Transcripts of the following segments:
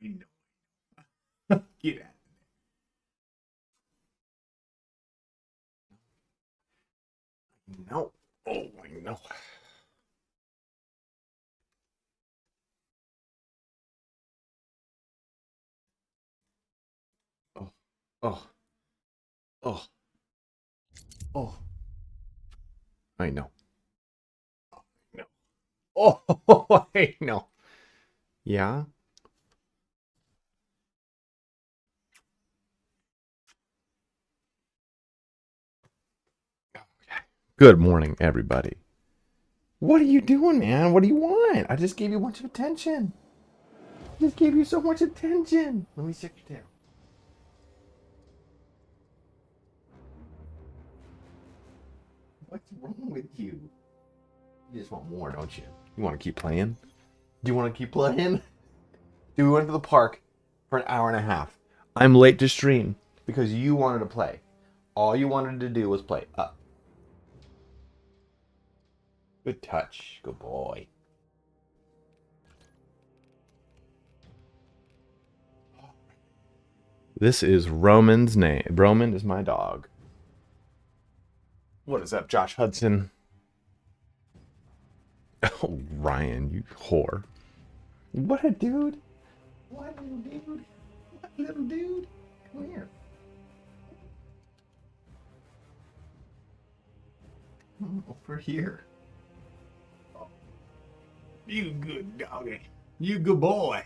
know. Get out. No. Oh, I know. Oh. Oh. Oh. Oh. I know. No. Oh, I know. Yeah. Good morning, everybody. What are you doing, man? What do you want? I just gave you a bunch of attention. I just gave you so much attention. Let me check your tail. What's wrong with you? You just want more, don't you? You want to keep playing? Do you want to keep playing? Dude, we went to the park for an hour and a half. I'm late to stream because you wanted to play. All you wanted to do was play. Good touch. Good boy. This is Roman's name. Roman is my dog. What is up, Josh Hudson? Oh, Ryan, you whore. What a dude. What little dude. What little dude. Come here. Come over here. You good doggy. You good boy.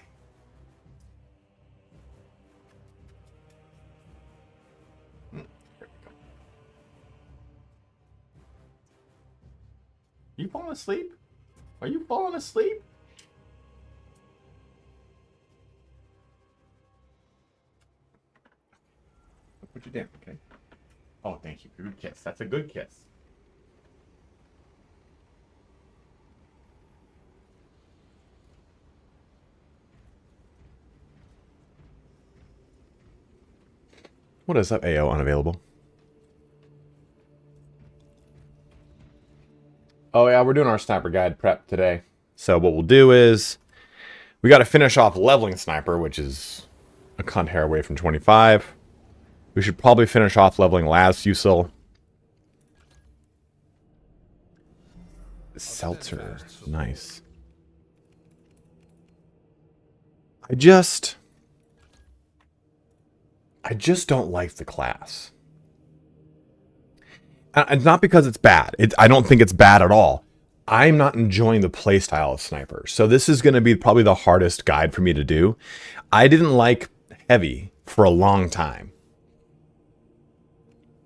You falling asleep? Are you falling asleep? Put you down, okay? Oh, thank you. Good kiss. That's a good kiss. What is up, AO unavailable? Oh yeah, we're doing our sniper guide prep today. So what we'll do is we got to finish off leveling sniper, which is a cunt hair away from 25. We should probably finish off leveling las fusil. Seltzer, nice. I just don't like the class. And not because it's bad. I don't think it's bad at all. I'm not enjoying the playstyle of sniper. So this is going to be probably the hardest guide for me to do. I didn't like heavy for a long time.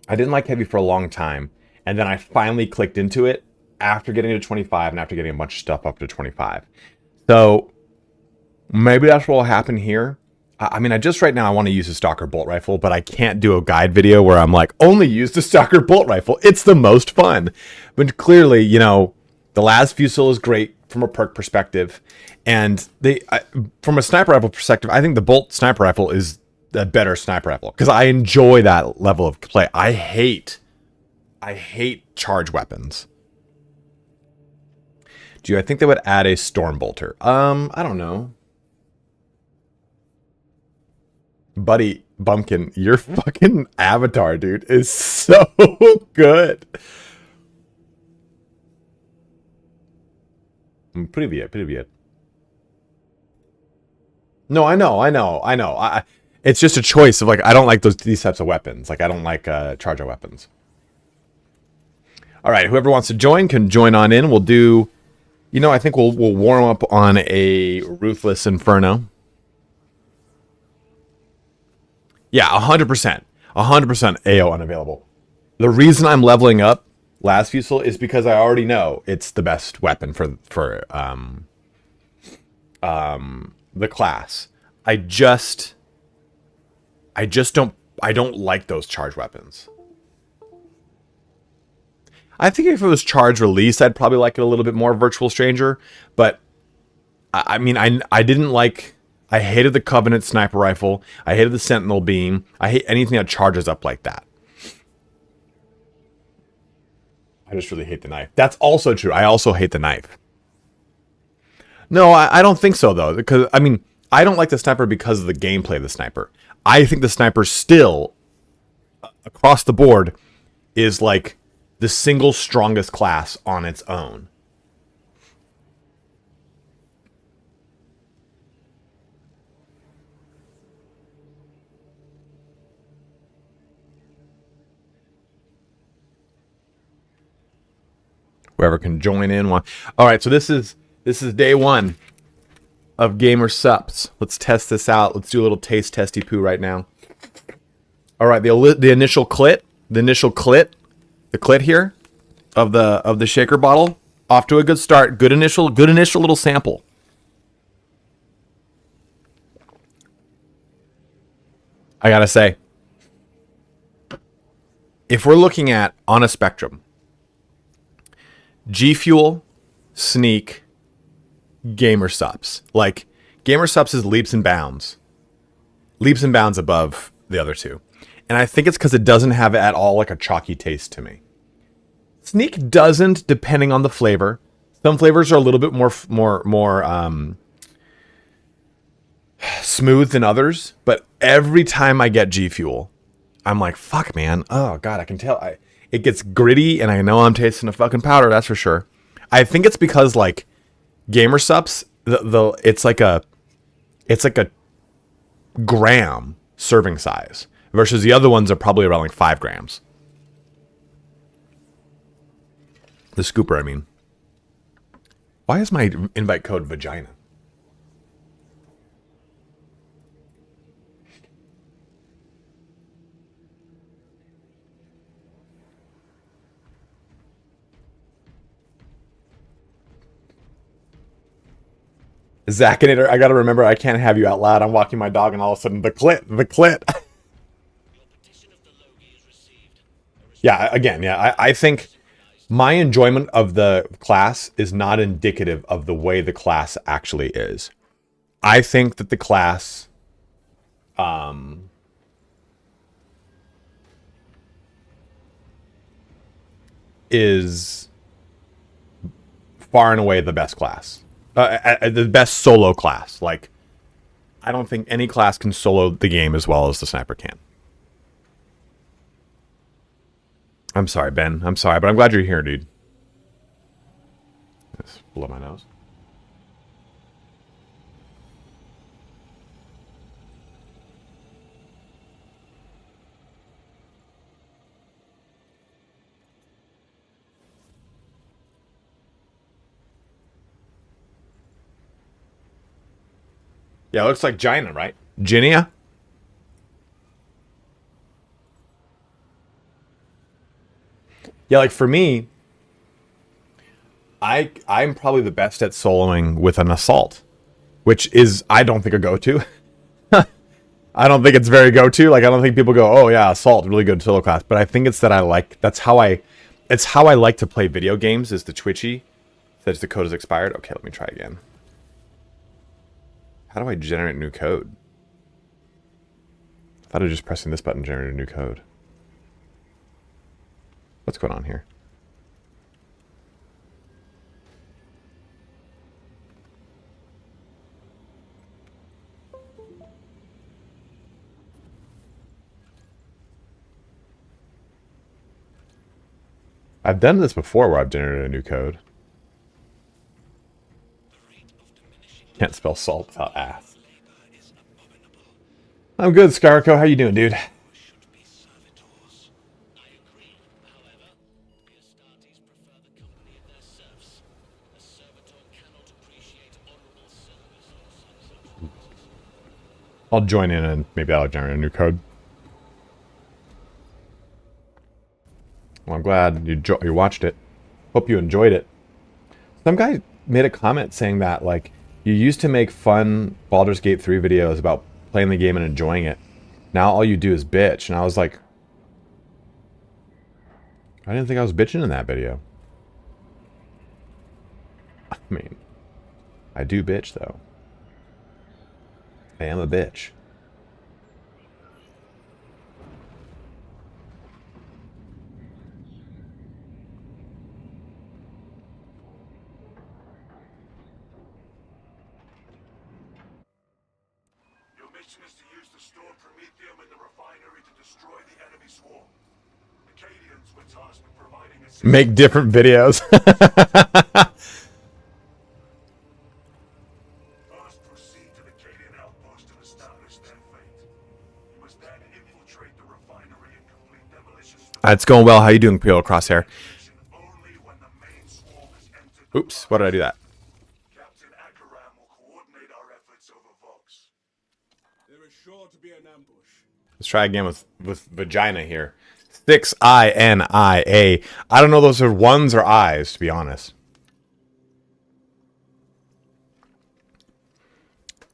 And then I finally clicked into it after getting to 25 and after getting a bunch of stuff up to 25. So maybe that's what will happen here. I mean, right now I want to use a stalker bolt rifle, but I can't do a guide video where I'm like, only use the stalker bolt rifle. It's the most fun. But clearly, you know, the las fusil is great from a perk perspective. And from a sniper rifle perspective, I think the bolt sniper rifle is a better sniper rifle because I enjoy that level of play. I hate charge weapons. I think they would add a storm bolter? I don't know. Buddy Bumpkin, your fucking avatar, dude, is so good. Привет. No, I know. It's just a choice of like, I don't like these types of weapons. Like, I don't like charger weapons. All right, whoever wants to join can join on in. We'll do, you know, I think we'll warm up on a Ruthless Inferno. Yeah, 100%. 100% AO unavailable. The reason I'm leveling up las fusil is because I already know it's the best weapon for the class. I don't like those charge weapons. I think if it was charge release, I'd probably like it a little bit more, Virtual Stranger. But I mean, I didn't like. I hated the Covenant sniper rifle. I hated the Sentinel beam. I hate anything that charges up like that. I just really hate the knife. That's also true. I also hate the knife. No, I don't think so, though. Because, I mean, I don't like the sniper because of the gameplay of the sniper. I think the sniper still, across the board, is like the single strongest class on its own. Whoever can join in. All right, so this is day one of Gamer Sups. Let's test this out. Let's do a little taste testy poo right now. All right, the initial clit, the clit here of the shaker bottle, off to a good start. Good initial little sample. I gotta say, if we're looking at on a spectrum, G Fuel, Sneak, Gamer Sups. Like, Gamer Sups is leaps and bounds above the other two. And I think it's because it doesn't have at all like a chalky taste to me. Sneak doesn't, depending on the flavor. Some flavors are a little bit more smooth than others. But every time I get G Fuel, I'm like, fuck, man. Oh, God, I can tell. It gets gritty, and I know I'm tasting a fucking powder, that's for sure. I think it's because, like, Gamer Sups, it's like a gram serving size, versus the other ones are probably around like 5 grams. The scooper, I mean. Why is my invite code vagina? Zacinator, I gotta remember, I can't have you out loud. I'm walking my dog and all of a sudden, the clit. Yeah, again, yeah, I think my enjoyment of the class is not indicative of the way the class actually is. I think that the class is far and away the best class. The best solo class. Like, I don't think any class can solo the game as well as the sniper can. I'm sorry, Ben. I'm sorry, but I'm glad you're here, dude. Just blow my nose. Yeah, it looks like Gina, right? Ginia? Yeah, like for me, I'm probably the best at soloing with an assault, which is, I don't think, a go-to. I don't think it's very go-to. Like, I don't think people go, oh yeah, assault, really good solo class. But I think it's that it's how I like to play video games, is the twitchy. Says the code is expired. Okay, let me try again. How do I generate new code? I thought I was just pressing this button generated a new code. What's going on here? I've done this before where I've generated a new code. Can't spell salt without ass. I'm good, Scarco. How you doing, dude? I'll join in and maybe I'll generate a new code. Well, I'm glad you watched it. Hope you enjoyed it. Some guy made a comment saying that, like, you used to make fun Baldur's Gate 3 videos about playing the game and enjoying it. Now all you do is bitch. And I was like, I didn't think I was bitching in that video. I mean, I do bitch, though. I am a bitch. stored Promethium in the refinery to destroy the enemy swarm. Acadians were tasked with providing a Make different videos. must proceed to the Acadian outpost to establish their fate. You must then infiltrate the refinery and complete demolition. It's going well. How you doing, PO Crosshair? Only when the main swarm has entered. Oops, why did I do that? Captain Akaram will coordinate our efforts over Vox. There is sure to be an ambush. Let's try again with vagina here. 6INIA. I don't know those are ones or I's, to be honest.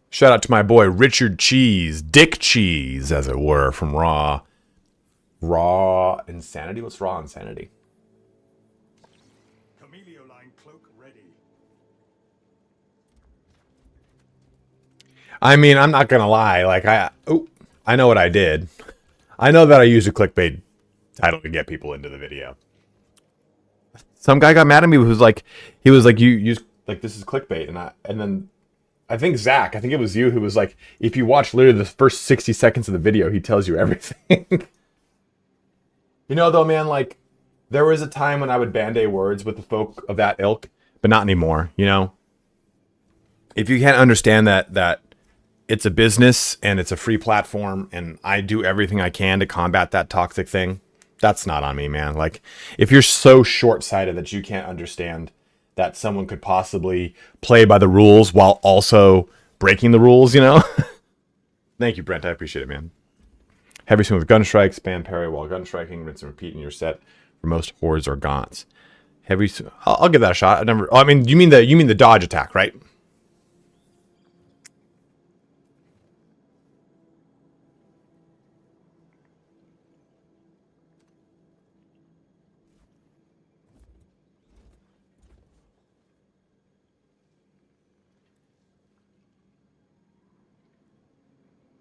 Shout out to my boy Richard Cheese, Dick Cheese, as it were, from Raw. Raw Insanity? What's Raw Insanity? Camelio line cloak ready. I mean, I'm not gonna lie. Like I know what I did. I know that I used a clickbait title to get people into the video. Some guy got mad at me who was like, you use like this is clickbait, and then I think Zach, I think it was you who was like, if you watch literally the first 60 seconds of the video, he tells you everything. You know, though, man, like there was a time when I would band-aid words with the folk of that ilk, but not anymore. You know, if you can't understand that it's a business and it's a free platform, and I do everything I can to combat that toxic thing, that's not on me, man. Like, if you're so short-sighted that you can't understand that someone could possibly play by the rules while also breaking the rules, you know? Thank you, Brent. I appreciate it, man. Heavy swing with gun strikes, spam parry while gun striking, rinse and repeat in your set for most hordes or gaunts. Heavy, I'll give that a shot. I've never. Oh, I mean, you mean the dodge attack, right?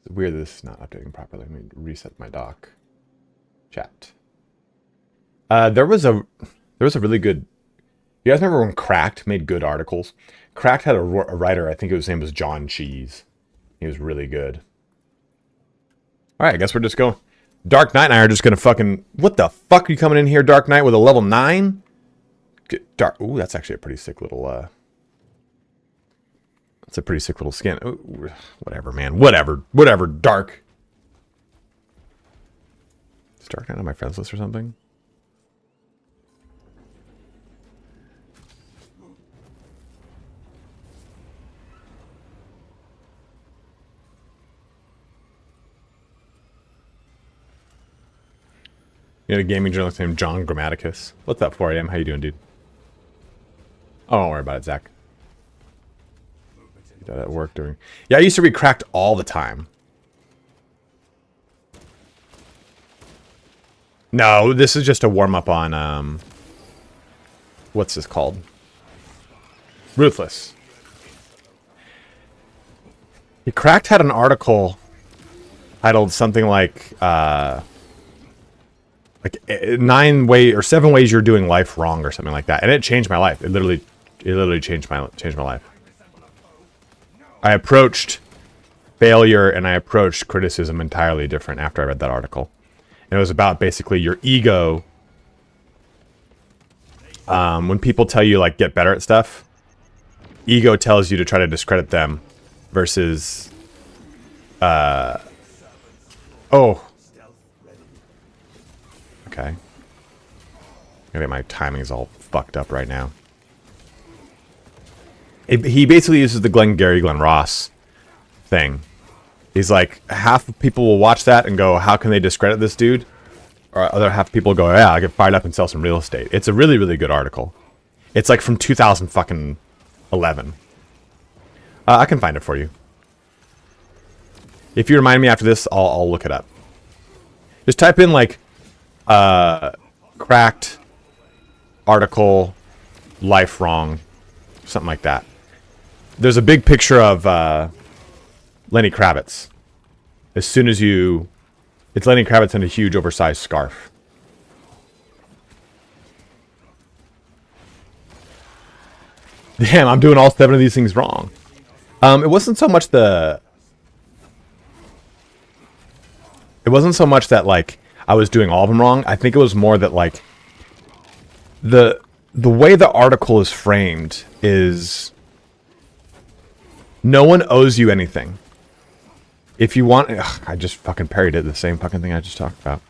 It's weird that this is not updating properly. Let me reset my dock. Chat. There was a really good. You guys remember when Cracked made good articles? Cracked had a writer. I think his name was John Cheese. He was really good. All right, I guess we're just going. Dark Knight and I are just gonna fucking. What the fuck are you coming in here, Dark Knight, with a level 9? Dark. Ooh, that's actually a pretty sick little. It's a pretty sick little skin. Ooh, whatever, man. Whatever. Dark. Is Dark Knight on my friends list or something? You had a gaming journalist named John Grammaticus. What's up, 4am? How you doing, dude? Oh, don't worry about it, Zach. You did at work during... Yeah, I used to read Cracked all the time. No, this is just a warm-up on, what's this called? Ruthless. Cracked had an article titled something like 7 ways you're doing life wrong or something like that, and it changed my life. It literally changed my life. I approached failure and I approached criticism entirely different after I read that article. And it was about basically your ego. When people tell you like get better at stuff, ego tells you to try to discredit them versus okay. Maybe my timing is all fucked up right now. He basically uses the Glenn Ross thing. He's like, half of people will watch that and go, how can they discredit this dude? Or other half of people go, yeah, I'll get fired up and sell some real estate. It's a really, really good article. It's like from 2011. I can find it for you. If you remind me after this, I'll look it up. Just type in like Cracked article life wrong, something like that. There's a big picture of Lenny Kravitz. As soon as you... It's Lenny Kravitz in a huge oversized scarf. Damn, I'm doing all 7 of these things wrong. It wasn't so much the... It wasn't so much that like I was doing all of them wrong. I think it was more that like the way the article is framed is no one owes you anything. If you want, I just fucking parried it, the same fucking thing I just talked about.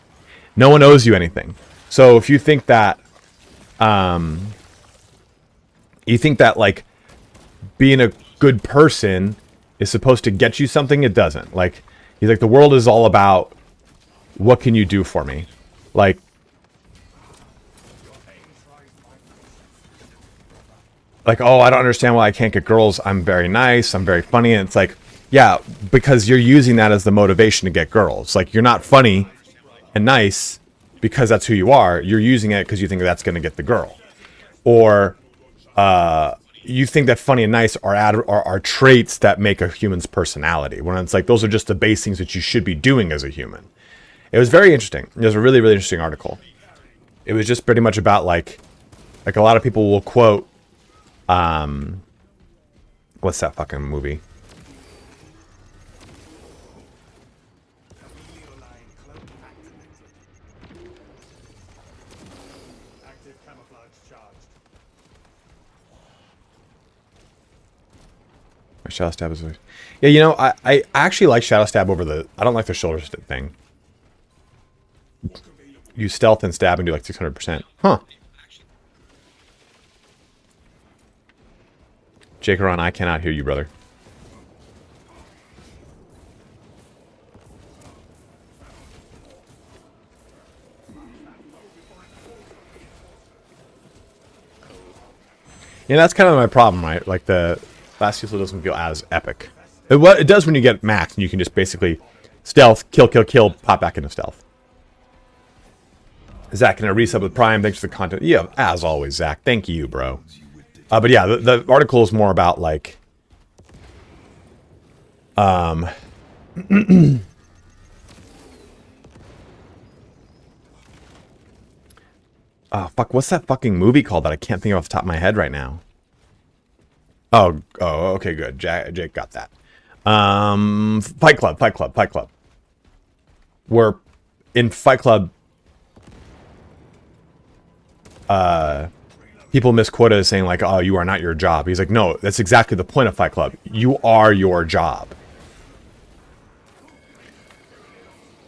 No one owes you anything. So if you think that, like being a good person is supposed to get you something, it doesn't. Like, he's like, the world is all about what can you do for me? Like, oh, I don't understand why I can't get girls. I'm very nice. I'm very funny. And it's like, yeah, because you're using that as the motivation to get girls. Like, you're not funny and nice because that's who you are. You're using it because you think that's going to get the girl. Or you think that funny and nice are traits that make a human's personality. When it's like, those are just the base things that you should be doing as a human. It was very interesting. It was a really, really interesting article. It was just pretty much about like a lot of people will quote, what's that fucking movie? Active camouflage charged. Shadow Stab is... Yeah, you know, I actually like Shadow Stab over the... I don't like the shoulder stick thing. You stealth and stab and do like 600%. Huh. Jakeron, I cannot hear you, brother. Yeah, that's kind of my problem, right? Like, the last season doesn't feel as epic. It does when you get max, and you can just basically stealth, kill, pop back into stealth. Zach, can I resub with Prime? Thanks for the content. Yeah, as always, Zach. Thank you, bro. But yeah, the article is more about, like... Oh, fuck, what's that fucking movie called that I can't think of off the top of my head right now? Oh, okay, good. Jake got that. Fight Club. Where in Fight Club, people misquote it as saying like, oh, you are not your job. He's like, no, that's exactly the point of Fight Club. You are your job.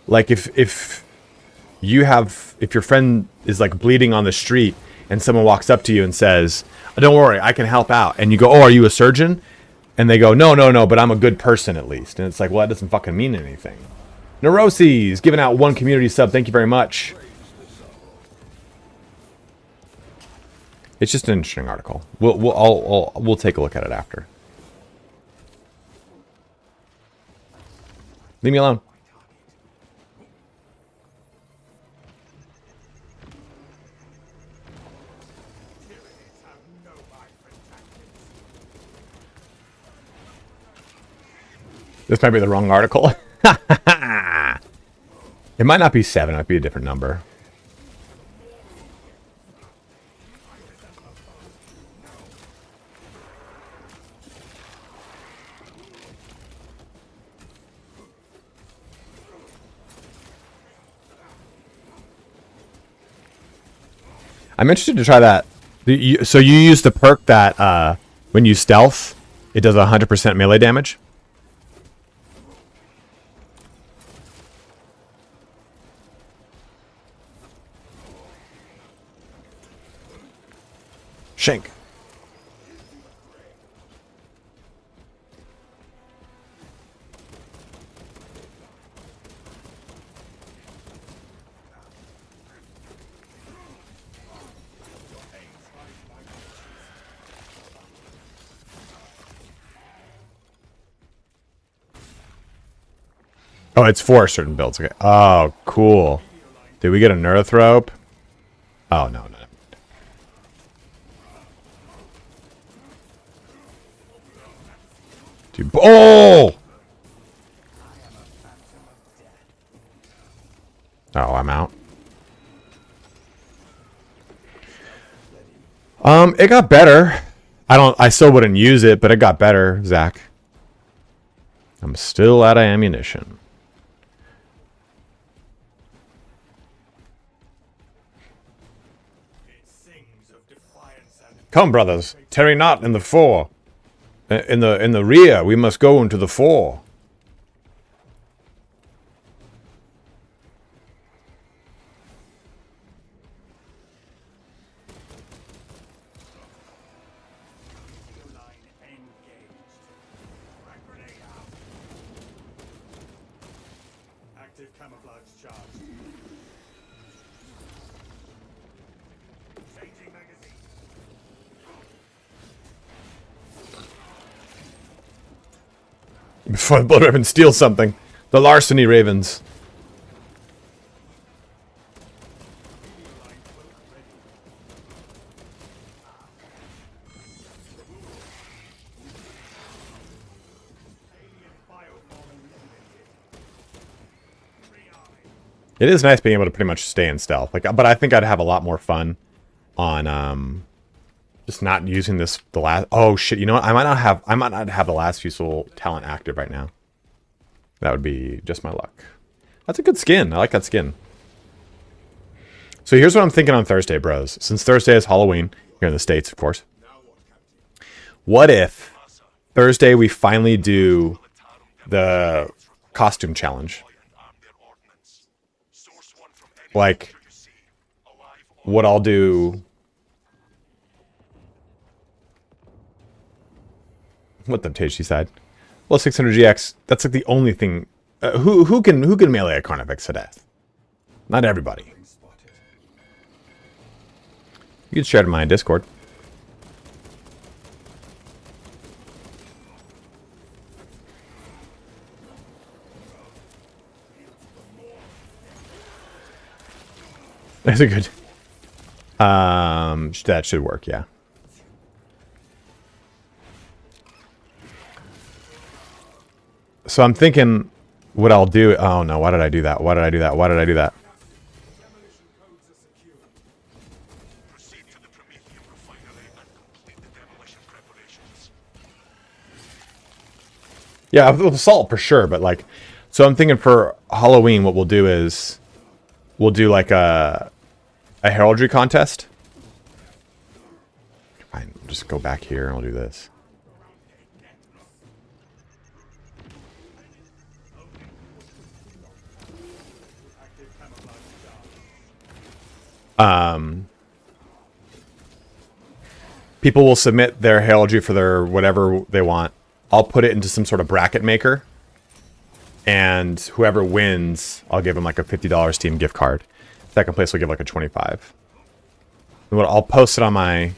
Like if your friend is like bleeding on the street and someone walks up to you and says, oh, don't worry, I can help out. And you go, oh, are you a surgeon? And they go, no, but I'm a good person at least. And it's like, well, that doesn't fucking mean anything. Neuroses, giving out 1 community sub. Thank you very much. It's just an interesting article. We'll take a look at it after. Leave me alone. This might be the wrong article. It might not be 7. It might be a different number. I'm interested to try that. So you use the perk that when you stealth, it does 100% melee damage? Shank. Oh, it's for certain builds. Okay. Oh, cool. Did we get a Neurothrope? Oh, no. Dude, oh! Oh, I'm out. It got better. I still wouldn't use it, but it got better, Zach. I'm still out of ammunition. Come, brothers, tarry not in the fore. In the rear, we must go into the fore. Line engaged. Frag grenade out. Active camouflage charge. Changing magazine. Before the Blood Ravens steal something. The Larceny Ravens. It is nice being able to pretty much stay in stealth. Like, but I think I'd have a lot more fun on just not using the last. Oh shit! You know what? I might not have the last Fusel talent active right now. That would be just my luck. That's a good skin. I like that skin. So here's what I'm thinking on Thursday, bros. Since Thursday is Halloween here in the States, of course. What if Thursday we finally do the costume challenge? Like, what I'll do. What the THC side? Well, 600 GX. That's like the only thing. Who can melee a Carnifex to death? Not everybody. You can share it in my Discord. That's a good. That should work, yeah. So I'm thinking what I'll do. Oh no, why did I do that? Why did I do that? Why did I do that? Proceed to the Prometheum refinery and complete the demolition preparations. Yeah, with assault for sure, but like, so I'm thinking for Halloween, what we'll do is we'll do like a heraldry contest. Fine, we'll just go back here and we'll do this. Active camouflage charge. People will submit their heraldry for their whatever they want. I'll put it into some sort of bracket maker, and whoever wins, I'll give them like a $50 Steam gift card. Second place will give like a 25. And what I'll post it on my.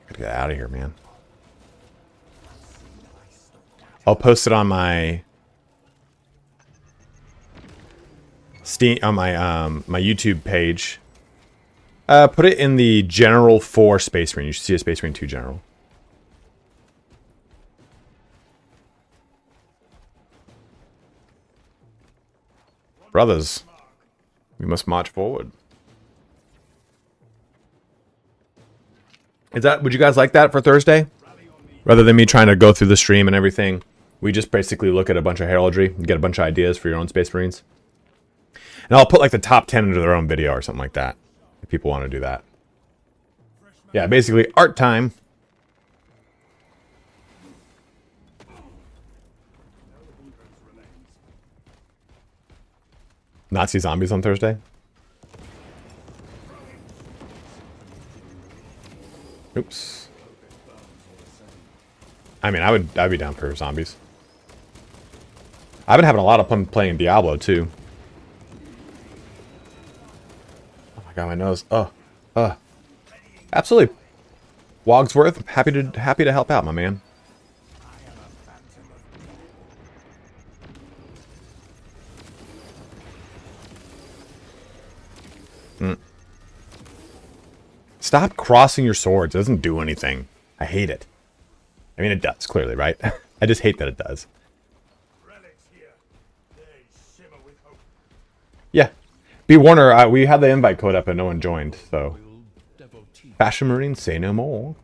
Gotta get out of here, man. I'll post it on my Steam on my my YouTube page. Put it in the general 4 Space Marine. You should see a Space Marine 2 general. Brothers, we must march forward. Would you guys like that for Thursday? Rather than me trying to go through the stream and everything, we just basically look at a bunch of heraldry and get a bunch of ideas for your own Space Marines. And I'll put like the top 10 into their own video or something like that, if people want to do that. Yeah, basically art time. Nazi zombies on Thursday? Oops. I mean, I'd be down for zombies. I've been having a lot of fun playing Diablo too. Oh my god, my nose. Absolutely. Wogsworth, happy to help out, my man. Stop crossing your swords. It doesn't do anything. I hate it. I mean, it does, clearly, right? I just hate that it does. Relics here. They shimmer with hope. Yeah. B. Warner, we had the invite code up and no one joined, so. Fashion Marine, say no more.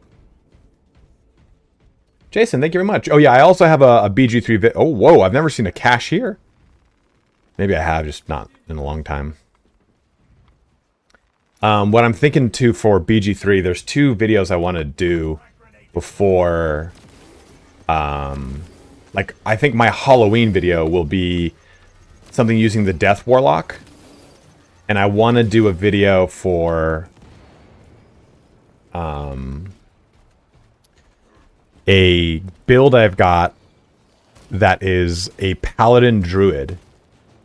Jason, thank you very much. Oh, yeah, I also have a BG3 Oh, whoa, I've never seen a cache here. Maybe I have, just not in a long time. What I'm thinking too for BG3, there's 2 videos I want to do before. Like I think my Halloween video will be something using the Death Warlock, and I want to do a video for a build I've got that is a Paladin Druid,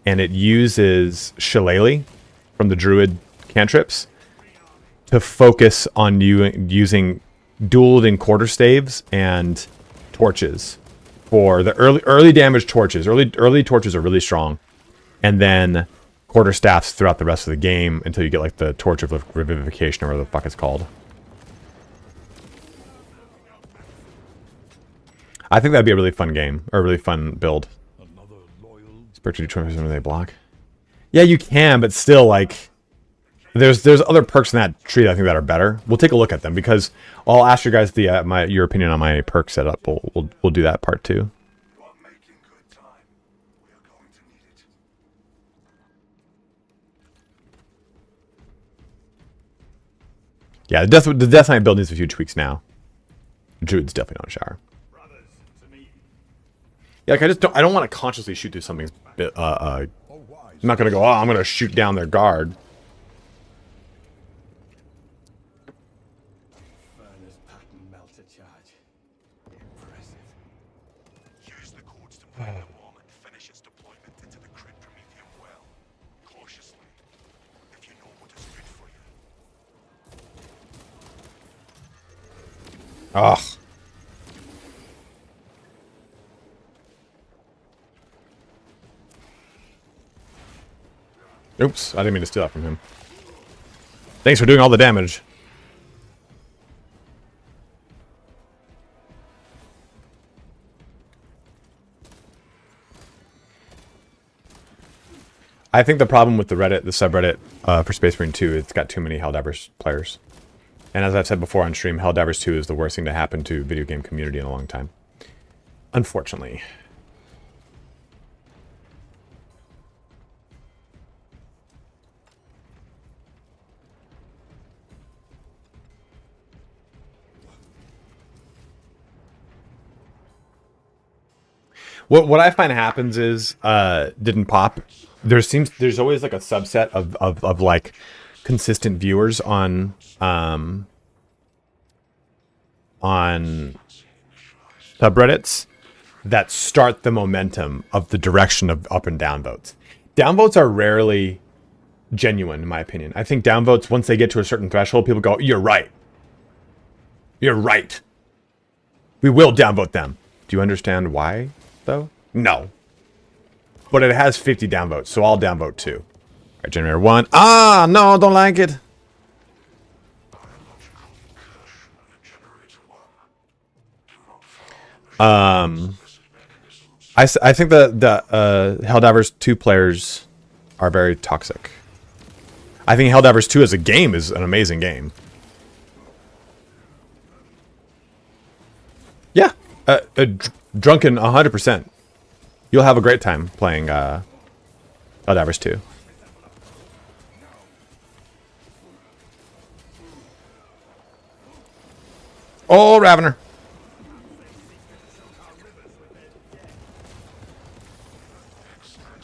and it uses Shillelagh from the Druid cantrips to focus on using dueled in quarterstaves and torches for the early damage torches. Early torches are really strong, and then quarterstaffs throughout the rest of the game until you get like the Torch of Revivification or whatever the fuck it's called. I think that'd be a really fun game, or a really fun build. Spiritual do 20% when they block. Yeah, you can, but still, like, there's other perks in that tree that I think that are better. We'll take a look at them because I'll ask you guys your opinion on my perk setup. We'll do that part too. You are making good time. We are going to need it. Yeah, the Death Knight build needs a few tweaks now. Druid's definitely not a shower. Yeah, like I don't want to consciously shoot through something's I'm not gonna go, oh, I'm gonna shoot down their guard. Furnace pattern melter charge. Impressive. Use the cords to break the wall and finish its deployment into the crit Promethean well. Cautiously. If you know what is good for you. Ugh. Oops, I didn't mean to steal that from him. Thanks for doing all the damage. I think the problem with the subreddit for Space Marine 2, it's got too many Helldivers players. And as I've said before on stream, Helldivers 2 is the worst thing to happen to video game community in a long time. Unfortunately. What I find happens is didn't pop. There's always like a subset of like consistent viewers on subreddits that start the momentum of the direction of up and down votes. Downvotes are rarely genuine, in my opinion. I think downvotes, once they get to a certain threshold, people go, "You're right. You're right. We will downvote them." Do you understand why? Though? No. But it has 50 downvotes, so I'll downvote too. Alright, generator 1. Ah, no, don't like it. I think the Helldivers 2 players are very toxic. I think Helldivers 2 as a game is an amazing game. Yeah. Drunken 100%. You'll have a great time playing Helldivers 2. Oh, Ravener.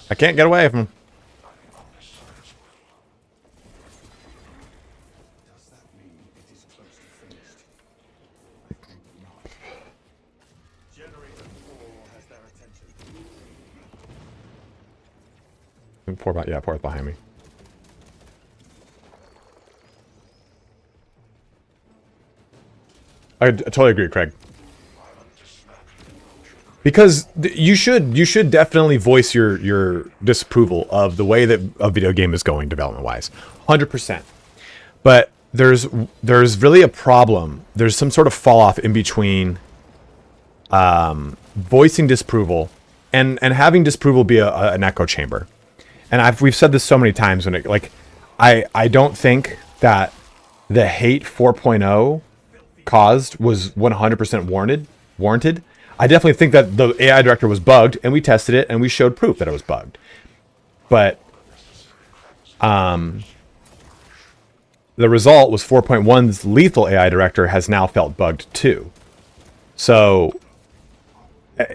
I can't get away from him. Pour behind me. I totally agree, Craig. Because you should definitely voice your disapproval of the way that a video game is going development-wise, 100%. But there's really a problem. There's some sort of fall-off in between voicing disapproval and having disapproval be an echo chamber. And we've said this so many times when I don't think that the hate 4.0 caused was 100% warranted. I definitely think that the AI director was bugged, and we tested it and we showed proof that it was bugged. But the result was 4.1's lethal AI director has now felt bugged too. So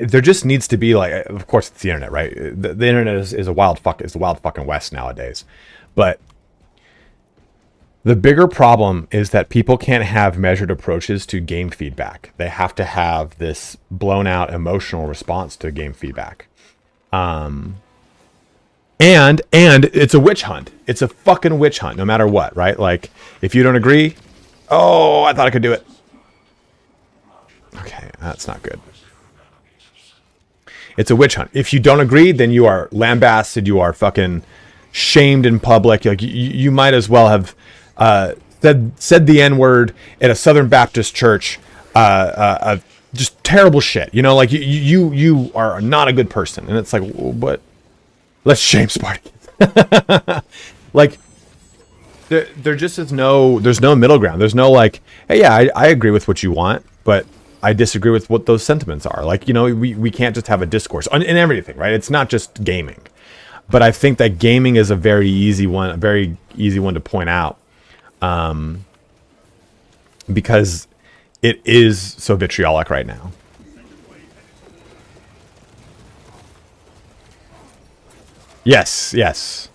there just needs to be like, of course it's the internet, right? The internet is a wild fucking west nowadays. But the bigger problem is that people can't have measured approaches to game feedback. They have to have this blown out emotional response to game feedback. And it's a witch hunt. It's a fucking witch hunt, no matter what, right? Like, if you don't agree, oh, I thought I could do it. Okay, that's not good. It's a witch hunt. If you don't agree, then you are lambasted. You are fucking shamed in public. Like, you might as well have said the N-word at a Southern Baptist church. Just terrible shit. You know, like you are not a good person. And it's like, but let's shame Spartacus. Like, there just is there's no middle ground. There's no like, hey, yeah, I agree with what you want, but I disagree with what those sentiments are. Like, you know, we can't just have a discourse in everything, right? It's not just gaming. But I think that gaming is a very easy one to point out. Because it is so vitriolic right now. Yes.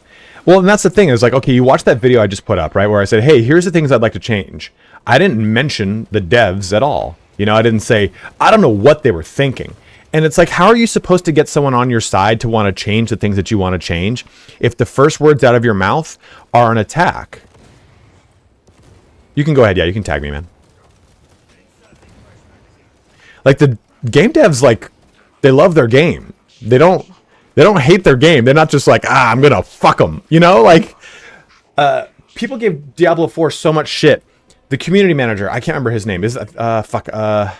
Well, and that's the thing is like, okay, you watch that video I just put up, right? Where I said, hey, here's the things I'd like to change. I didn't mention the devs at all. You know, I didn't say, I don't know what they were thinking. And it's like, how are you supposed to get someone on your side to want to change the things that you want to change if the first words out of your mouth are an attack? You can go ahead. Yeah, you can tag me, man. Like, the game devs, like, they love their game. They don't hate their game. They're not just like, I'm gonna fuck them. You know, like, people give Diablo 4 so much shit. The community manager, I can't remember his name. Is the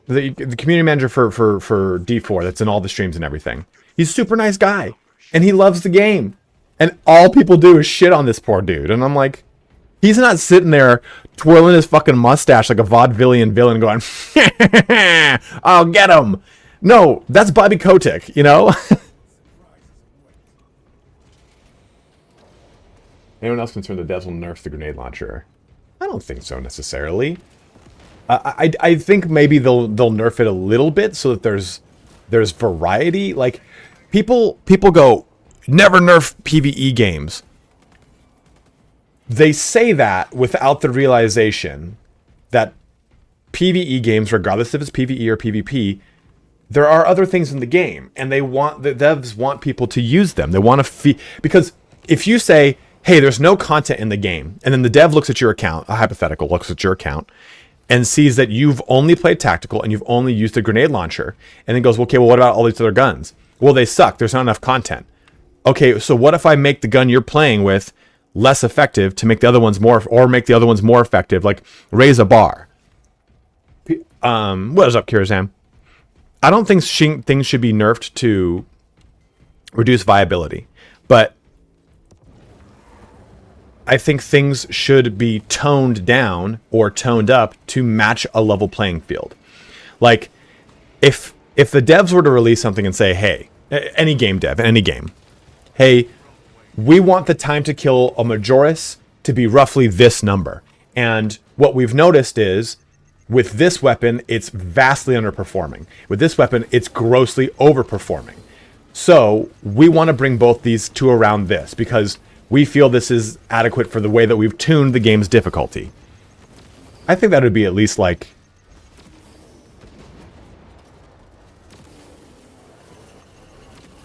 community manager for D4 that's in all the streams and everything. He's a super nice guy, and he loves the game. And all people do is shit on this poor dude. And I'm like, he's not sitting there twirling his fucking mustache like a vaudevillian villain going, I'll get him. No, that's Bobby Kotick, you know? Anyone else concerned the devs will nerf the grenade launcher? I don't think so necessarily. I think maybe they'll nerf it a little bit so that there's variety. Like, people go, never nerf PvE games. They say that without the realization that PvE games, regardless if it's PvE or PvP, there are other things in the game, and the devs want people to use them. They want to because if you say, hey, there's no content in the game, and then the dev looks at your account, a hypothetical looks at your account, and sees that you've only played tactical and you've only used the grenade launcher, and then goes, okay, well, what about all these other guns? Well, they suck. There's not enough content. Okay, so what if I make the gun you're playing with less effective to make the other ones more, or make the other ones more effective, like raise a bar? What is up, Kirazam? I don't think things should be nerfed to reduce viability, but I think things should be toned down or toned up to match a level playing field. Like, if the devs were to release something and say, hey, any game dev, any game, hey, we want the time to kill a Majoris to be roughly this number. And what we've noticed is, with this weapon, it's vastly underperforming. With this weapon, it's grossly overperforming. So we want to bring both these to around this because we feel this is adequate for the way that we've tuned the game's difficulty. I think that would be at least like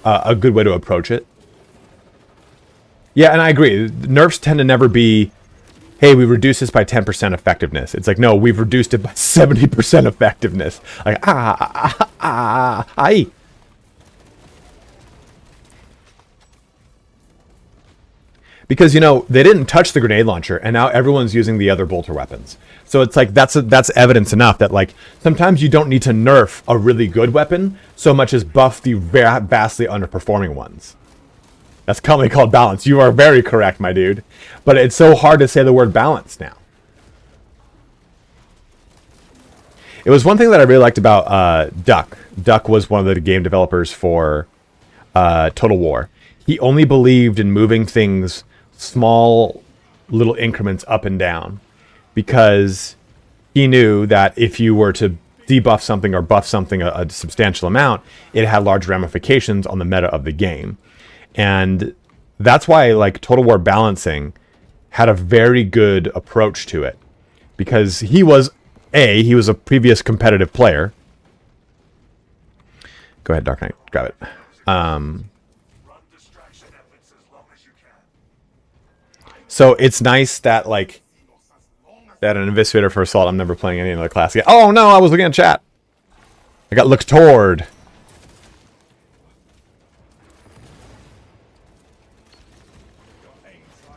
a good way to approach it. Yeah, and I agree. Nerfs tend to never be, hey, we reduced this by 10% effectiveness. It's like, no, we've reduced it by 70% effectiveness. Like, aye. Because, you know, they didn't touch the grenade launcher, and now everyone's using the other bolter weapons. So it's like, that's evidence enough that, like, sometimes you don't need to nerf a really good weapon so much as buff the vastly underperforming ones. That's commonly called balance. You are very correct, my dude. But it's so hard to say the word balance now. It was one thing that I really liked about Duck. Duck was one of the game developers for Total War. He only believed in moving things small little increments up and down, because he knew that if you were to debuff something or buff something a substantial amount, it had large ramifications on the meta of the game. And that's why like Total War balancing had a very good approach to it, because he was a previous competitive player. Go ahead, Dark Knight, grab it. So it's nice that like that an Investigator for Assault. I'm never playing any other class again. Oh no, I was looking at chat. I got looked toward.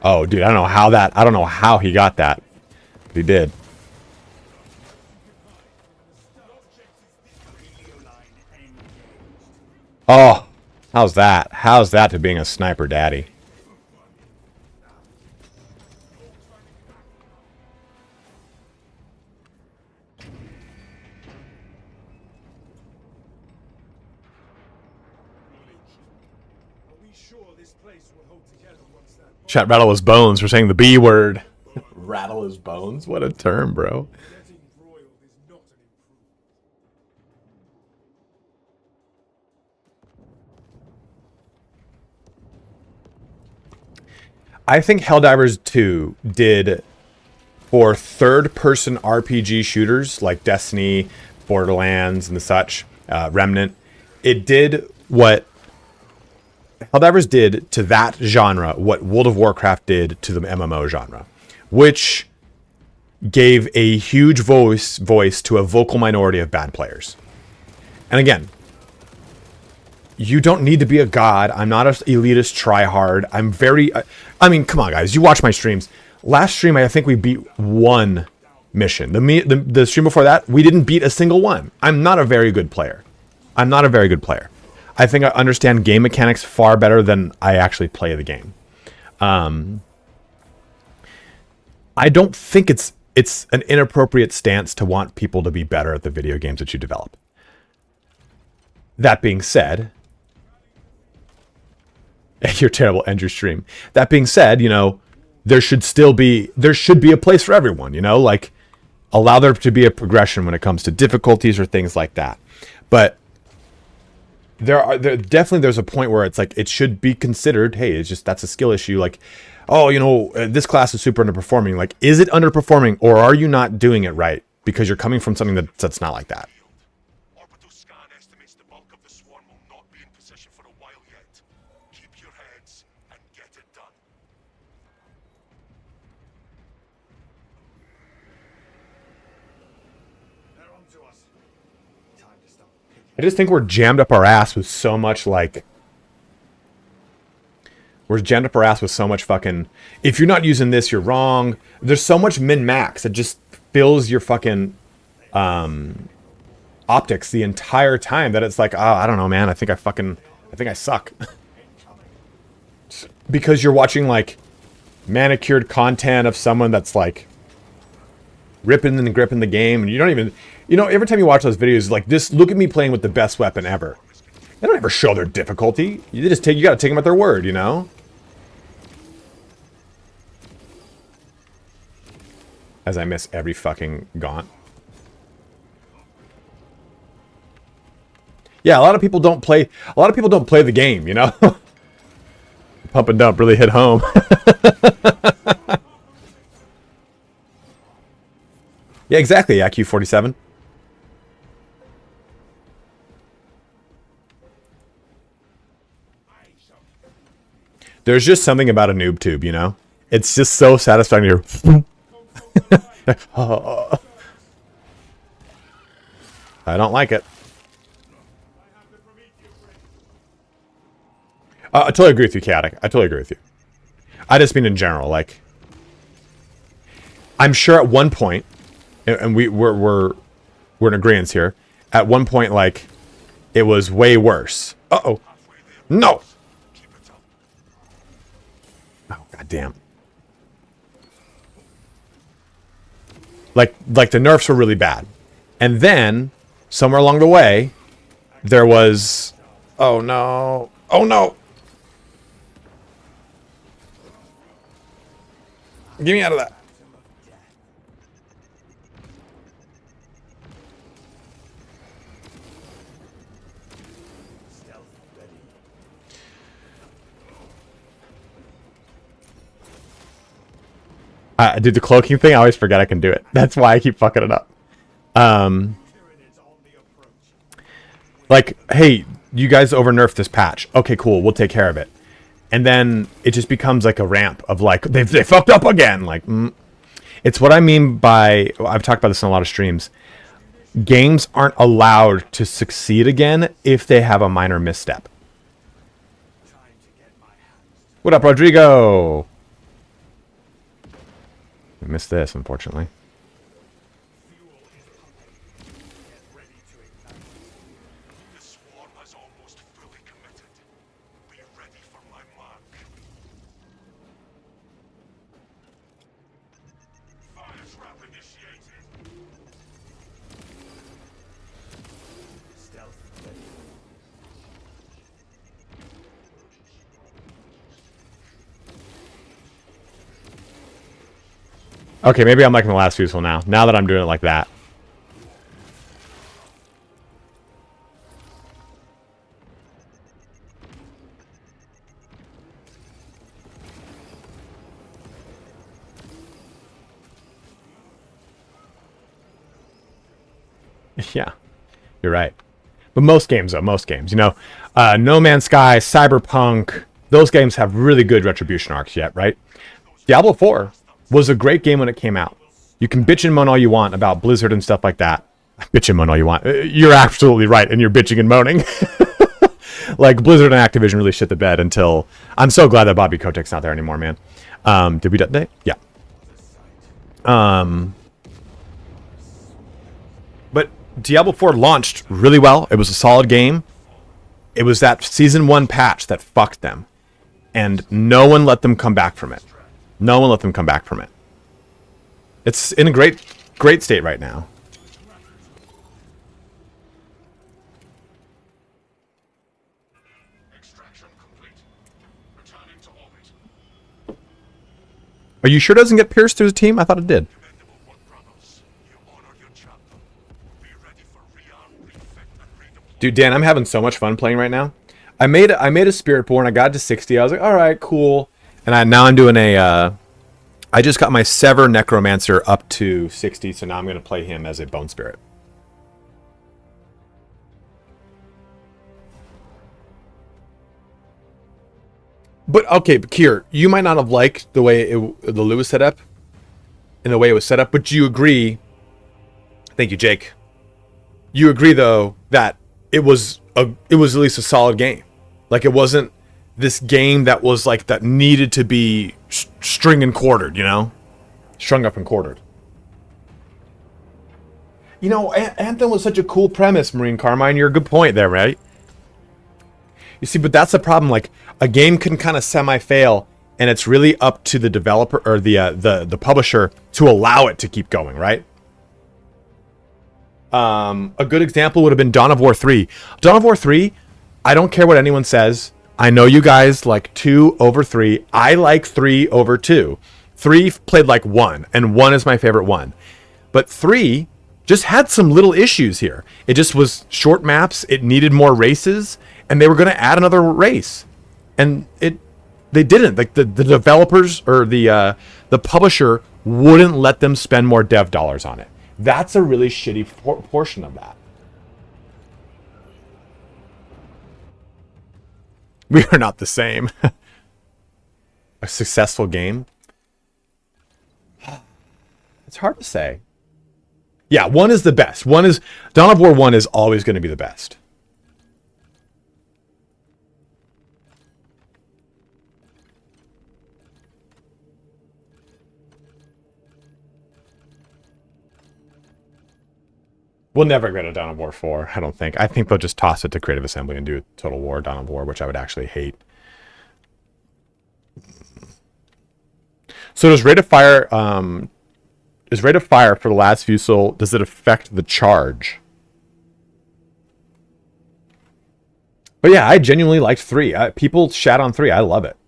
Oh, dude, I don't know how he got that. But he did. Oh, how's that? How's that to being a sniper daddy? Chat, rattle his bones for saying the B word. Rattle his bones? What a term, bro. I think Helldivers 2 did, for third-person RPG shooters like Destiny, Borderlands, and the such, Remnant, it did what Helldivers did to that genre what World of Warcraft did to the MMO genre, which gave a huge voice to a vocal minority of bad players. And again, you don't need to be a god. I'm not an elitist tryhard. I'm very... I mean, come on, guys. You watch my streams. Last stream, I think we beat one mission. The stream before that, we didn't beat a single one. I'm not a very good player. I'm not a very good player. I think I understand game mechanics far better than I actually play the game. I don't think it's an inappropriate stance to want people to be better at the video games that you develop. That being said... You're terrible, end your stream. That being said, you know, there should be a place for everyone, you know, like allow there to be a progression when it comes to difficulties or things like that. But there's a point where it's like it should be considered, hey, it's just that's a skill issue, like, oh, you know, this class is super underperforming. Like, is it underperforming, or are you not doing it right because you're coming from something that's not like that? I just think we're jammed up our ass with so much, like... We're jammed up our ass with so much fucking... If you're not using this, you're wrong. There's so much min-max that just fills your fucking... optics the entire time that it's like, oh, I don't know, man. I think I suck. Because you're watching, like, manicured content of someone that's, like... ripping and gripping the game, and you don't even... You know, every time you watch those videos, like, this, look at me playing with the best weapon ever. They don't ever show their difficulty. You gotta take them at their word, you know? As I miss every fucking gaunt. Yeah, a lot of people don't play the game, you know? Pump and dump really hit home. Yeah, exactly, IQ47. There's just something about a noob tube, you know? It's just so satisfying to hear. I don't like it. I totally agree with you, Chaotic. I totally agree with you. I just mean in general, like... I'm sure at one point, and we're in agreement here, at one point, like, it was way worse. Uh-oh. No! Oh, goddamn. Like the nerfs were really bad. And then, somewhere along the way, there was... Oh, no. Oh, no! Get me out of that. Dude, the cloaking thing, I always forget I can do it. That's why I keep fucking it up. Like, hey, you guys over-nerfed this patch. Okay, cool, we'll take care of it. And then it just becomes like a ramp of like, they fucked up again. Like, It's what I mean by, I've talked about this in a lot of streams. Games aren't allowed to succeed again if they have a minor misstep. What up, Rodrigo? I missed this, unfortunately. The swarm has almost fully committed. Be ready for my mark. Fire trap initiated. Stealth ready. Okay, maybe I'm liking the last Fusel now. Now that I'm doing it like that. Yeah, you're right. But most games, though, most games, you know, No Man's Sky, Cyberpunk, those games have really good retribution arcs yet, right? Diablo 4 was a great game when it came out. You can bitch and moan all you want about Blizzard and stuff like that. Bitch and moan all you want. You're absolutely right, and you're bitching and moaning. Like, Blizzard and Activision really shit the bed until... I'm so glad that Bobby Kotick's not there anymore, man. Did we update? Yeah. But Diablo 4 launched really well. It was a solid game. It was that Season 1 patch that fucked them. And no one let them come back from it. No one let them come back from it. It's in a great state right now. Extraction complete. Returning to orbit. Are you sure it doesn't get pierced through the team? I thought it did. Commendable work, brothers. You honored your chapter. Be ready for rearm, refit, and redeploy. Dude, Dan, I'm having so much fun playing right now. I made a Spiritborn. I got to 60. I was like, all right, cool. And now I'm doing a... I just got my Sever Necromancer up to 60, so now I'm going to play him as a Bone Spirit. But, okay, Kier, you might not have liked the way the Lewis set up, and the way it was set up, but do you agree... Thank you, Jake. You agree, though, that it was at least a solid game. Like, it wasn't this game that was, like, that needed to be string and quartered, you know? Strung up and quartered. You know, Anthem was such a cool premise, Marine Carmine. You're a good point there, right? You see, but that's the problem. Like, a game can kind of semi-fail, and it's really up to the developer or the publisher to allow it to keep going, right? A good example would have been Dawn of War 3. Dawn of War 3, I don't care what anyone says. I know you guys like 2 over 3. I like 3 over 2. 3 played like 1, and 1 is my favorite one. But 3 just had some little issues here. It just was short maps. It needed more races, and they were going to add another race, and they didn't. Like the developers or the publisher wouldn't let them spend more dev dollars on it. That's a really shitty portion of that. We are not the same. A successful game? It's hard to say. Yeah, 1 is the best. Dawn of War 1 is always going to be the best. We'll never get a Dawn of War 4, I don't think. I think they'll just toss it to Creative Assembly and do Total War, Dawn of War, which I would actually hate. So does Rate of Fire, is Rate of Fire for the last Fusel, does it affect the charge? But yeah, I genuinely liked 3. People shat on 3. I love it.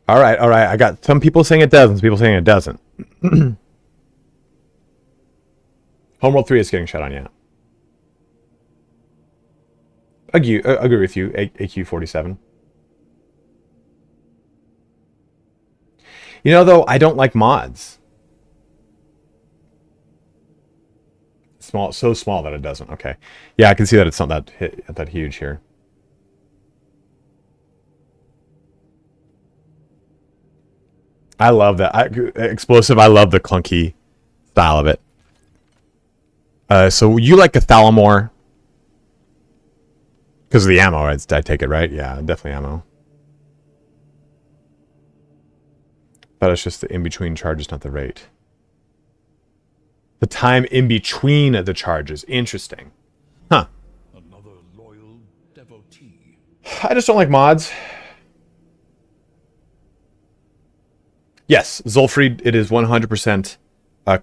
All right. I got some people saying it does, and some people saying it doesn't. Homeworld 3 is getting shut on, yeah. Agree with you, AQ47. You know, though, I don't like mods. So small that it doesn't. Okay. Yeah, I can see that it's not that huge here. I love that. Explosive, I love the clunky style of it. So you like Cathalamore because of the ammo, right? I take it, right? Yeah, definitely ammo. But it's just the in-between charges, not the rate. The time in between the charges. Interesting. Huh. Another loyal devotee. I just don't like mods. Yes, Zulfried, it is 100%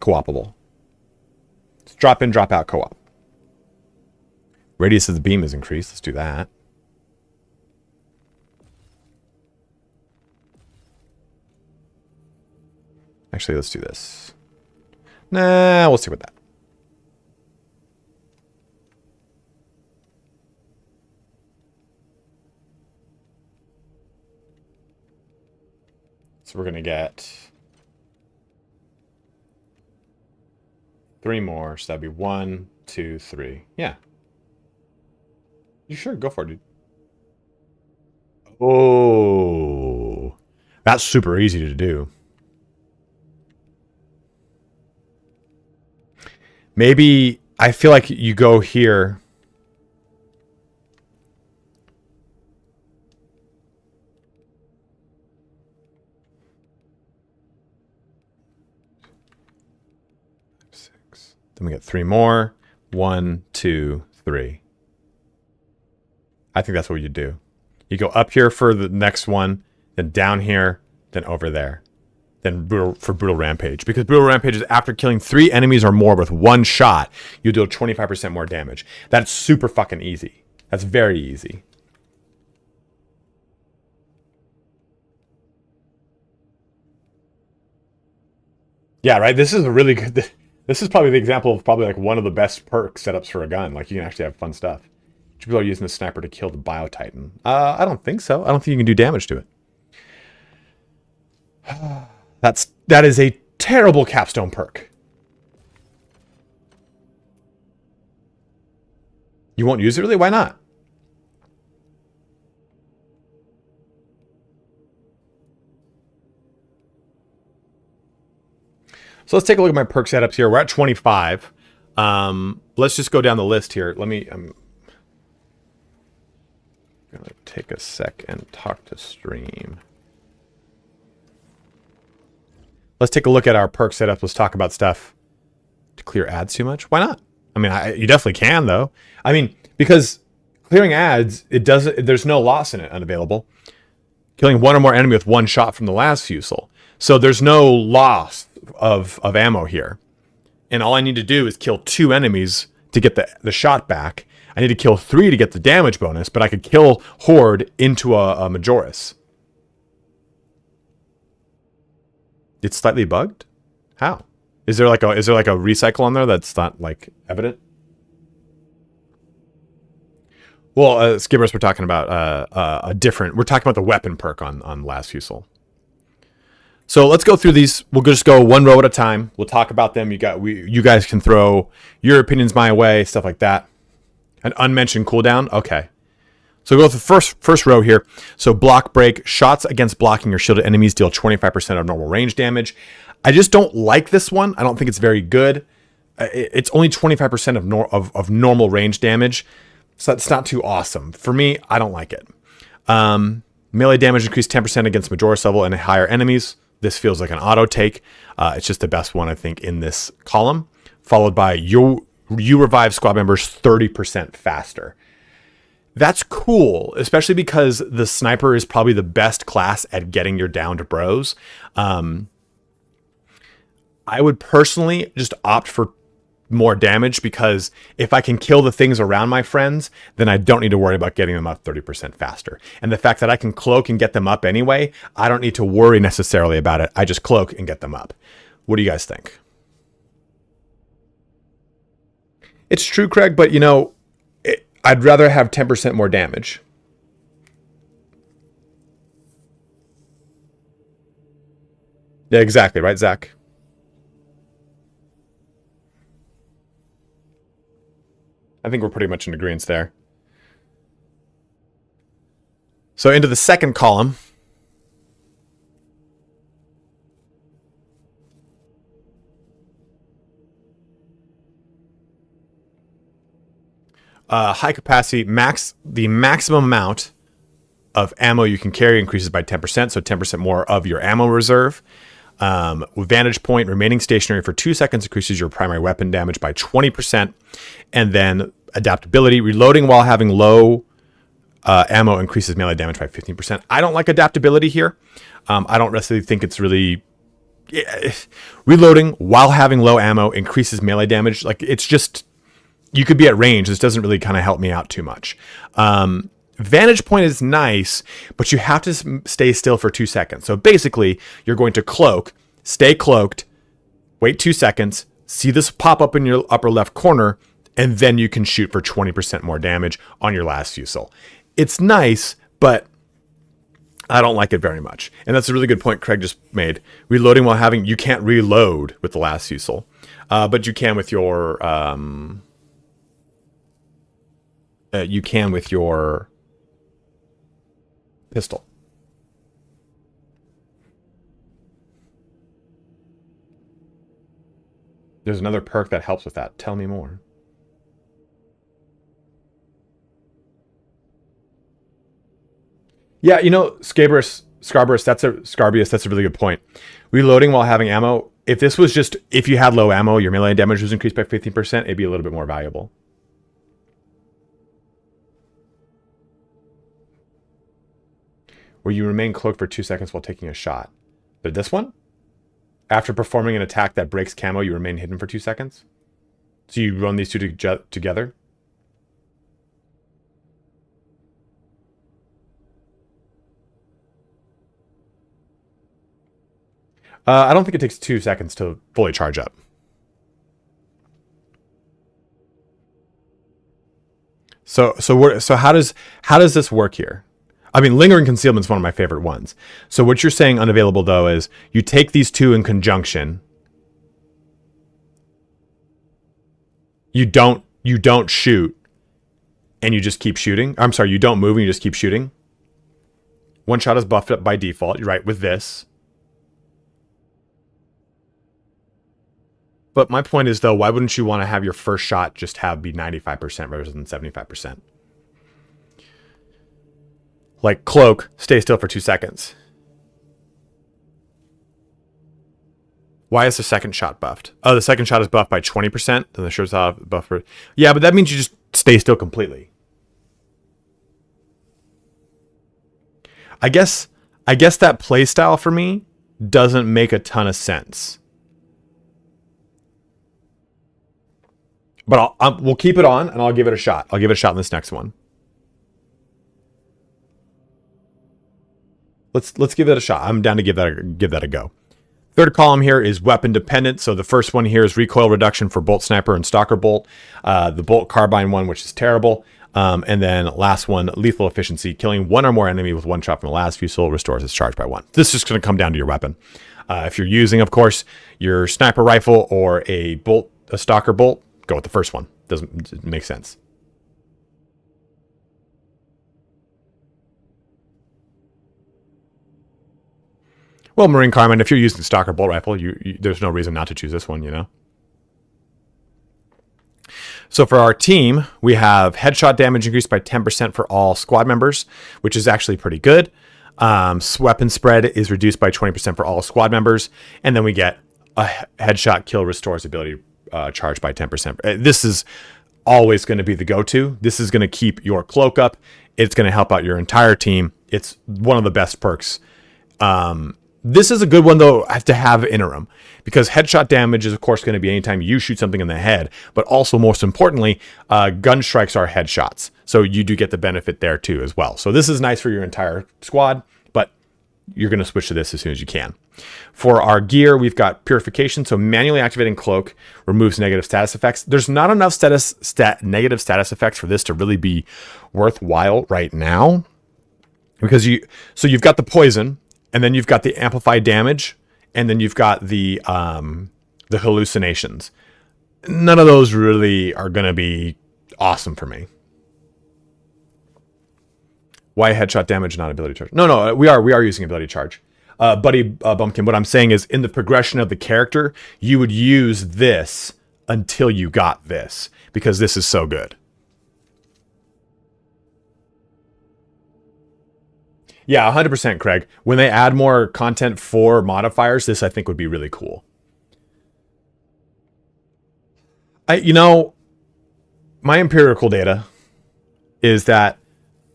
co-opable. It's drop in, drop out co-op. Radius of the beam is increased. Let's do that. Actually, let's do this. Nah, we'll stick with that. So we're going to get 3 more. So that'd be 1, 2, 3. Yeah. You sure? Go for it, dude. Oh. That's super easy to do. Maybe I feel like you go here. Then we get 3 more. 1, 2, 3. I think that's what you do. You go up here for the next one, then down here, then over there. Then for Brutal Rampage. Because Brutal Rampage is after killing 3 enemies or more with 1 shot, you deal 25% more damage. That's super fucking easy. That's very easy. Yeah, right? This is a really good... This is probably the example of probably like one of the best perk setups for a gun. Like, you can actually have fun stuff. People are using the sniper to kill the Bio-Titan. I don't think so. I don't think you can do damage to it. That is a terrible capstone perk. You won't use it really? Why not? So let's take a look at my perk setups here. We're at 25. Let's just go down the list here. I'm gonna take a sec and talk to stream. Let's take a look at our perk setup. Let's talk about stuff. To clear ads too much? Why not? I mean, you definitely can though. I mean, because clearing ads, there's no loss in it, unavailable. Killing 1 or more enemy with 1 shot from the last fusel. So there's no loss of ammo here. And all I need to do is kill 2 enemies to get the shot back. I need to kill 3 to get the damage bonus, but I could kill Horde into a Majoris. It's slightly bugged? How? Is there like a recycle on there that's not like evident? Well, Skibbers, we're talking about we're talking about the weapon perk on last fusel. So let's go through these. We'll just go one row at a time. We'll talk about them. You guys can throw your opinions my way, stuff like that. An unmentioned cooldown. Okay. So we'll go with the first row here. So block break. Shots against blocking or shielded enemies deal 25% of normal range damage. I just don't like this one. I don't think it's very good. It's only 25% of normal range damage. So that's not too awesome. For me, I don't like it. Melee damage increased 10% against Majoris level and higher enemies. This feels like an auto take. It's just the best one, I think, in this column. Followed by you revive squad members 30% faster. That's cool, especially because the sniper is probably the best class at getting your downed bros. I would personally just opt for more damage, because if I can kill the things around my friends, then I don't need to worry about getting them up 30% faster. And the fact that I can cloak and get them up anyway, I don't need to worry necessarily about it. I just cloak and get them up. What do you guys think? It's true, Craig, but you know, I'd rather have 10% more damage. Yeah, exactly, right, Zach? I think we're pretty much in agreement there. So into the second column. High capacity, the maximum amount of ammo you can carry increases by 10%, so 10% more of your ammo reserve. With Vantage Point, remaining stationary for 2 seconds increases your primary weapon damage by 20%. And then adaptability, reloading while having low ammo increases melee damage by 15%. I don't like adaptability here. I don't necessarily think it's really... Reloading while having low ammo increases melee damage. Like, it's just... You could be at range. This doesn't really kind of help me out too much. Vantage Point is nice, but you have to stay still for 2 seconds. So basically, you're going to cloak, stay cloaked, wait 2 seconds, see this pop up in your upper left corner, and then you can shoot for 20% more damage on your last fusel. It's nice, but I don't like it very much. And that's a really good point Craig just made. Reloading while having... You can't reload with the last fusel, but you can with your... you can with your pistol. There's another perk that helps with that. Tell me more. Yeah, you know, Scarberus, that's a really good point. Reloading while having ammo. If this was just, if you had low ammo, your melee damage was increased by 15%, it'd be a little bit more valuable. Where you remain cloaked for 2 seconds while taking a shot. But this one? After performing an attack that breaks camo, you remain hidden for 2 seconds? So you run these two together? I don't think it takes 2 seconds to fully charge up. So how does this work here? I mean, lingering concealment is one of my favorite ones. So what you're saying unavailable though is you take these two in conjunction. You don't shoot, and you just keep shooting. I'm sorry, you don't move and you just keep shooting. One shot is buffed up by default. You're right with this. But my point is though, why wouldn't you want to have your first shot just be 95% rather than 75%? Like cloak, stay still for 2 seconds. Why is the second shot buffed? Oh, the second shot is buffed by 20%. Then the short shot buffed for... Yeah, but that means you just stay still completely. I guess that playstyle for me doesn't make a ton of sense. But we'll keep it on, and I'll give it a shot. I'll give it a shot in this next one. Let's give it a shot. I'm down to give that a go. Third column here is weapon dependent. So the first one here is recoil reduction for bolt sniper and stalker bolt. The bolt carbine one, which is terrible. And then last one, lethal efficiency. Killing one or more enemy with one shot from the last fusel restores its charge by 1. This is just going to come down to your weapon. If you're using, of course, your sniper rifle or a stalker bolt, go with the first one. Doesn't make sense. Well, Marine Carbine, if you're using stalker bolt rifle, there's no reason not to choose this one, you know? So for our team, we have headshot damage increased by 10% for all squad members, which is actually pretty good. Weapon spread is reduced by 20% for all squad members. And then we get a headshot kill restores ability charged by 10%. This is always going to be the go-to. This is going to keep your cloak up. It's going to help out your entire team. It's one of the best perks This is a good one, though, to have interim, because headshot damage is, of course, going to be anytime you shoot something in the head, but also, most importantly, gun strikes are headshots. So you do get the benefit there, too, as well. So this is nice for your entire squad, but you're going to switch to this as soon as you can. For our gear, we've got Purification. So manually activating Cloak removes negative status effects. There's not enough negative status effects for this to really be worthwhile right now, because you've got the poison, and then you've got the amplified damage, and then you've got the hallucinations. None of those really are going to be awesome for me. Why headshot damage, not ability charge? No, we are using ability charge. Buddy Bumpkin, what I'm saying is, in the progression of the character, you would use this until you got this, because this is so good. Yeah, 100%, Craig. When they add more content for modifiers, this I think would be really cool. My empirical data is that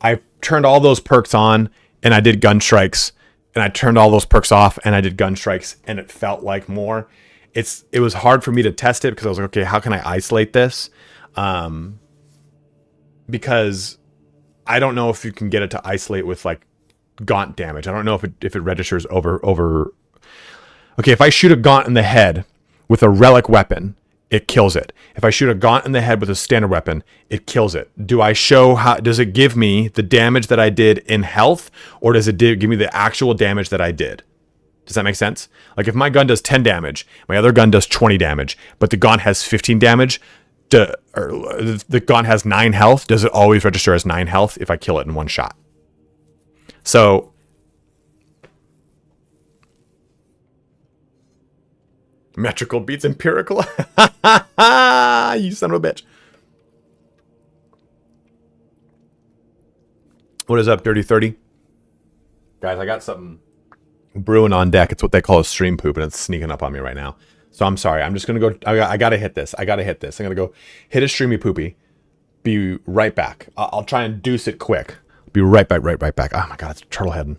I turned all those perks on and I did gun strikes, and I turned all those perks off and I did gun strikes, and it felt like more. It was hard for me to test it, because I was like, okay, how can I isolate this? Because I don't know if you can get it to isolate with like gaunt damage. I don't know if it registers over. Okay, if I shoot a gaunt in the head with a relic weapon, it kills it. If I shoot a gaunt in the head with a standard weapon, it kills it. Does it give me the damage that I did in health, or does it give me the actual damage that I did? Does that make sense? Like, if my gun does 10 damage, my other gun does 20 damage, but the gaunt has 15 damage, or the gaunt has 9 health, does it always register as 9 health if I kill it in one shot? So, metrical beats empirical? You son of a bitch. What is up, Dirty 30? Guys, I got something brewing on deck. It's what they call a stream poop, and it's sneaking up on me right now. So I'm sorry. I'm just going to go. I got to hit this. I'm going to go hit a streamy poopy. Be right back. I'll try and deuce it quick. Be right back, right back. Oh my God, it's turtle heading.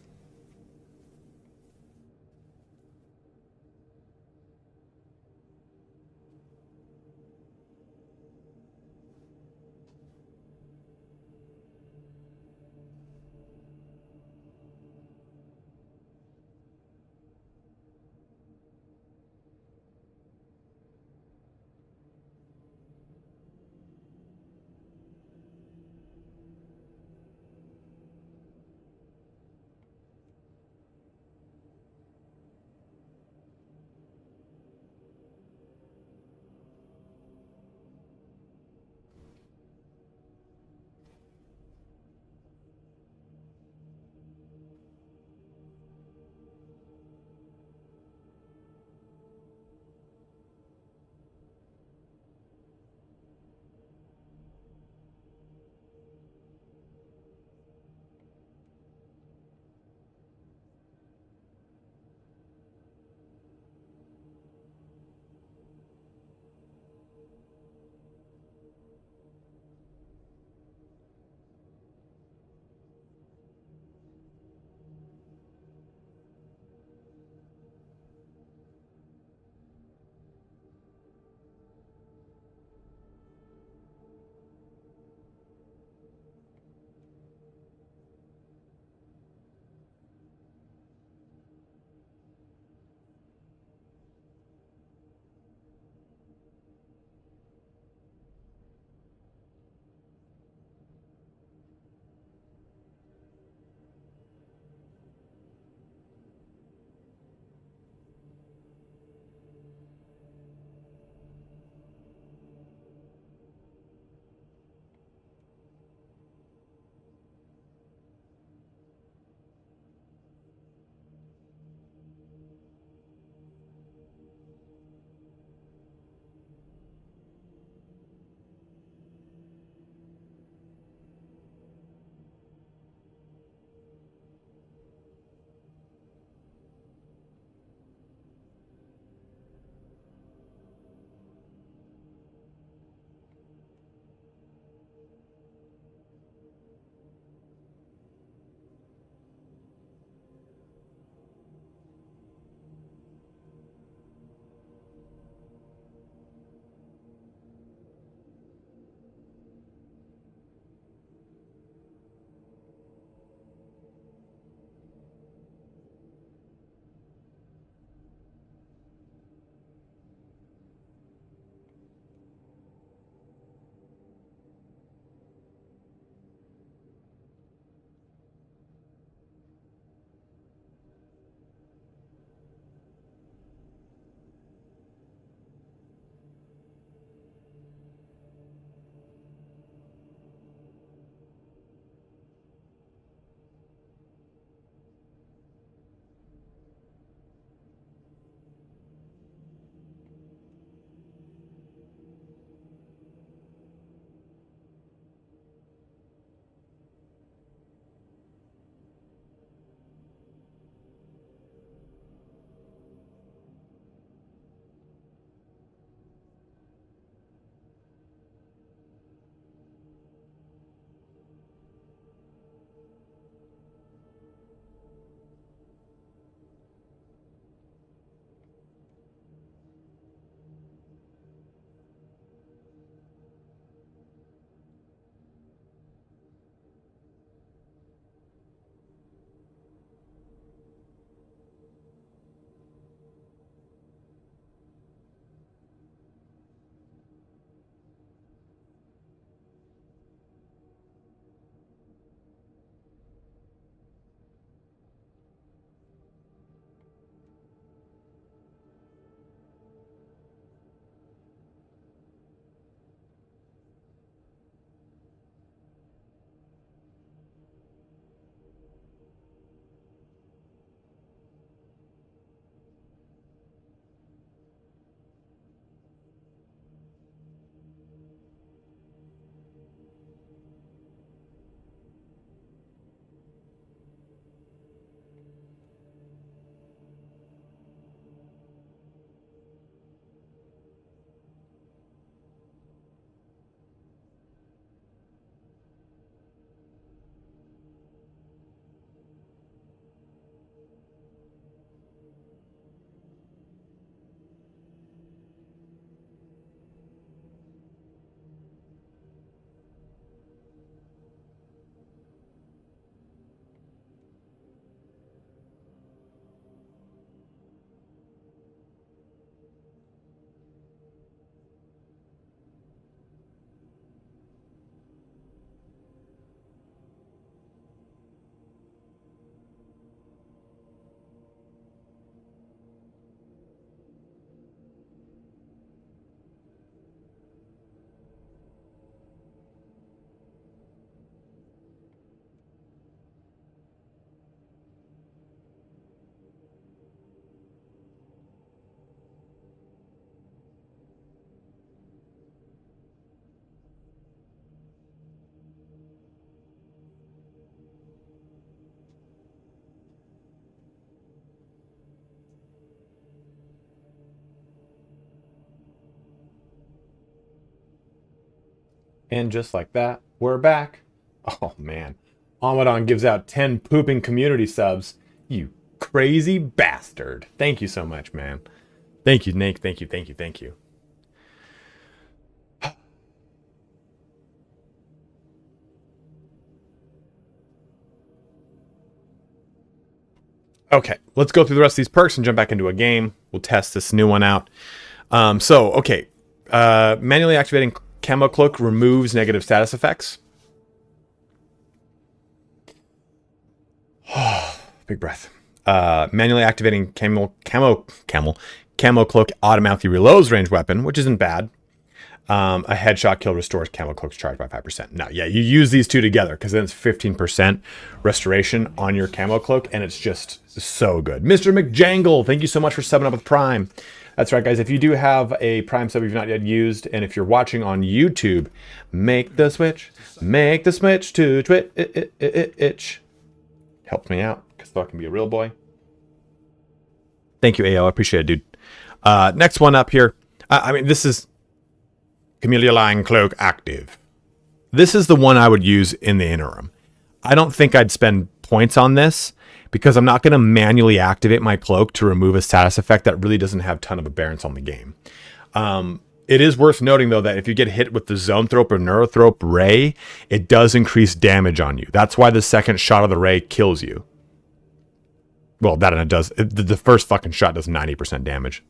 And just like that, we're back. Oh man, Amadon gives out 10 pooping community subs. You crazy bastard. Thank you so much, man. Thank you, Nick. Thank you, thank you, thank you. Okay, let's go through the rest of these perks and jump back into a game. We'll test this new one out. Okay. Manually activating Camo Cloak removes negative status effects. Big breath. Manually activating Camo Cloak automatically reloads ranged weapon, which isn't bad. A headshot kill restores Camo Cloak's charge by 5%. Now, yeah, you use these two together because then it's 15% restoration on your Camo Cloak, and it's just so good. Mr. McJangle, thank you so much for subbing up with Prime. That's right, guys. If you do have a Prime sub you've not yet used, and if you're watching on YouTube, make the switch to Twitch. Helps me out because I can be a real boy. Thank you, AO. I appreciate it, dude. Next one up here. This is Chameleon Cloak active. This is the one I would use in the interim. I don't think I'd spend points on this because I'm not going to manually activate my cloak to remove a status effect that really doesn't have a ton of aberrance on the game. It is worth noting, though, that if you get hit with the Zoanthrope or Neurothrope ray, it does increase damage on you. That's why the second shot of the ray kills you. Well, that and it does. The first fucking shot does 90% damage.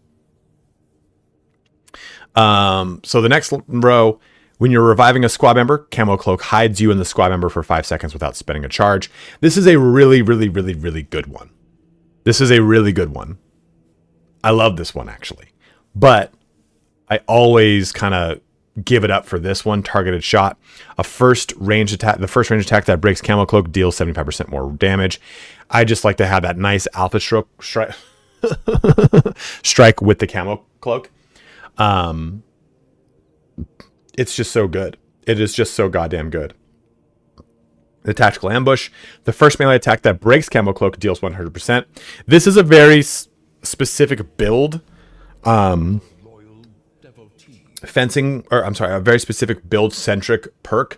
So the next row, when you're reviving a squad member, Camo Cloak hides you in the squad member for 5 seconds without spending a charge. This is a really, really, really, really good one. This is a really good one. I love this one, actually. But I always kind of give it up for this one, targeted shot. The first range attack that breaks Camo Cloak deals 75% more damage. I just like to have that nice alpha strike with the Camo Cloak. It's just so good. It is just so goddamn good. The Tactical Ambush. The first melee attack that breaks Camo Cloak deals 100%. This is a very specific build. A very specific build-centric perk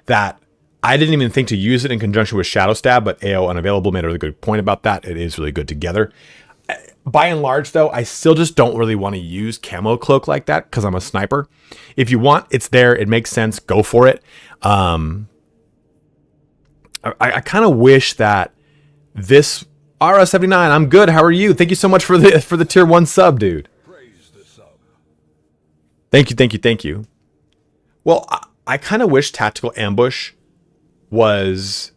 that I didn't even think to use it in conjunction with Shadow Stab, but AO Unavailable made a really good point about that. It is really good together. By and large, though, I still just don't really want to use Camo Cloak like that because I'm a sniper. If you want, it's there. It makes sense. Go for it. I kind of wish that this RS79. I'm good. How are you? Thank you so much for the tier 1 sub, dude. Thank you. Well, I kind of wish Tactical Ambush was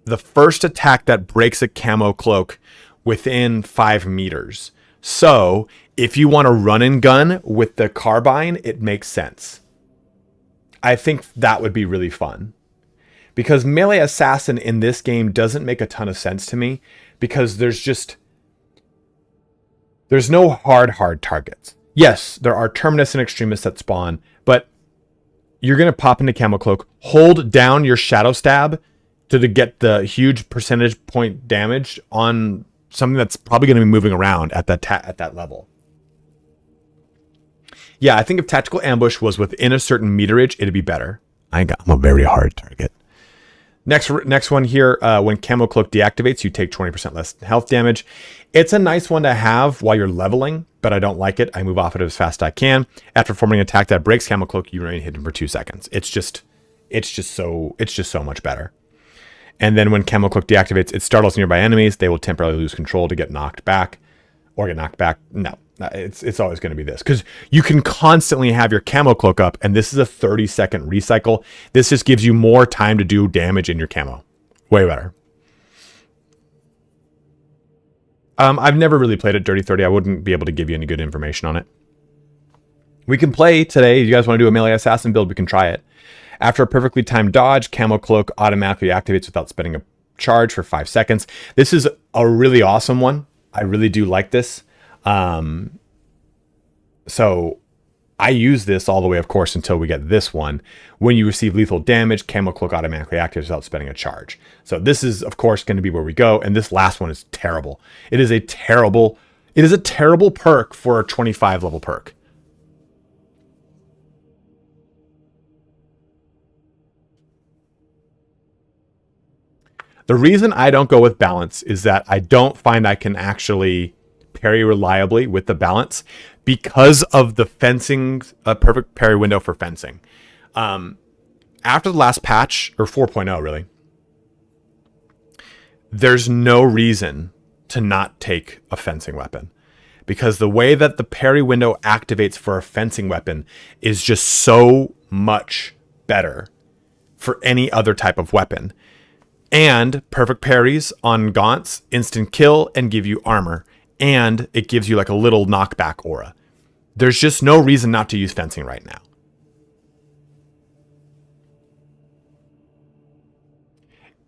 the first attack that breaks a Camo Cloak within 5 meters. So if you want to run and gun with the carbine, it makes sense. I think that would be really fun. Because melee assassin in this game doesn't make a ton of sense to me because there's no hard targets. Yes, there are Terminus and Extremists that spawn, but you're going to pop into Camo Cloak, hold down your Shadow Stab to get the huge percentage point damage on something that's probably going to be moving around at that level. Yeah, I think if Tactical Ambush was within a certain meterage, it'd be better. I'm a very hard target. Next one here, when Camo Cloak deactivates, you take 20% less health damage. It's a nice one to have while you're leveling, but I don't like it. I move off it as fast as I can. After performing an attack that breaks Camo Cloak, you remain hidden for 2 seconds. It's just so much better. And then when Camo Cloak deactivates, it startles nearby enemies. They will temporarily lose control to get knocked back. No, it's always going to be this. Because you can constantly have your Camo Cloak up, and this is a 30-second recycle. This just gives you more time to do damage in your camo. Way better. I've never really played it Dirty 30. I wouldn't be able to give you any good information on it. We can play today. If you guys want to do a melee assassin build, we can try it. After a perfectly timed dodge, Camo Cloak automatically activates without spending a charge for 5 seconds. This is a really awesome one. I really do like this. So I use this all the way, of course, until we get this one. When you receive lethal damage, Camo Cloak automatically activates without spending a charge. So this is, of course, going to be where we go. And this last one is terrible. It is a terrible perk for a 25 level perk. The reason I don't go with balance is that I don't find I can actually parry reliably with the balance because of the fencing, a perfect parry window for fencing. After the last patch, or 4.0 really, there's no reason to not take a fencing weapon. Because the way that the parry window activates for a fencing weapon is just so much better for any other type of weapon. And perfect parries on gaunts instant kill and give you armor. And it gives you like a little knockback aura. There's just no reason not to use fencing right now.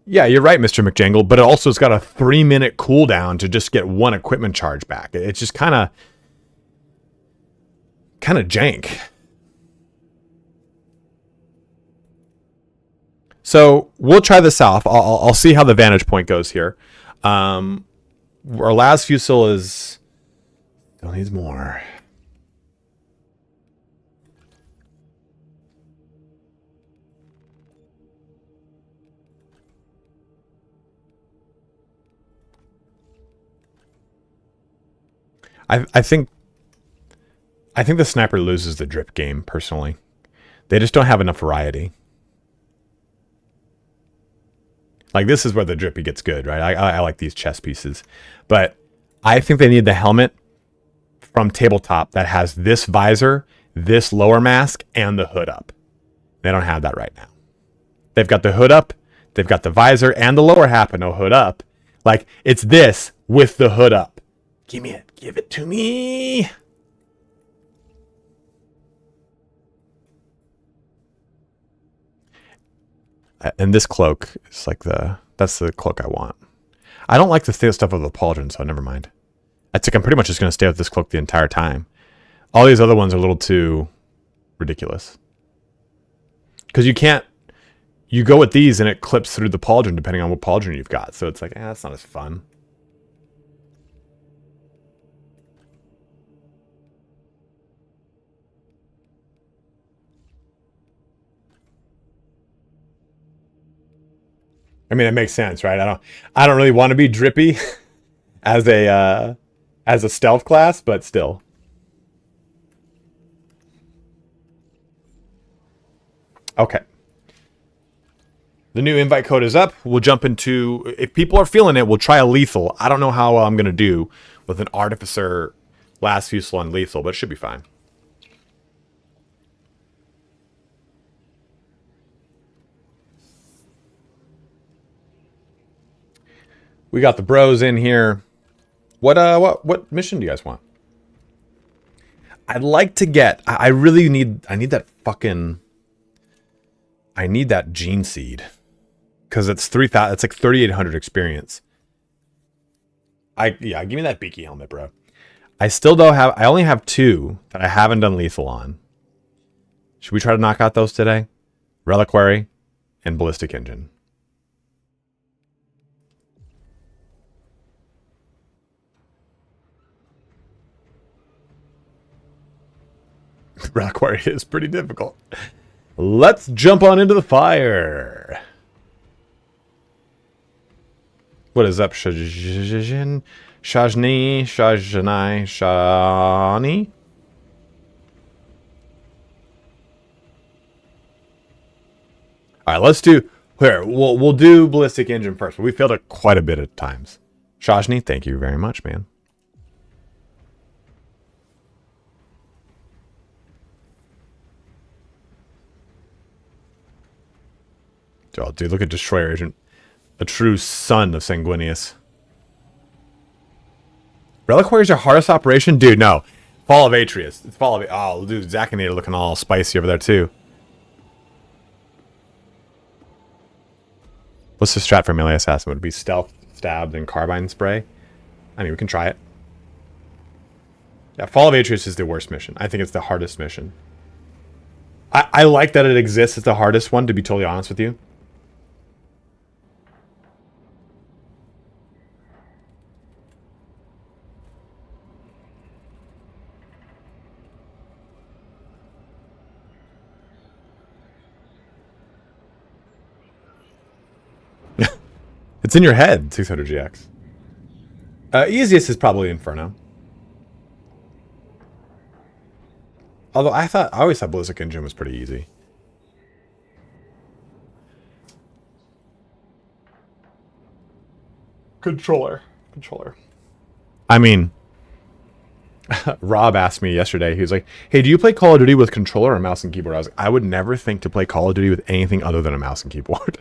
Yeah, you're right, Mr. McJangle, but it also has got a 3-minute cooldown to just get 1 equipment charge back. It's just kind of jank. So we'll try this off. I'll see how the vantage point goes here. Our last fusil is still needs more. I think the sniper loses the drip game, personally. They just don't have enough variety. Like, this is where the drippy gets good, right? I like these chest pieces. But I think they need the helmet from tabletop that has this visor, this lower mask, and the hood up. They don't have that right now. They've got the hood up, they've got the visor, and the lower half, but no hood up. Like, it's this with the hood up. Give me it. Give it to me. And this cloak is like that's the cloak I want. I don't like the stuff of the pauldron, so never mind. I think I'm pretty much just going to stay with this cloak the entire time. All these other ones are a little too ridiculous. Because you go with these and it clips through the pauldron depending on what pauldron you've got. So it's like, that's not as fun. I mean, it makes sense, right? I don't really want to be drippy as a stealth class, but still. Okay. The new invite code is up. We'll jump into, if people are feeling it, we'll try a lethal. I don't know how I'm going to do with an artificer last fusel on lethal, but it should be fine. We got the bros in here. What mission do you guys want? I'd like to get, I need that fucking, I need that gene seed. Because it's 3,000, it's like 3,800 experience. Yeah, give me that beaky helmet, bro. I only have 2 that I haven't done lethal on. Should we try to knock out those today? Reliquary and Ballistic Engine. Reliquary is pretty difficult. Let's jump on into the fire. What is up, Shajni, Shani? All right, let's do here. We'll do Ballistic Engine first. But we failed it quite a bit of times. Shajni, thank you very much, man. Oh, dude, look at Destroyer Agent. A true son of Sanguinius. Reliquary is your hardest operation? Dude, no. Fall of Atreus. It's Fall of... Oh, dude, Zacinator looking all spicy over there, too. What's the strat for melee assassin? Would it be stealth, stab, and carbine spray? I mean, we can try it. Yeah, Fall of Atreus is the worst mission. I think it's the hardest mission. I like that it exists as the hardest one, to be totally honest with you. It's in your head, 600GX. Easiest is probably Inferno. Although I always thought BlizzCon Engine was pretty easy. Controller. I mean, Rob asked me yesterday, he was like, hey, do you play Call of Duty with controller or mouse and keyboard? I was like, I would never think to play Call of Duty with anything other than a mouse and keyboard.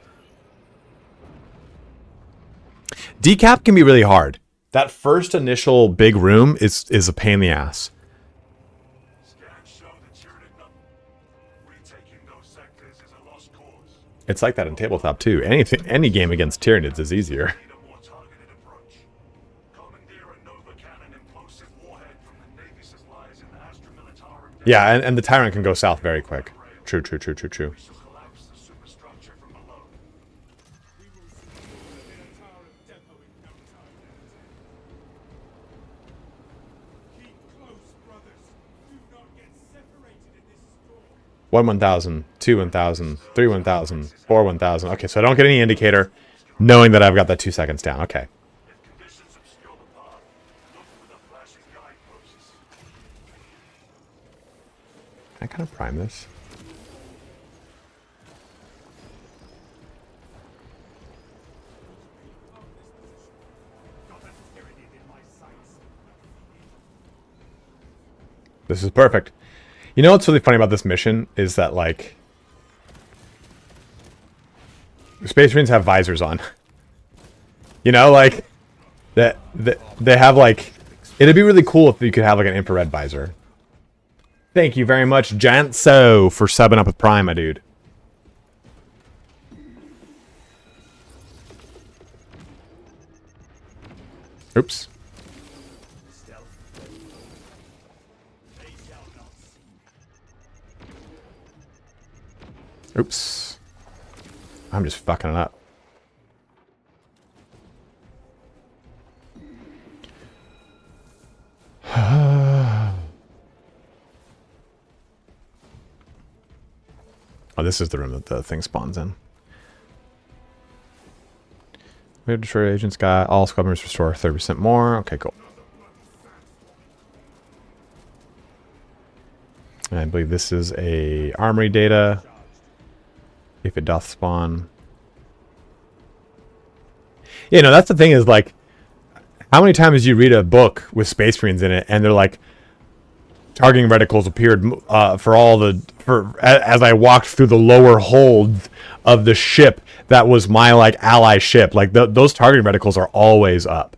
Decap can be really hard. That first initial big room is a pain in the ass. It's like that in tabletop too. Any game against Tyranids is easier. Yeah, and the Tyrant can go south very quick. True. One 1,000, two 1,000, three 1,000, four 1,000. Okay, so I don't get any indicator, knowing that I've got that 2 seconds down. Okay. I kind of prime this. This is perfect. You know what's really funny about this mission is that, like, Space Marines have visors on. You know, like, that they have, like, it'd be really cool if you could have, like, an infrared visor. Thank you very much, Janso, for subbing up with Prime, my dude. Oops. Oops. I'm just fucking it up. Oh, this is the room that the thing spawns in. We have destroyed agents got all squad members restore 30% more. Okay, cool. And I believe this is a armory data. If it doth spawn. Yeah, no, that's the thing is, like, how many times do you read a book with Space Marines in it and they're like, targeting reticles appeared as I walked through the lower holds of the ship that was my, like, ally ship. Like, those targeting reticles are always up.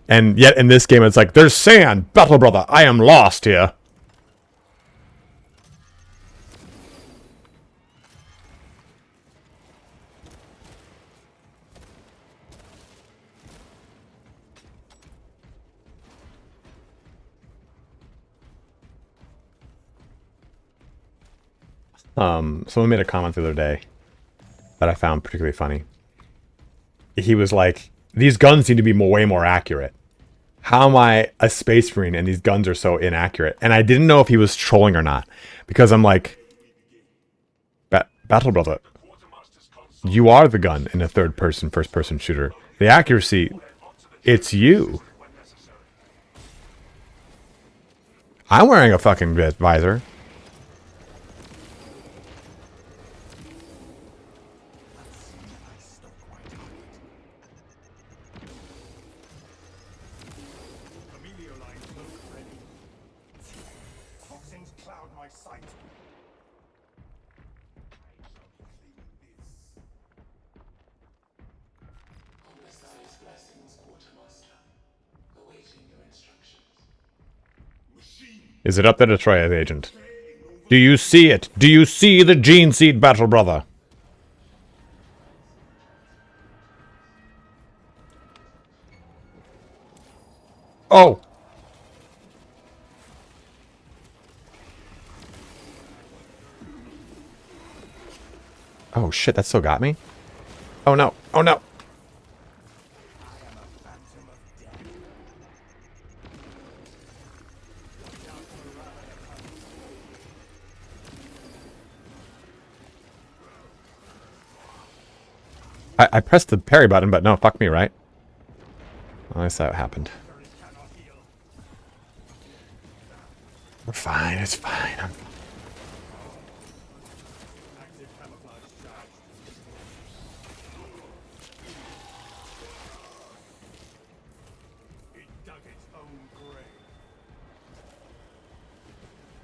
And yet in this game it's like, there's sand, battle brother, I am lost here. Someone made a comment the other day that I found particularly funny. He was like, these guns need to be way more accurate. How am I a Space Marine and these guns are so inaccurate? And I didn't know if he was trolling or not. Because I'm like, Battle Brother, you are the gun in a third-person, first-person shooter. The accuracy, it's you. I'm wearing a fucking visor. Is it up there to try as agent? Do you see it? Do you see the gene seed, battle brother? Oh! Oh shit, that still got me? Oh no, oh no! I pressed the parry button, but no, fuck me, right? Well, I saw what happened. We're fine, it's fine. It dug its own grave.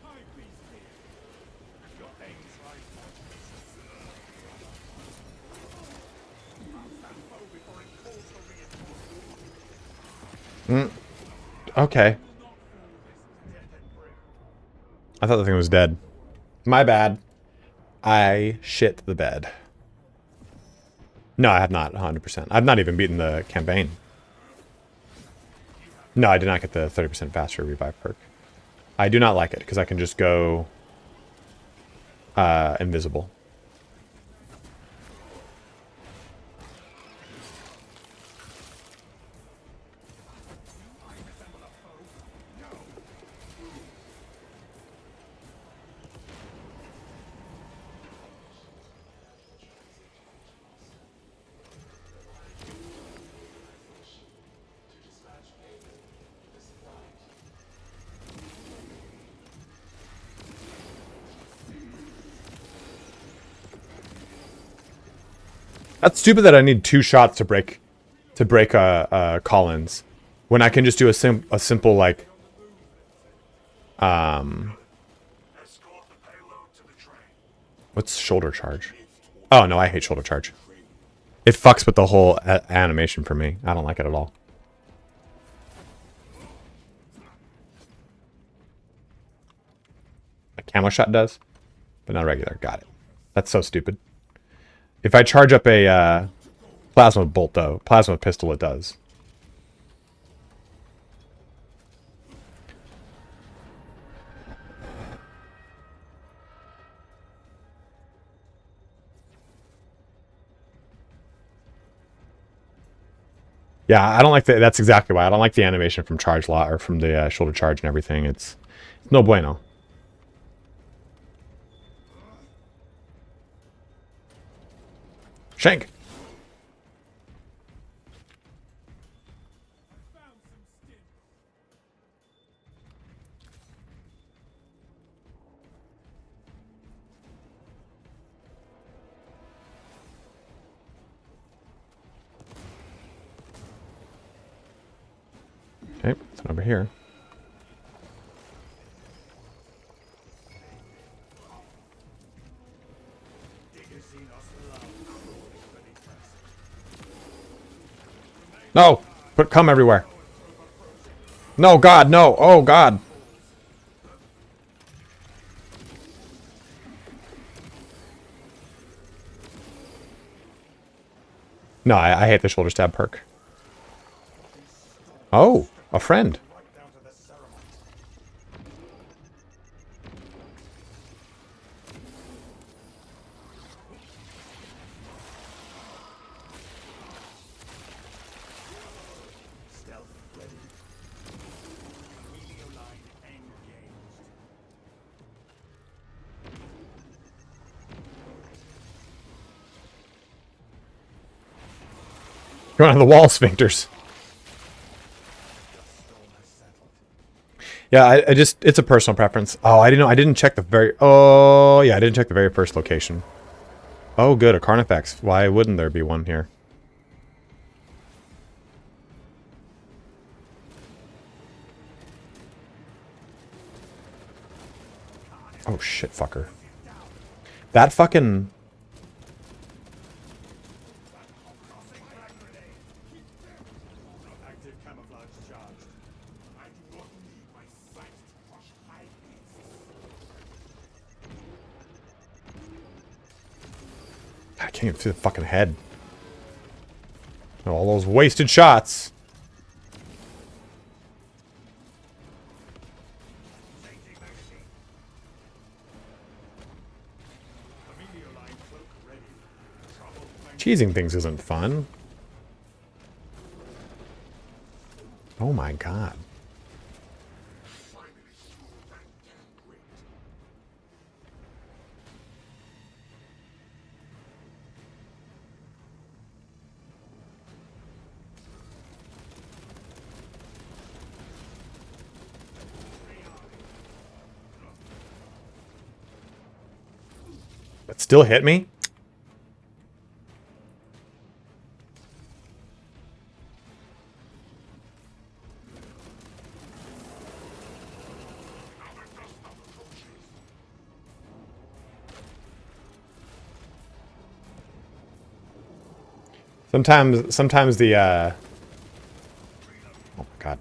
Hide me here. Your aim's right. Pass that foe before it calls for reinforcements. Okay. Death and brim. I thought the thing was dead. My bad. I shit the bed. No, I have not, 100%. I've not even beaten the campaign. No, I did not get the 30% faster revive perk. I do not like it, because I can just go invisible. That's stupid that I need 2 shots to break Collins, when I can just do a simple like Escort the payload to the train. what's shoulder charge? Oh no, I hate shoulder charge. It fucks with the whole animation for me. I don't like it at all. A camo shot does, but not regular. Got it. That's so stupid. If I charge up a plasma bolt, though, plasma pistol, it does. Yeah, I don't like the. That's exactly why I don't like the animation from charge lot or from the shoulder charge and everything. It's no bueno. Shank. Okay, it's over here. No! Put cum everywhere. No, God, no! Oh, God! No, I hate the shoulder stab perk. Oh, a friend. Right down to the ceremony. Stealth ready. Helio line engaged. Going on the wall, sphincters. Yeah, I just, it's a personal preference. Oh, I didn't know, I didn't check the very, oh, yeah, I didn't check the very first location. Oh, good, a Carnifex. Why wouldn't there be one here? Oh, shit, fucker. That fucking... Active camouflage charged. I do not need my sight to crush high I can't even see the fucking head. All those wasted shots. Helio line cloak ready. Trouble flank. Cheesing things isn't fun. Oh my god. It still hit me? Sometimes the oh my god.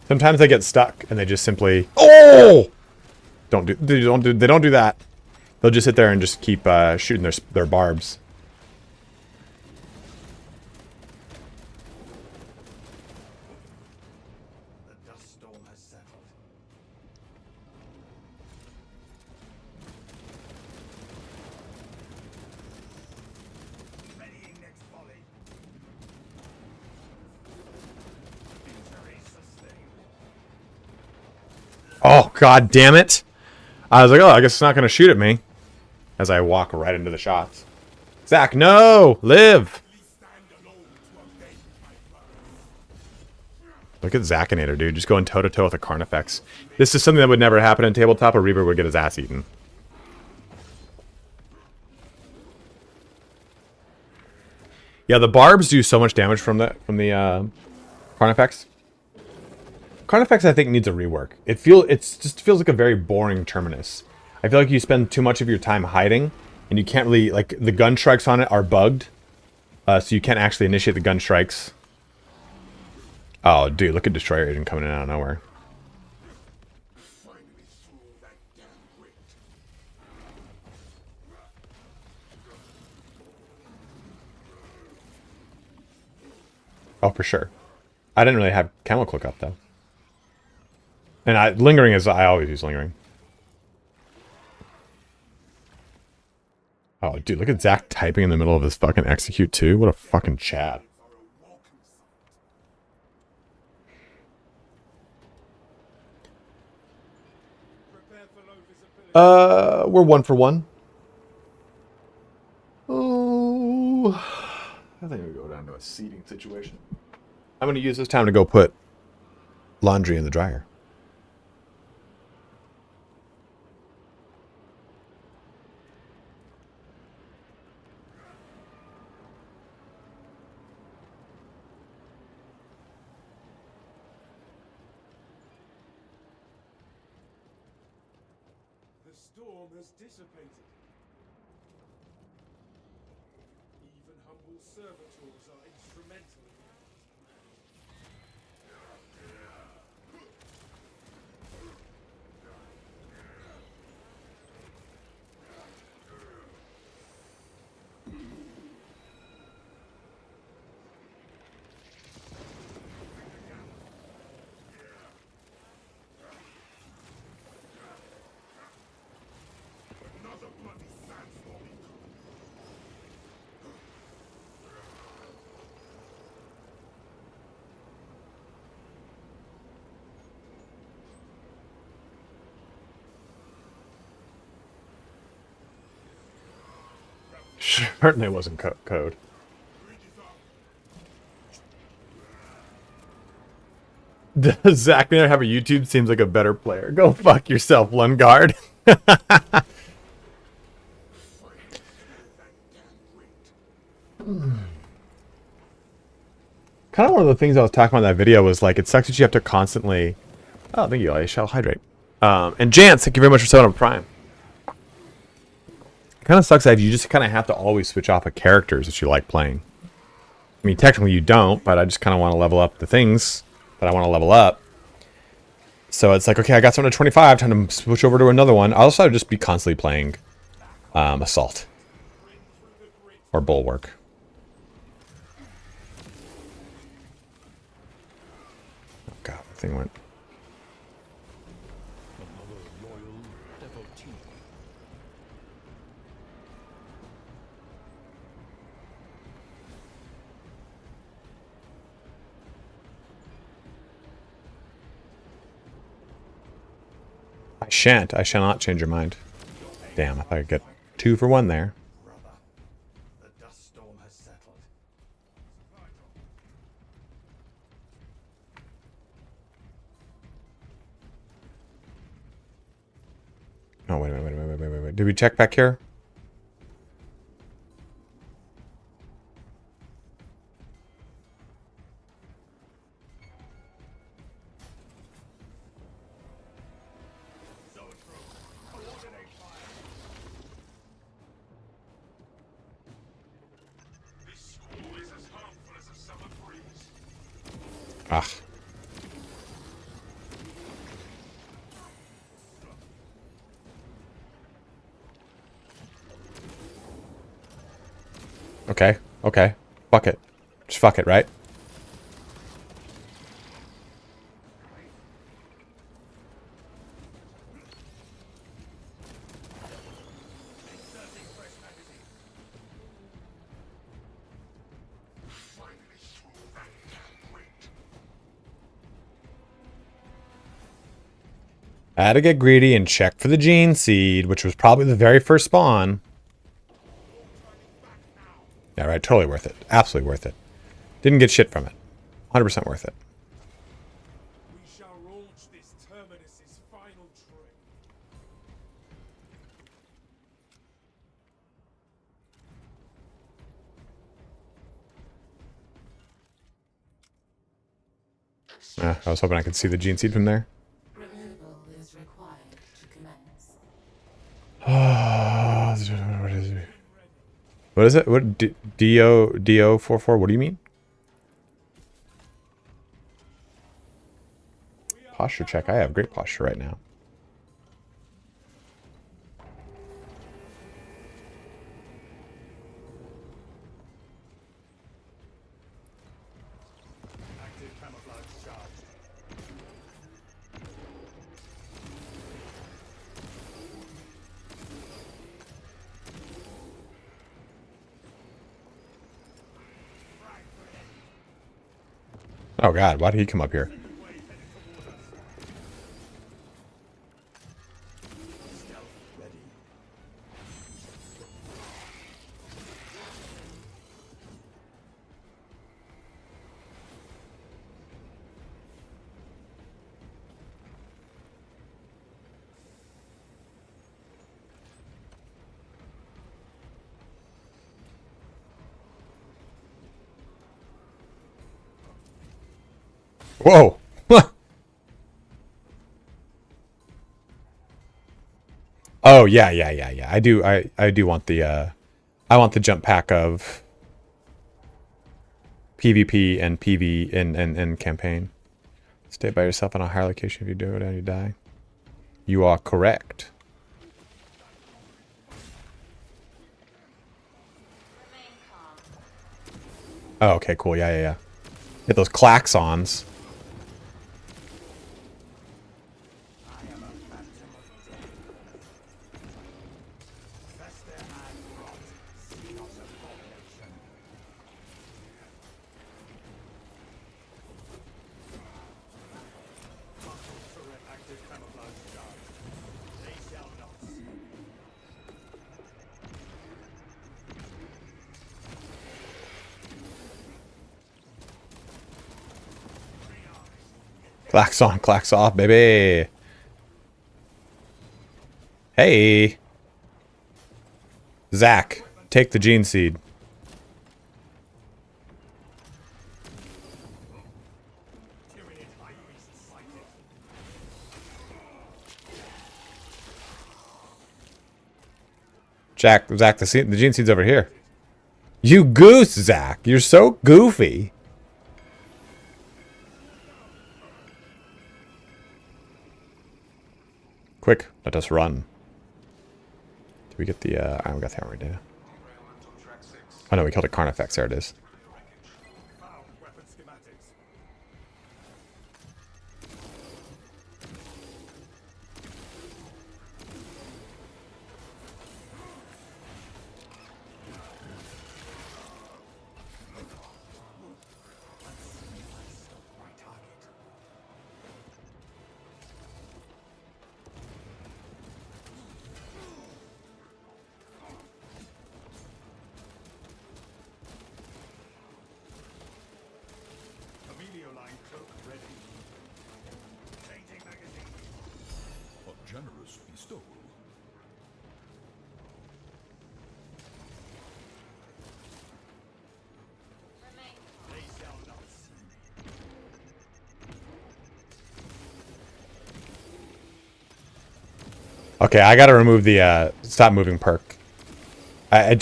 Sometimes they get stuck and they just simply they don't do that. They'll just sit there and just keep shooting their barbs. The dust storm has settled. Readying next volley. Injury sustained. Oh god damn it. I was like, oh, I guess it's not gonna shoot at me. As I walk right into the shots. Zach, no! Live! Look at Zackinator, dude. Just going toe-to-toe with a Carnifex. This is something that would never happen in tabletop. A Reaver would get his ass eaten. Yeah, the barbs do so much damage from the Carnifex. Carnifex, I think, needs a rework. It just feels like a very boring terminus. I feel like you spend too much of your time hiding, and you can't really, like, the gun strikes on it are bugged, so you can't actually initiate the gun strikes. Oh, dude, look at Destroyer Agent coming in out of nowhere. Oh, for sure. I didn't really have Camel Cloak up, though. And Lingering is, I always use Lingering. Oh, dude, look at Zach typing in the middle of his fucking execute, too. What a fucking Chad. We're 1 for 1. Oh, I think we go down to a seating situation. I'm going to use this time to go put laundry in the dryer. The storm has dissipated. Even humble servitors are instrumental in that. Another bloody sandstorm. Certainly wasn't code. Does Zach Miller have a YouTube? Seems like a better player. Go fuck yourself, Lungard. Kind of one of the things I was talking about in that video was like, it sucks that you have to constantly... Oh, thank you, I shall hydrate. And Jance, thank you very much for 7 up Prime. It kind of sucks that you just kind of have to always switch off of characters that you like playing. I mean, technically you don't, but I just kind of want to level up the things that I want to level up. So it's like, okay, I got something to 25, time to switch over to another one. I'll also just be constantly playing Assault. Or Bulwark. Oh god, the thing went... I shall not change your mind. Damn, I thought I'd get 2 for 1 there. Brother, the dust storm has settled. Did we check back here? This school is as harmful as a summer breeze. Ah. Okay, okay. Fuck it. Just fuck it, right? Finally through that damn weight. I had to get greedy and check for the gene seed, which was probably the very first spawn. Yeah, right. Totally worth it. Absolutely worth it. Didn't get shit from it. 100% worth it. We shall launch this terminus's final train. I was hoping I could see the gene seed from there. Removal is required to commence. What is it? What is it? What DO44? What do you mean? Posture check. I have great posture right now. Active camouflage charged. Oh god, why did he come up here? Whoa! Oh yeah. I do want the I want the jump pack of PvP and PV in campaign. Stay by yourself on a higher location if you do it and you die. You are correct. Oh, okay, cool. Yeah. Hit those klaxons. Active camouflage charged. They shall not see. Klaxon, klax off, baby. Hey. Zach, take the gene seed. Tyranid high priest sighted. Zach, the gene seed's over here. You goose, Zach. You're so goofy. Quick, let us run. Did we get the, we got the armor data. Oh no, we killed a Carnifex. There it is. Found weapon schematics. Okay, I gotta remove the stop moving perk. It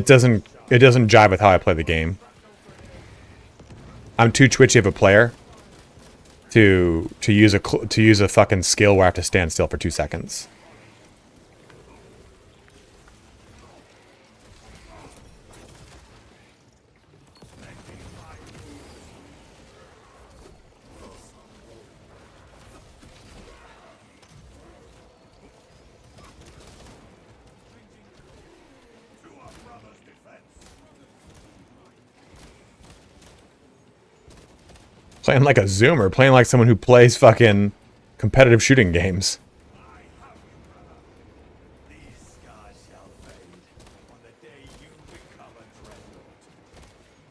doesn't jive with how I play the game. I'm too twitchy of a player to use a fucking skill where I have to stand still for 2 seconds. Playing like a zoomer, playing like someone who plays fucking competitive shooting games.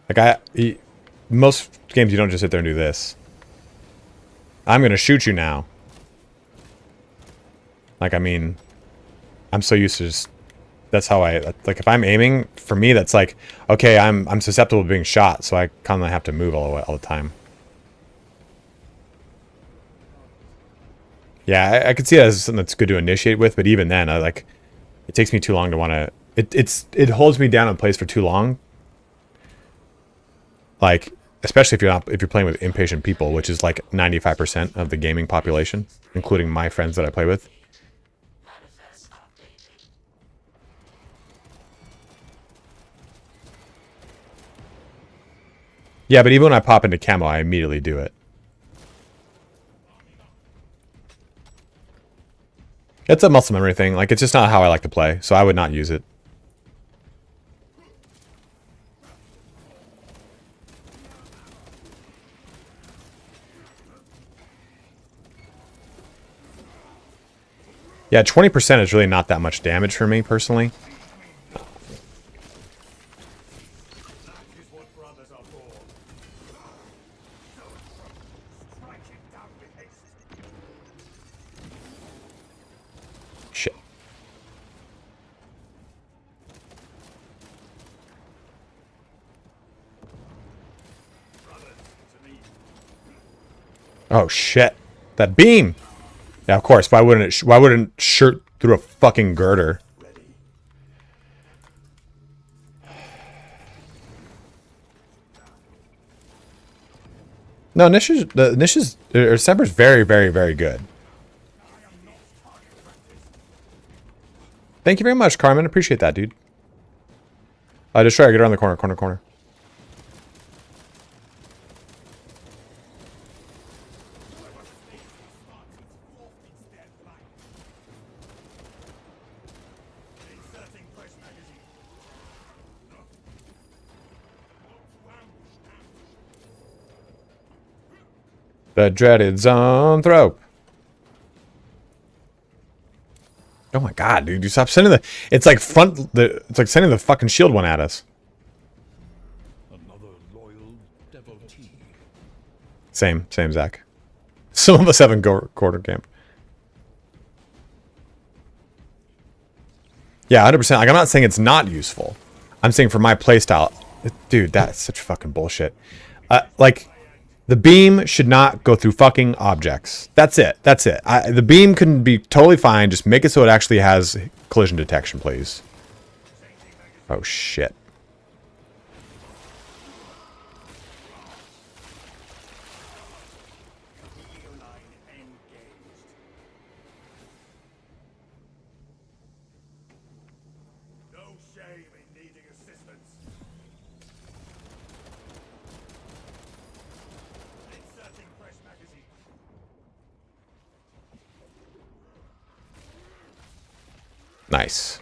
Like most games you don't just sit there and do this. I'm gonna shoot you now. Like, I mean, I'm so used to just, that's how like if I'm aiming, for me that's like, okay, I'm susceptible to being shot, so I kinda have to move all the time. Yeah, I could see that as something that's good to initiate with, but even then, it takes me too long to want to. It holds me down in place for too long. Like, especially if you're playing with impatient people, which is like 95% of the gaming population, including my friends that I play with. Yeah, but even when I pop into camo, I immediately do it. It's a muscle memory thing. Like, it's just not how I like to play, so I would not use it. Yeah, 20% is really not that much damage for me, personally. Shit. Oh shit. That beam. Yeah, of course. Why wouldn't it shirt through a fucking girder? No, Nish's Semper's very, very, very good. Thank you very much, Carmen. Appreciate that, dude. Just try to get around the corner. The dreaded zone throw. Oh my god, dude! You stop sending the. It's like It's like sending the fucking shield one at us. Another loyal devotee. Same, Zach. Some of us haven't quarter camp. Yeah, 100%. Like, I'm not saying it's not useful. I'm saying for my playstyle, dude, that's such fucking bullshit. Like, the beam should not go through fucking objects. That's it. The beam can be totally fine. Just make it so it actually has collision detection, please. Oh, shit. No shame in needing assistance. Inserting fresh magazine. Nice.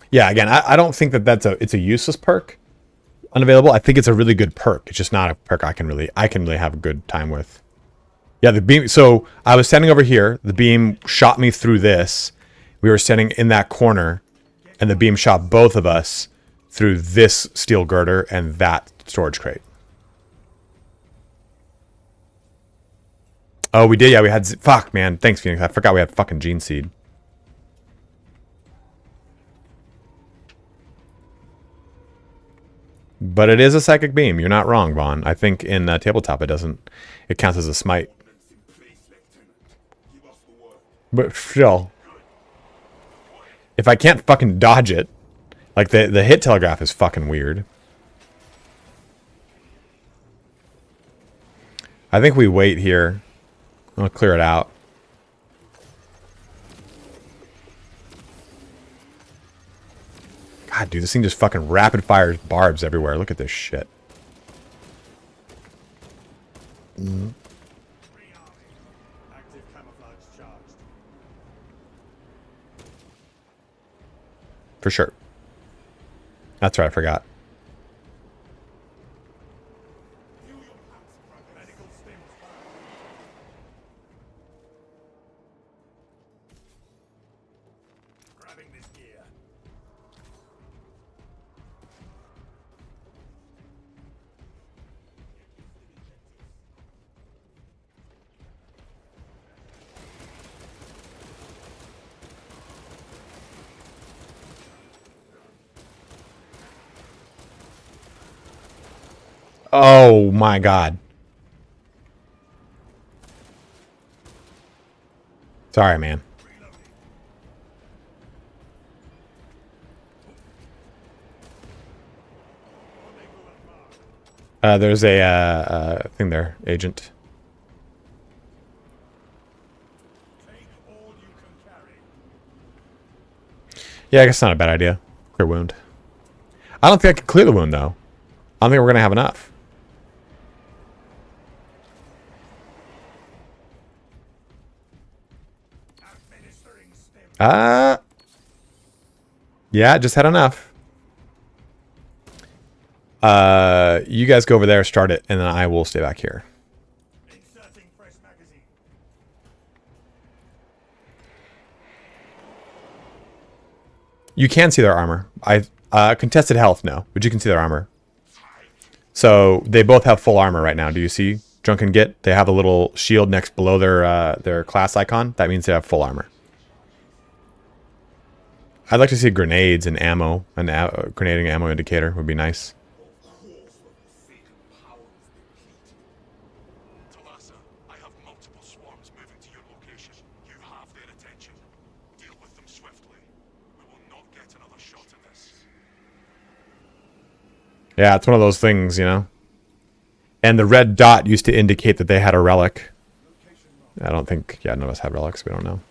Yeah, again, I don't think that it's a useless perk. Unavailable. I think it's a really good perk. It's just not a perk I can really have a good time with. Yeah, the beam. So I was standing over here. The beam shot me through this. We were standing in that corner, and the beam shot both of us through this steel girder and that storage crate. Oh, we did. Yeah, we had. Fuck, man. Thanks, Phoenix. I forgot we had fucking Gene Seed. But it is a psychic beam. You're not wrong, Vaughn. I think in tabletop it doesn't. It counts as a smite. But still, if I can't fucking dodge it, like the hit telegraph is fucking weird. I think we wait here. I'll clear it out. God, dude, this thing just fucking rapid fires barbs everywhere. Look at this shit. Active camouflage charged. For sure. That's right, I forgot. Fuel your packs, brother. Medical stims fired. Grabbing this gear. Oh my god. Sorry, man. There's a thing there, agent. Take all you can carry. Yeah, I guess it's not a bad idea. Clear wound. I don't think I can clear the wound, though. I don't think we're going to have enough. Administering stim. Yeah, just had enough. You guys go over there, start it, and then I will stay back here. Inserting fresh magazine. You can see their armor. Contested health, no, but you can see their armor. So they both have full armor right now. Do you see Drunken Git? They have a little shield next below their class icon. That means they have full armor. I'd like to see grenades and ammo. Grenading ammo indicator would be nice. Talassa, I have multiple swarms moving to your location. You have their attention. Deal with them swiftly. We will not get another shot at this. Yeah, it's one of those things, you know. And the red dot used to indicate that they had a relic. I don't think, yeah, none of us have relics. We don't know.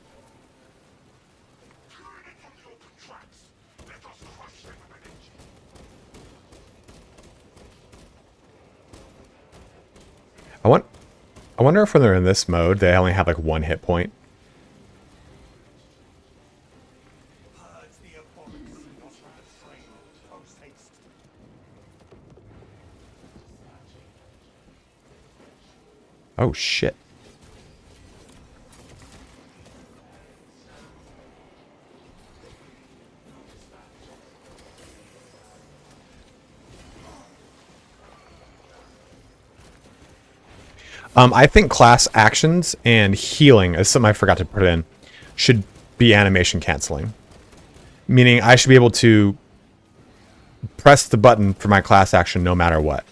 I wonder if when they're in this mode, they only have like one hit point. Purge the abhorrence. Not refrain. Post haste. Oh, shit. I think class actions and healing, is something I forgot to put in, should be animation canceling. Meaning I should be able to press the button for my class action no matter what.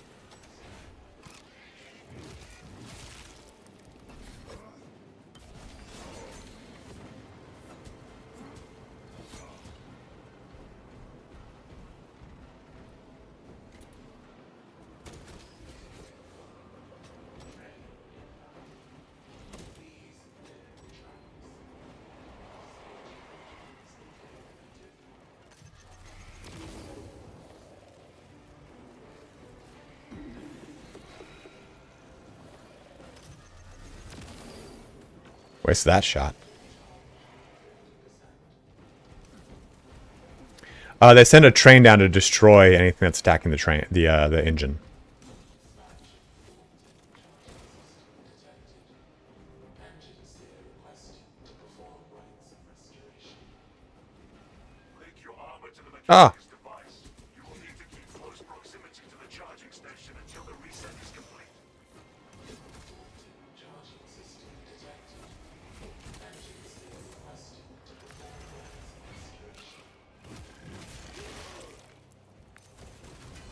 Waste that shot. They send a train down to destroy anything that's attacking the train, the engine. Link your armor to the Ah. mechanics device. You will need to keep close proximity to the charging station until the reset is complete.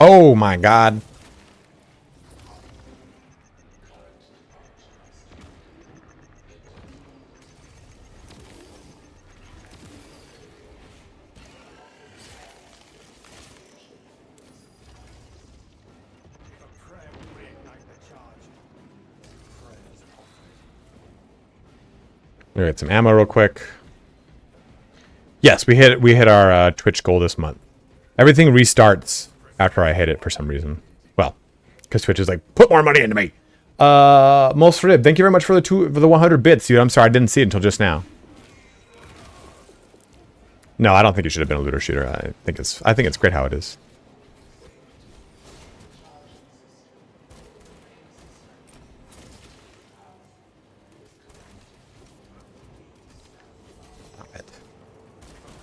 Oh my god. A prayer will reignite the charge. Prayers offered. We'll get some ammo real quick. Yes, we hit our Twitch goal this month. Everything restarts after I hit it for some reason. Well, because Twitch is like, put more money into me. Most Rib, thank you very much for the 100 bits, dude. I'm sorry I didn't see it until just now. No, I don't think it should have been a looter shooter. I think it's great how it is.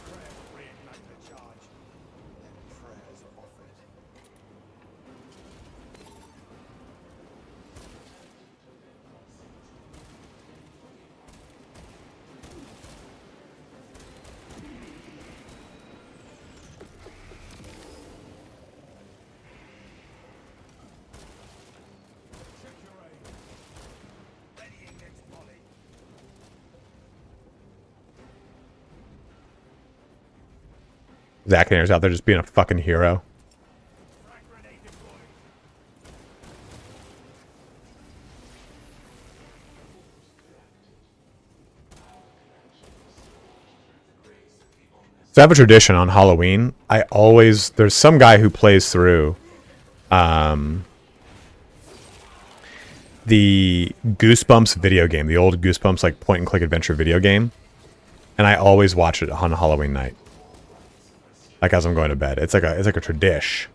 Prayer will reignite the charge. Prayers offered. Check your aim. Readying next volley. Zachnier's out there just being a fucking hero. Frag grenade deployed. So I have a tradition on Halloween. There's some guy who plays through the Goosebumps video game, the old Goosebumps like point and click adventure video game, and I always watch it on Halloween night, like as I'm going to bed. It's like a tradition.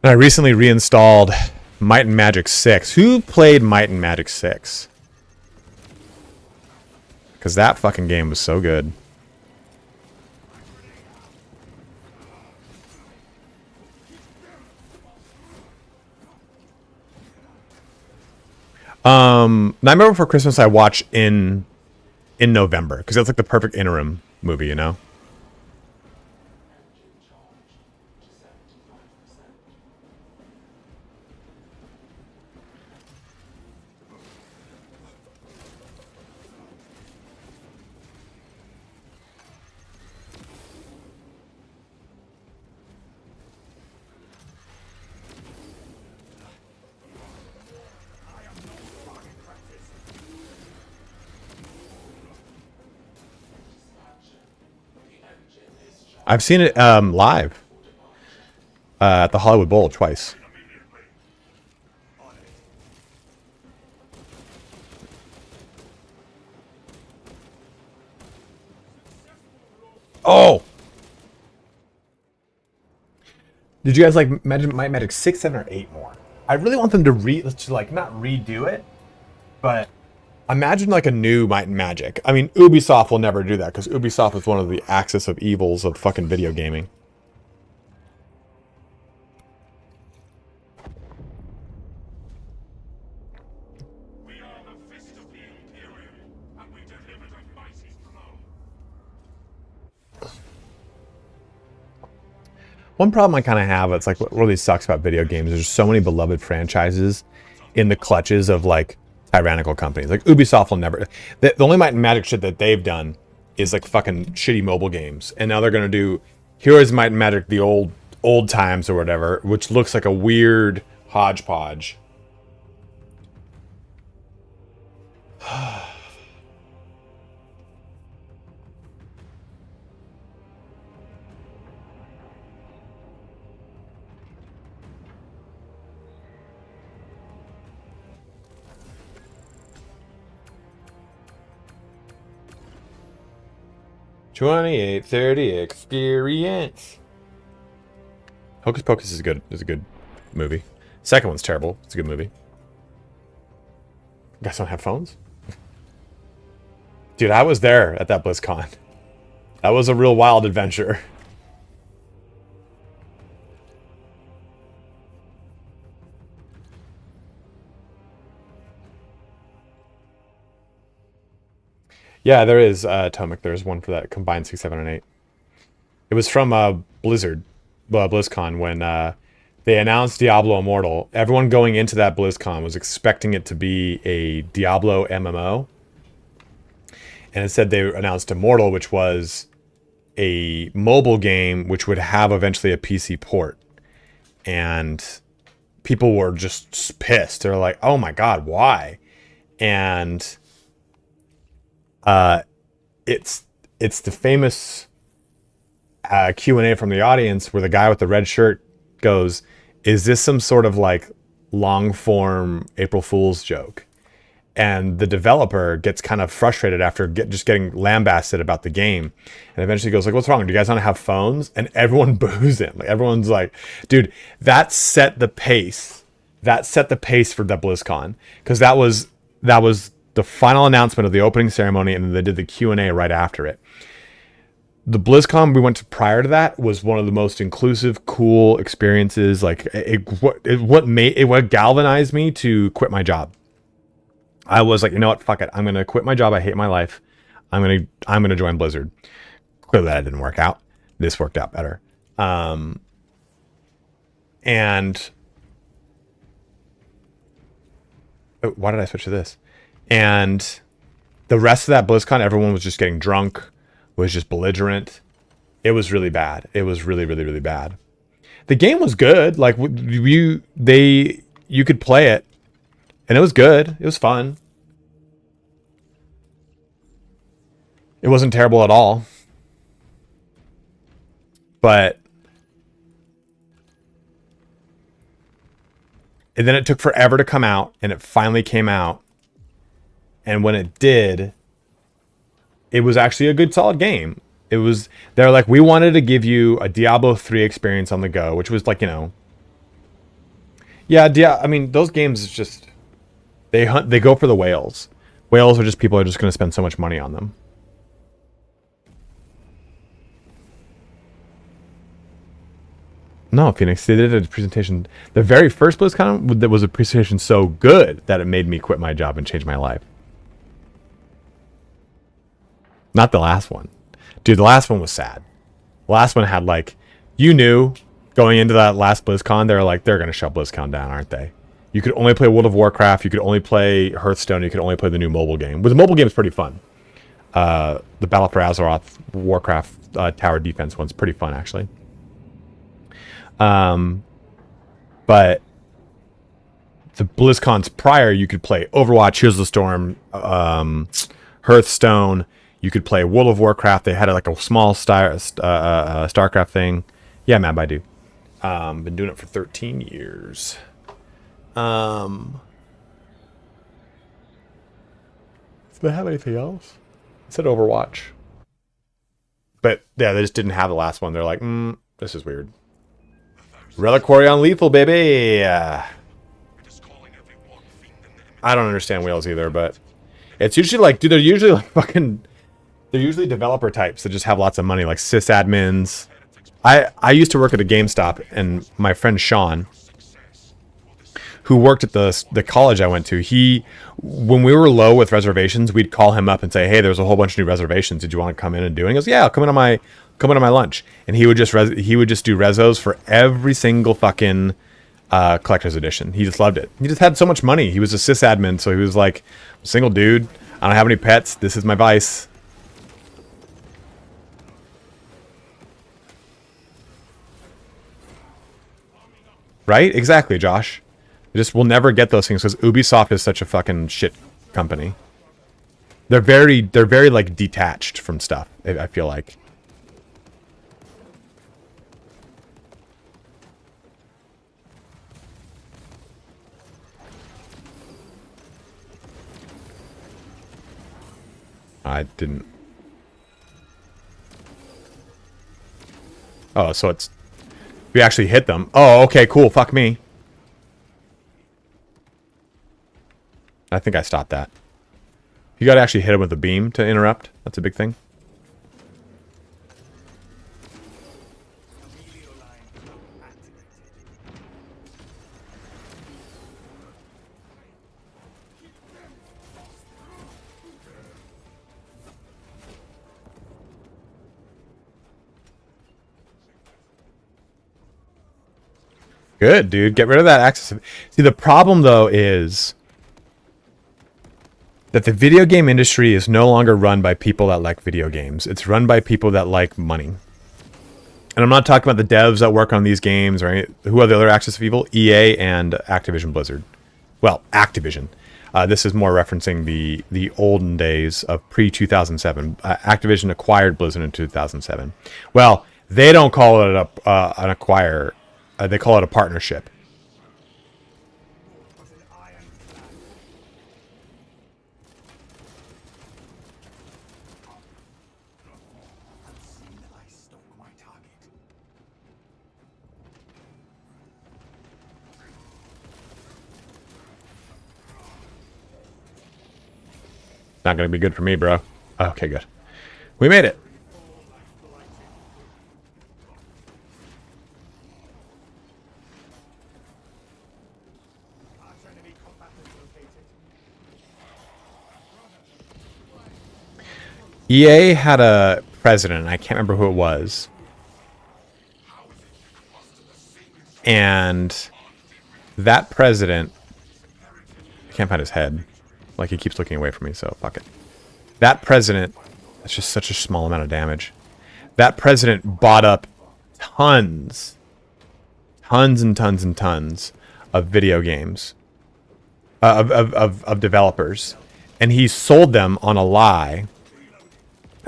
And I recently reinstalled Might and Magic 6. Who played Might and Magic 6? Because that fucking game was so good. Nightmare Before Christmas I watch in November. Because that's like the perfect interim movie, you know? I've seen it live at the Hollywood Bowl twice. Oh! Did you guys like Might Magic 6, 7, or 8 more? I really want them to not redo it, but imagine like a new Might and Magic. I mean, Ubisoft will never do that because Ubisoft is one of the axis of evils of fucking video gaming. We are the fist of the Imperium, and we delivered a mighty blow. One problem I kind of have, it's like what really sucks about video games, there's so many beloved franchises in the clutches of like tyrannical companies. Like Ubisoft will never, the only Might and Magic shit that they've done is like fucking shitty mobile games. And now they're going to do Heroes Might and Magic, the old times or whatever, which looks like a weird hodgepodge. $28.30 experience. Hocus Pocus is good. Is a good movie. Second one's terrible. It's a good movie. You guys don't have phones? Dude, I was there at that BlizzCon. That was a real wild adventure. Yeah, there is, Tomic. There's one for that combined 6, 7, and 8. It was from Blizzard, BlizzCon, when they announced Diablo Immortal. Everyone going into that BlizzCon was expecting it to be a Diablo MMO. And instead they announced Immortal, which was a mobile game which would have eventually a PC port. And people were just pissed. They're like, oh my god, why? And it's the famous Q&A from the audience where the guy with the red shirt goes, is this some sort of like long form April Fool's joke? And the developer gets kind of frustrated after just getting lambasted about the game, and eventually goes like, what's wrong? Do you guys not have phones? And everyone boos him. Like, everyone's like, dude, that set the pace. That set the pace for the BlizzCon, because that was the final announcement of the opening ceremony, and then they did the Q&A right after it. The BlizzCon we went to prior to that was one of the most inclusive, cool experiences. Like, what galvanized me to quit my job. I was like, you know what? Fuck it. I'm gonna quit my job. I hate my life. I'm gonna join Blizzard. Clearly that didn't work out. This worked out better. And why did I switch to this? And the rest of that BlizzCon, everyone was just getting drunk, was just belligerent. It was really bad. It was really, really, really bad. The game was good. Like, you could play it, and it was good. It was fun. It wasn't terrible at all. But and then it took forever to come out, and it finally came out. And when it did, it was actually a good, solid game. They're like, we wanted to give you a Diablo 3 experience on the go, which was like, you know, yeah, I mean, those games is just, they go for the whales. Whales are just people who are just going to spend so much money on them. No, Phoenix, they did a presentation. The very first BlizzCon, that was a presentation so good that it made me quit my job and change my life. Not the last one. Dude, the last one was sad. The last one had, like, you knew going into that last BlizzCon, they were like, they're going to shut BlizzCon down, aren't they? You could only play World of Warcraft. You could only play Hearthstone. You could only play the new mobile game. But the mobile game is pretty fun. The Battle for Azeroth Warcraft tower defense one's pretty fun, actually. But the BlizzCons prior, you could play Overwatch, Heroes of the Storm, Hearthstone. You could play World of Warcraft. They had like a small StarCraft thing. Yeah, man, I do. Been doing it for 13 years. Do they have anything else? It said Overwatch. But yeah, they just didn't have the last one. They're like, this is weird. Reliquary on Lethal, baby. I don't understand whales either, but it's usually like, dude, they're usually like they're usually developer types that just have lots of money, like sysadmins. I used to work at a GameStop, and my friend Sean, who worked at the college I went to, when we were low with reservations, we'd call him up and say, hey, there's a whole bunch of new reservations. Did you want to come in and do it? And he goes, yeah, I'll come into my lunch. And he would just do rezos for every single fucking collector's edition. He just loved it. He just had so much money. He was a sysadmin, so he was like, single dude, I don't have any pets, this is my vice. Right? Exactly, Josh. We'll never get those things because Ubisoft is such a fucking shit company. They're very like detached from stuff, I feel like. I didn't. Oh, so it's We actually hit them. Oh, okay, cool. Fuck me. I think I stopped that. You gotta actually hit him with a beam to interrupt. That's a big thing. Good, dude. Get rid of that access. See, the problem, though, is that the video game industry is no longer run by people that like video games. It's run by people that like money. And I'm not talking about the devs that work on these games, right? Who are the other axis of evil? EA and Activision Blizzard. Well, Activision. This is more referencing the olden days of pre-2007. Activision acquired Blizzard in 2007. Well, they don't call it an acquire. They call it a partnership. Not going to be good for me, bro. Okay, good. We made it. EA had a president. I can't remember who it was. And that president... I can't find his head. Like, he keeps looking away from me, so fuck it. That president... That's just such a small amount of damage. That president bought up tons and tons and tons of video games. Of developers. And he sold them on a lie,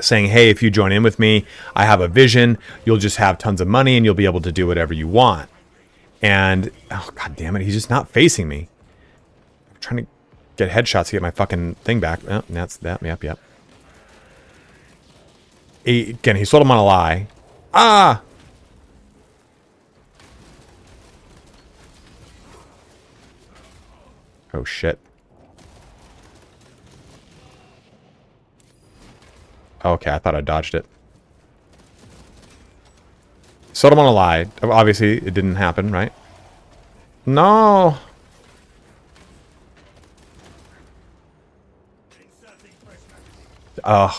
saying, hey, if you join in with me, I have a vision. You'll just have tons of money and you'll be able to do whatever you want. And, oh, god damn it, he's just not facing me. I'm trying to get headshots to get my fucking thing back. Oh, that's that. Yep. Again, he sold him on a lie. Ah! Oh, shit. Okay, I thought I dodged it. Sold him on a lie. Obviously, it didn't happen, right? No! Ugh.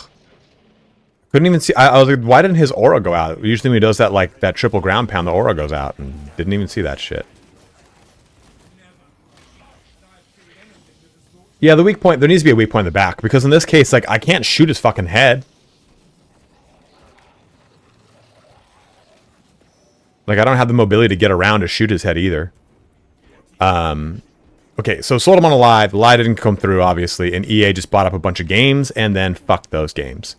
Couldn't even see. I was like, why didn't his aura go out? Usually when he does that, like, that triple ground pound, the aura goes out. And didn't even see that shit. Yeah, the weak point, there needs to be a weak point in the back. Because in this case, like, I can't shoot his fucking head. Like, I don't have the mobility to get around to shoot his head either. Okay, so sold him on a lie. The lie didn't come through, obviously. And EA just bought up a bunch of games and then fucked those games.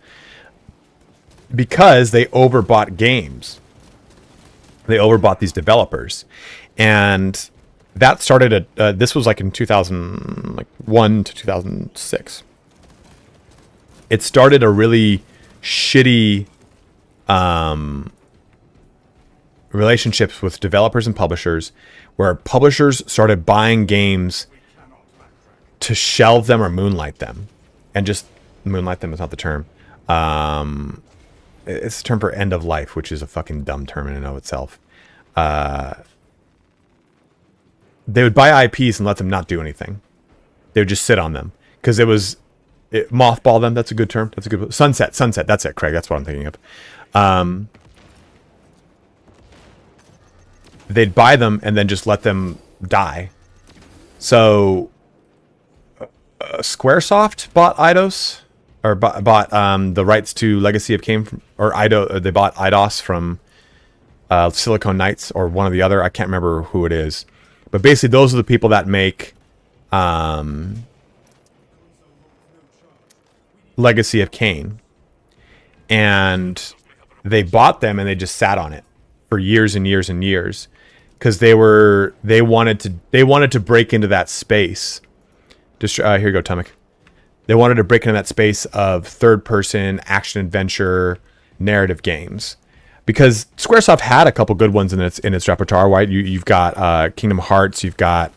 Because they overbought games. They overbought these developers. And that started at... this was like in 2001 to 2006. It started a really shitty... relationships with developers and publishers, where publishers started buying games to shelve them or moonlight them. And just moonlight them is not the term. It's a term for end of life, which is a fucking dumb term in and of itself. They would buy IPs and let them not do anything. They would just sit on them because mothball them. That's a good term. That's a good sunset. That's it, Craig. That's what I'm thinking of. They'd buy them and then just let them die. So Squaresoft bought Eidos, or bought the rights to Legacy of Kain, or Eidos. They bought Eidos from Silicon Knights, or one or the other. I can't remember who it is, but basically those are the people that make Legacy of Kain, and they bought them and they just sat on it for years and years and years. Because they wanted to break into that space. Just here you go, Tomic. They wanted to break into that space of third-person action adventure narrative games, because Squaresoft had a couple good ones in its repertoire. Right? You've got Kingdom Hearts. You've got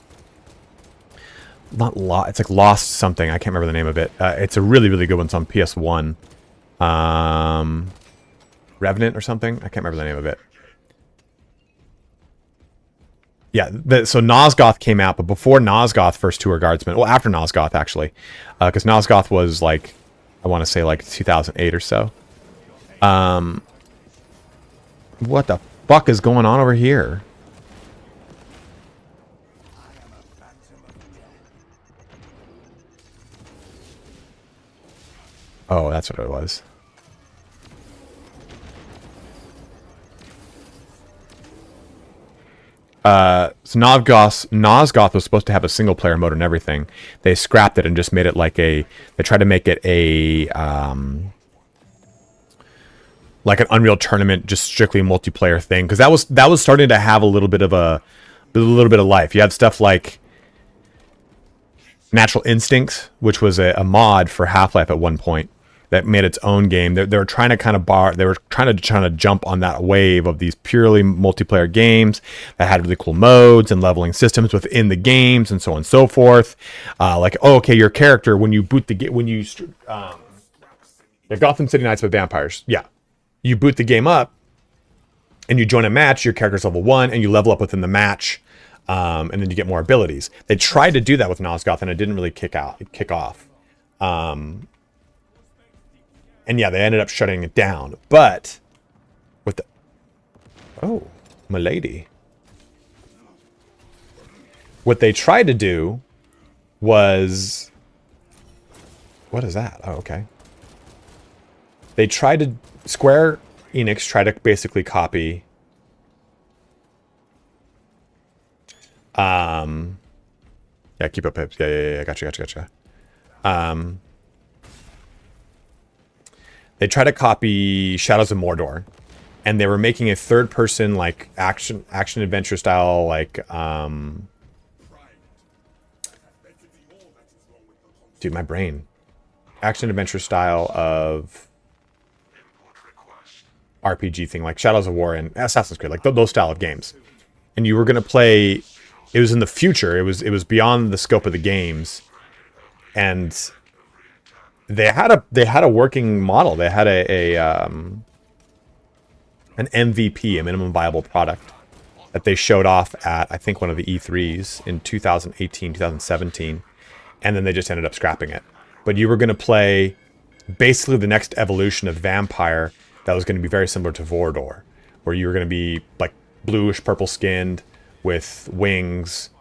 it's like Lost something. I can't remember the name of it. It's a really good one. It's on PS1. Revenant or something. I can't remember the name of it. Yeah, so Nosgoth came out, but before Nosgoth, First Tour Guardsman. Well, after Nosgoth, actually. Because Nosgoth was, like, I want to say, like, 2008 or so. What the fuck is going on over here? Oh, that's what it was. So Nosgoth was supposed to have a single player mode and everything. They scrapped it and just made it like they tried to make it a like an Unreal Tournament, just strictly multiplayer thing, because that was starting to have a little bit of life. You had stuff like Natural Instincts, which was a mod for Half-Life at one point that made its own game. They were trying to trying to jump on that wave of these purely multiplayer games that had really cool modes and leveling systems within the games and so on and so forth. Like, oh, okay, your character, when you boot the game, Gotham City Knights with vampires, yeah, you boot the game up and you join a match. Your character's level 1 and you level up within the match, and then you get more abilities. They tried to do that with Nosgoth and it didn't really kick off. And yeah, they ended up shutting it down. But with the... Oh, milady. What they tried to do was... What is that? Oh, okay. They tried to... Square Enix tried to basically copy... Yeah, keep up, Pips. Yeah. Gotcha. They tried to copy Shadows of Mordor, and they were making a third-person, like, action adventure style, like, dude, my brain. Action adventure style of RPG thing, like Shadows of War and Assassin's Creed, like those style of games. And you were gonna play. It was in the future. It was beyond the scope of the games, and they had a working model. They had an MVP, a minimum viable product, that they showed off at, I think, one of the E3s in 2018, 2017, and then they just ended up scrapping it. But you were going to play basically the next evolution of Vampire that was going to be very similar to Vordor, where you were going to be like bluish purple skinned with wings.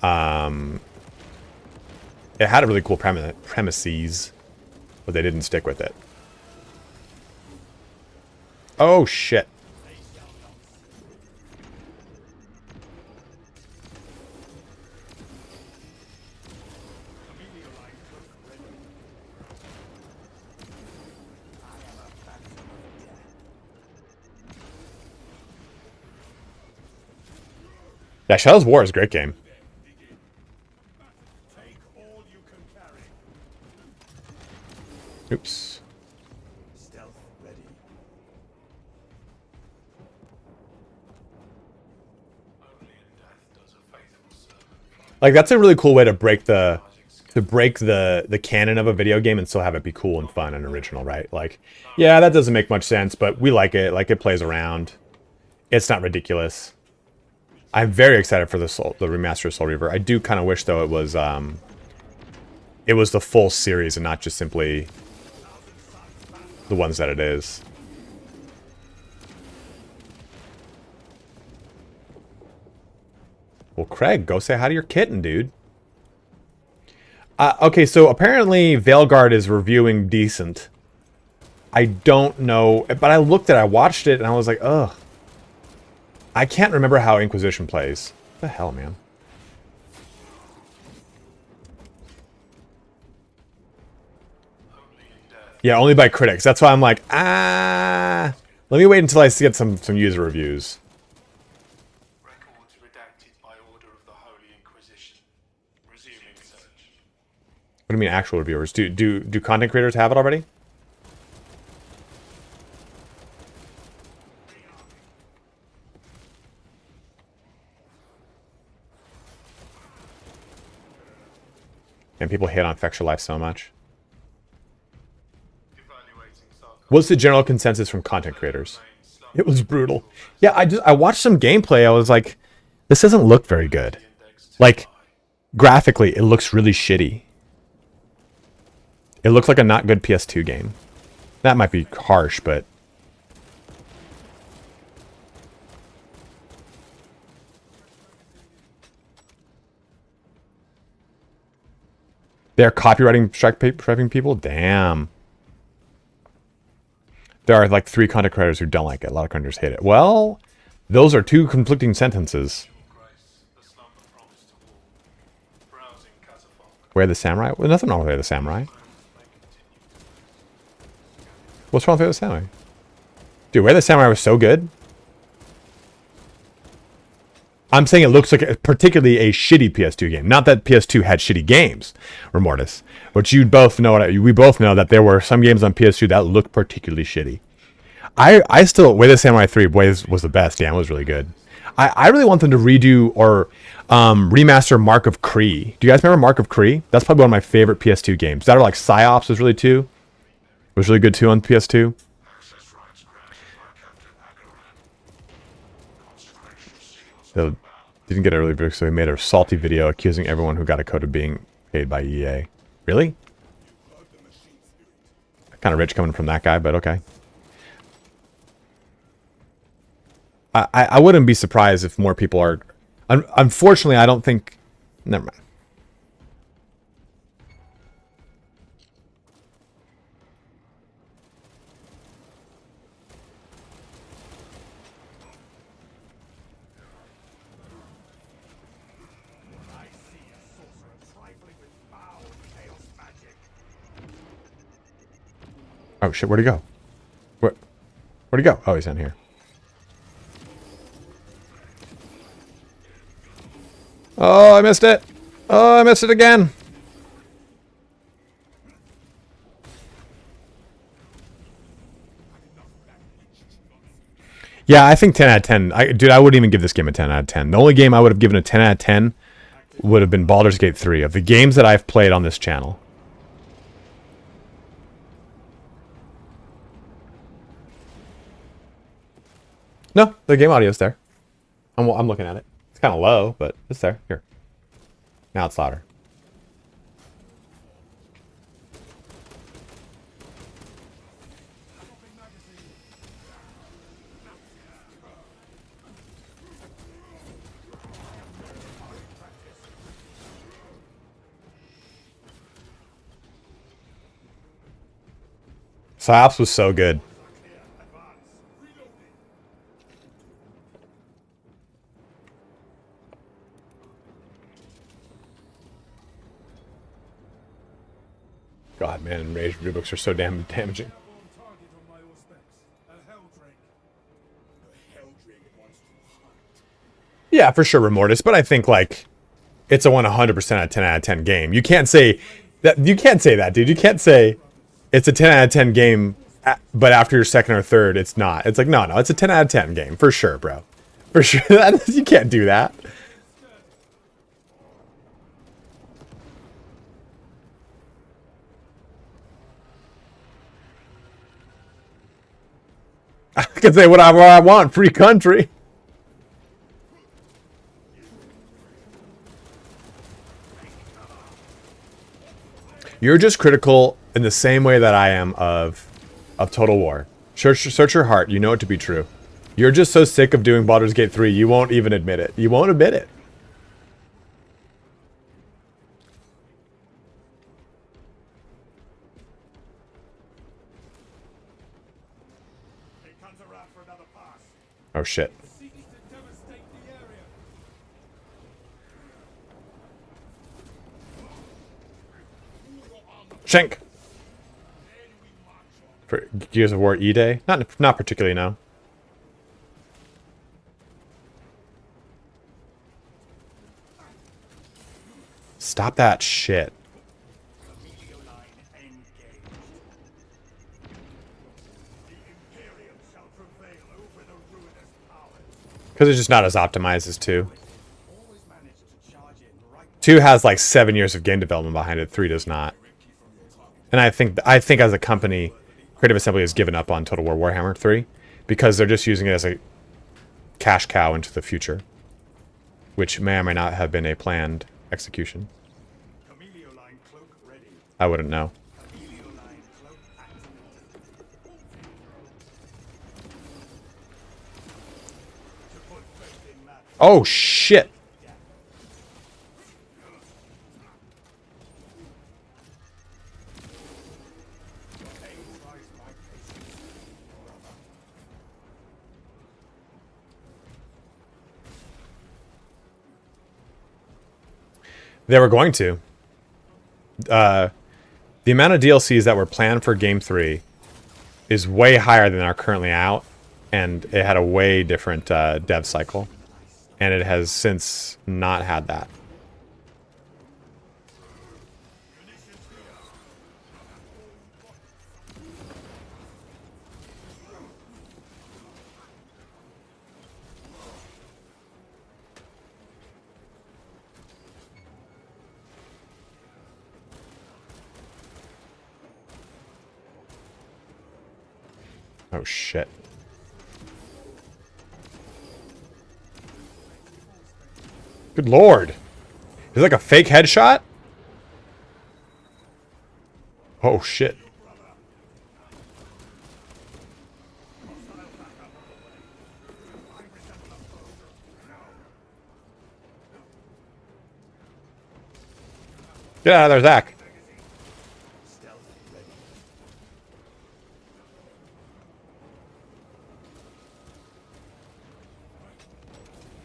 It had a really cool premises, but they didn't stick with it. Oh, shit. Yeah, Shadows of War is a great game. Oops. Stealth ready. Like, that's a really cool way to break the canon of a video game and still have it be cool and fun and original, right? Like, yeah, that doesn't make much sense, but we like it. Like, it plays around. It's not ridiculous. I'm very excited for the remaster of Soul Reaver. I do kind of wish, though, it was the full series and not just simply the ones that it is. Well, Craig, go say hi to your kitten, dude. Okay, so apparently Veilguard is reviewing decent. I don't know, but I watched it, and I was like, ugh. I can't remember how Inquisition plays. What the hell, man? Yeah, only by critics. That's why I'm like, let me wait until I get some user reviews. Records redacted by order of the Holy Inquisition. Resuming search. What do you mean actual reviewers? Do content creators have it already? And people hate on Fetch Your Life so much. What's the general consensus from content creators? It was brutal. Yeah, I watched some gameplay. I was like, this doesn't look very good. Like, graphically, it looks really shitty. It looks like a not good PS2 game. That might be harsh, but... They're copywriting striking people? Damn. There are like 3 content creators who don't like it. A lot of creators hate it. Well, those are 2 conflicting sentences. Where the Samurai? Well, nothing wrong with Where the Samurai. What's wrong with Where the Samurai? Dude, Where the Samurai was so good. I'm saying it looks like particularly a shitty PS2 game. Not that PS2 had shitty games, Remortis. But you both know, we both know that there were some games on PS2 that looked particularly shitty. I still, Way the Samurai 3 was the best. Yeah, it was really good. I really want them to redo or remaster Mark of Kree. Do you guys remember Mark of Kree? That's probably one of my favorite PS2 games. That or like Psyops was really too. It was really good too on PS2. So didn't get it really big, so he made a salty video accusing everyone who got a code of being paid by EA. Really? Kind of rich coming from that guy, but okay. I wouldn't be surprised if more people are... Unfortunately, I don't think... Never mind. Oh shit, where'd he go? Where'd he go? Oh, he's in here. Oh, I missed it. Oh, I missed it again. Yeah, I think 10 out of 10. Dude, I wouldn't even give this game a 10 out of 10. The only game I would have given a 10 out of 10 would have been Baldur's Gate 3 of the games that I've played on this channel. No, the game audio's there. I'm looking at it. It's kind of low, but it's there. Here. Now it's louder. Psyops was so good. God, man, rage books are so damn damaging. Yeah, for sure, Remortis, but I think like it's a 100% a 10 out of 10 game. You can't say that. You can't say that, dude. You can't say it's a 10 out of 10 game, but after your second or third, it's not. It's like no, it's a 10 out of 10 game for sure, bro. For sure, you can't do that. I can say whatever I want, free country. You're just critical in the same way that I am of Total War. Search your heart, you know it to be true. You're just so sick of doing Baldur's Gate 3, you won't even admit it. You won't admit it. Oh shit. Shank. For Gears of War E-Day? Not particularly, no. Stop that shit. Because it's just not as optimized as 2. 2 has like 7 years of game development behind it. 3 does not. And I think as a company, Creative Assembly has given up on Total War Warhammer 3 because they're just using it as a cash cow into the future, which may or may not have been a planned execution. Chameleoline cloak ready. I wouldn't know. Chameleoline cloak activated. To put faith in madness. Oh shit! Pain tries my patience. They were going to. The amount of DLCs that were planned for Game 3 is way higher than are currently out, and it had a way different dev cycle, and it has since not had that. Oh shit. Good lord. Is it like a fake headshot? Oh shit. Get out of there, Zach.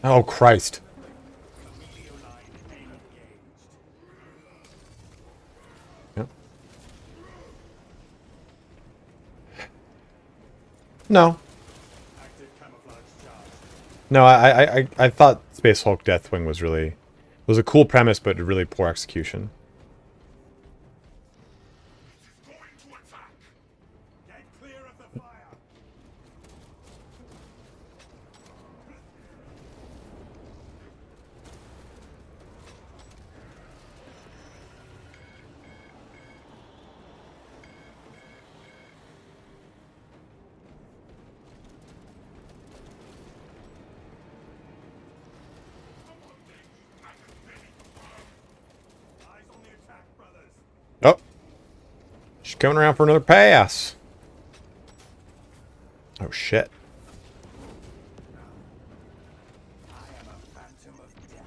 Oh, Christ. Yep. No. Active camouflage charge. No, I thought Space Hulk Deathwing was a cool premise, but really poor execution. Going to attack. Get clear of the fire. Eyes on the attack, brothers. Oh. She's coming around for another pass. Oh, shit. I am a phantom of death.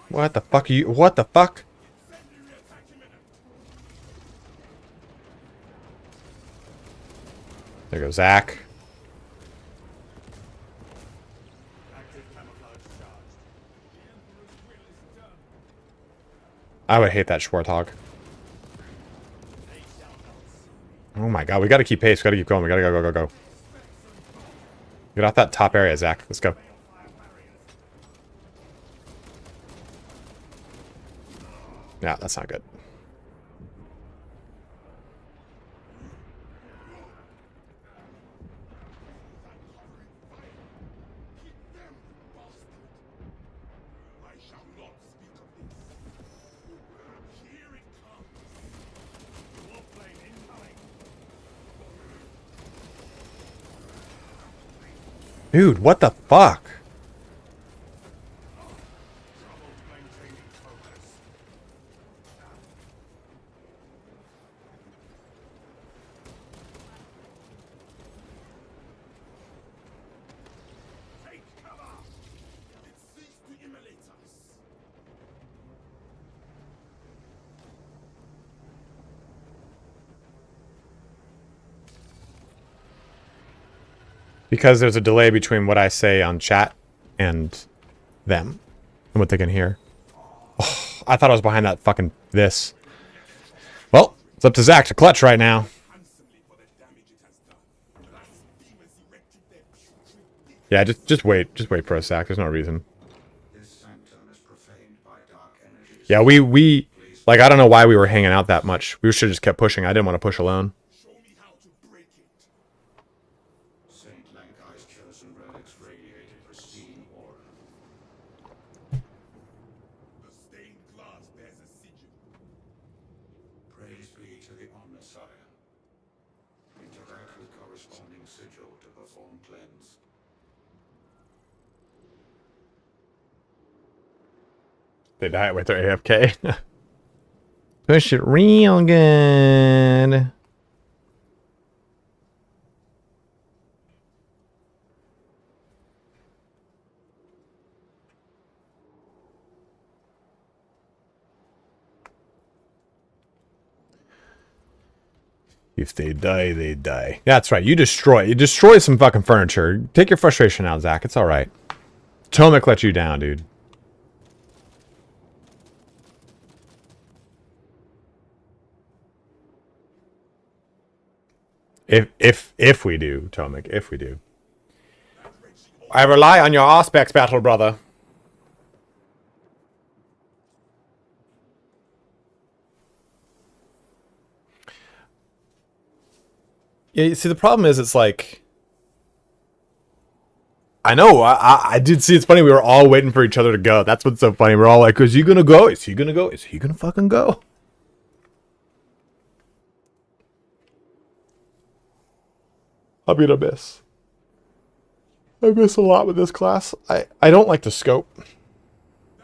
What the fuck are you? What the fuck? There goes Zach. Active camouflage charged. I would hate that Schwarthog. Oh my god, we gotta keep pace. We gotta keep going. We gotta go. Get off that top area, Zach. Let's go. Yeah, that's not good. I shall not speak of this. Here it comes. Warplane incoming. Dude, what the fuck? Trouble maintaining focus. Take cover. It seeks to immolate us. Because there's a delay between what I say on chat and them and what they can hear. Oh, I thought I was behind that fucking this. Well, it's up to Zach to clutch right now. Handsomely for the damage it has done. Blasphemers erected their putrid. Yeah, just wait. Just wait for us, Zach. There's no reason. This sanctum is profaned by dark energies. Yeah, we like, I don't know why we were hanging out that much. We should have just kept pushing. I didn't want to push alone. Show me how to break it. to the Omnissiah. Interact with corresponding sigil to perform cleanse. They die with their AFK. Push it real good. If they die, they die. That's right. You destroy some fucking furniture. Take your frustration out, Zach. It's all right. Tomek let you down, dude. If we do, Tomek, if we do. I rely on your aspects, battle brother. Yeah, see, the problem is, it's like, I know, I did see, it's funny, we were all waiting for each other to go. That's what's so funny. We're all like, is he gonna go? Is he gonna go? Is he gonna fucking go? I'm gonna miss. I miss a lot with this class. I don't like the scope.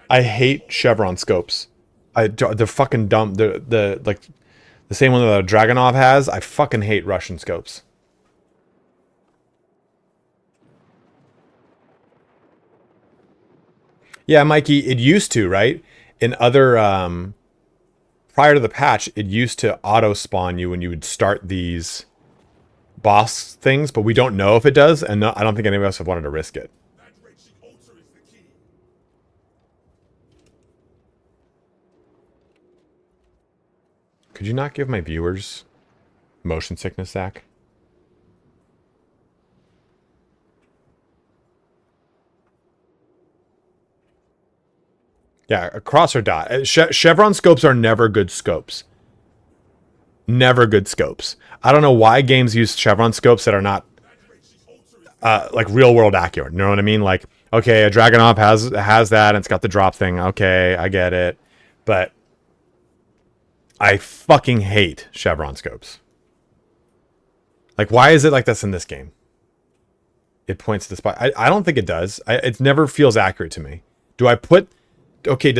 I hate chevron scopes. They're fucking dumb. The like the same one that Dragunov has. I fucking hate Russian scopes. Yeah, Mikey, it used to, right? In other prior to the patch, it used to auto spawn you when you would start these boss things, but we don't know if it does, and no, I don't think any of us have wanted to risk it. Could you not give my viewers motion sickness, Zach? Yeah, a cross or dot. Chevron scopes are never good scopes. Never good scopes. I don't know why games use chevron scopes that are not like real world accurate. You know what I mean? Like, okay, a Dragunov has that and it's got the drop thing. Okay, I get it. But I fucking hate chevron scopes. Like, why is it like this in this game? It points to the spot. I don't think it does. It never feels accurate to me. Do I put... Okay,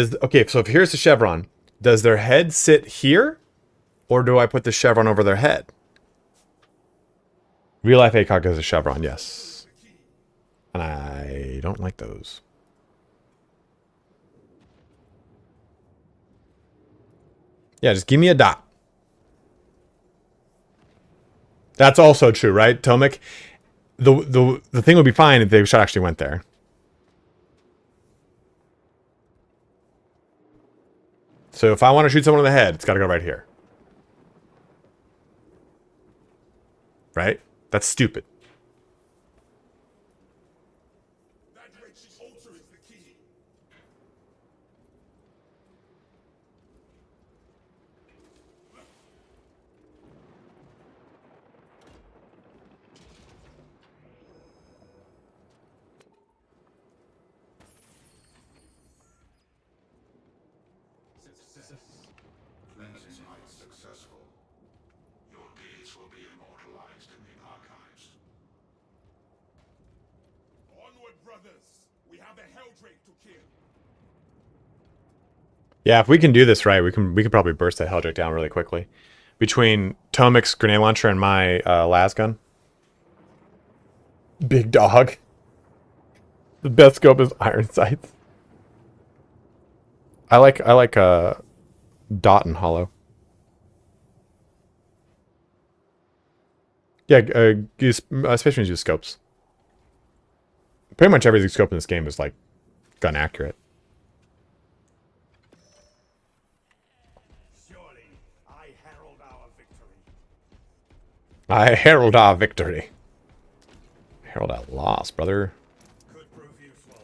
so if here's the chevron, does their head sit here? Or do I put the chevron over their head? Real life ACOG has a chevron, yes. And I don't like those. Yeah, just give me a dot. That's also true, right, Tomek? The thing would be fine if they actually went there. So if I want to shoot someone in the head, it's got to go right here. Right? That's stupid. Cleansing night successful. Your deeds will be immortalized in the archives. Onward, brothers! We have a Helldrake to kill. Yeah, if we can do this right, we could probably burst that Helldrake down really quickly. Between Tomek's grenade launcher and my las gun. Big dog. The best scope is iron sights. I like dot and hollow. Yeah, especially when you use scopes. Pretty much every scope in this game is like gun accurate. Surely, I herald our victory. I herald our victory. Herald our loss, brother. Could prove useful.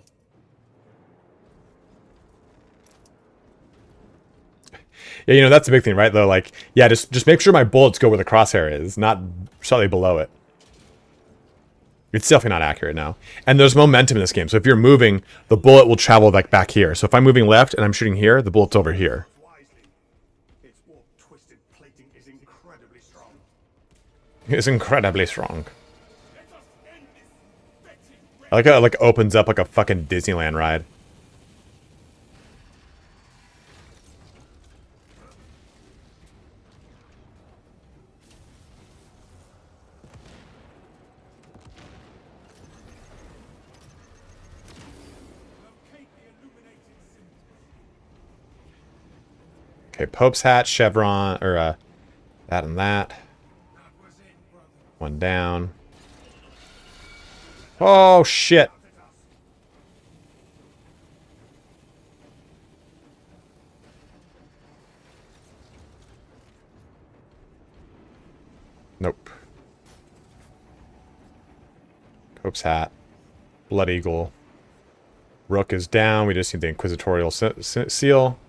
Yeah, you know, that's the big thing, right? Though, like, yeah, just make sure my bullets go where the crosshair is, not slightly below it. It's definitely not accurate now. And there's momentum in this game. So if you're moving, the bullet will travel like back here. So if I'm moving left and I'm shooting here, the bullet's over here. Wisely. Its warp twisted plating is incredible. is incredibly strong. I like how it like opens up like a fucking Disneyland ride. Okay, Pope's hat, chevron, or that and that. One down. Oh shit. Nope. Pope's hat. Blood Eagle. Rook is down. We just need the Inquisitorial seal.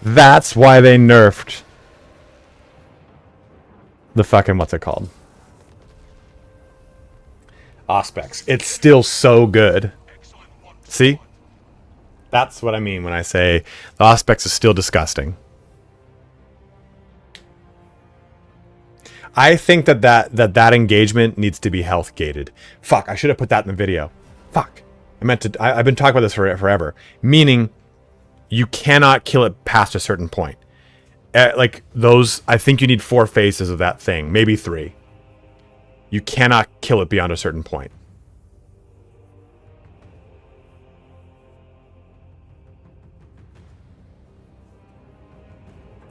That's why they nerfed the fucking, what's it called? Auspex. It's still so good. See? That's what I mean when I say the Auspex is still disgusting. I think that engagement needs to be health gated. Fuck, I should have put that in the video. Fuck. I've been talking about this forever. Meaning, you cannot kill it past a certain point. Like those, I think you need 4 phases of that thing, maybe 3. You cannot kill it beyond a certain point.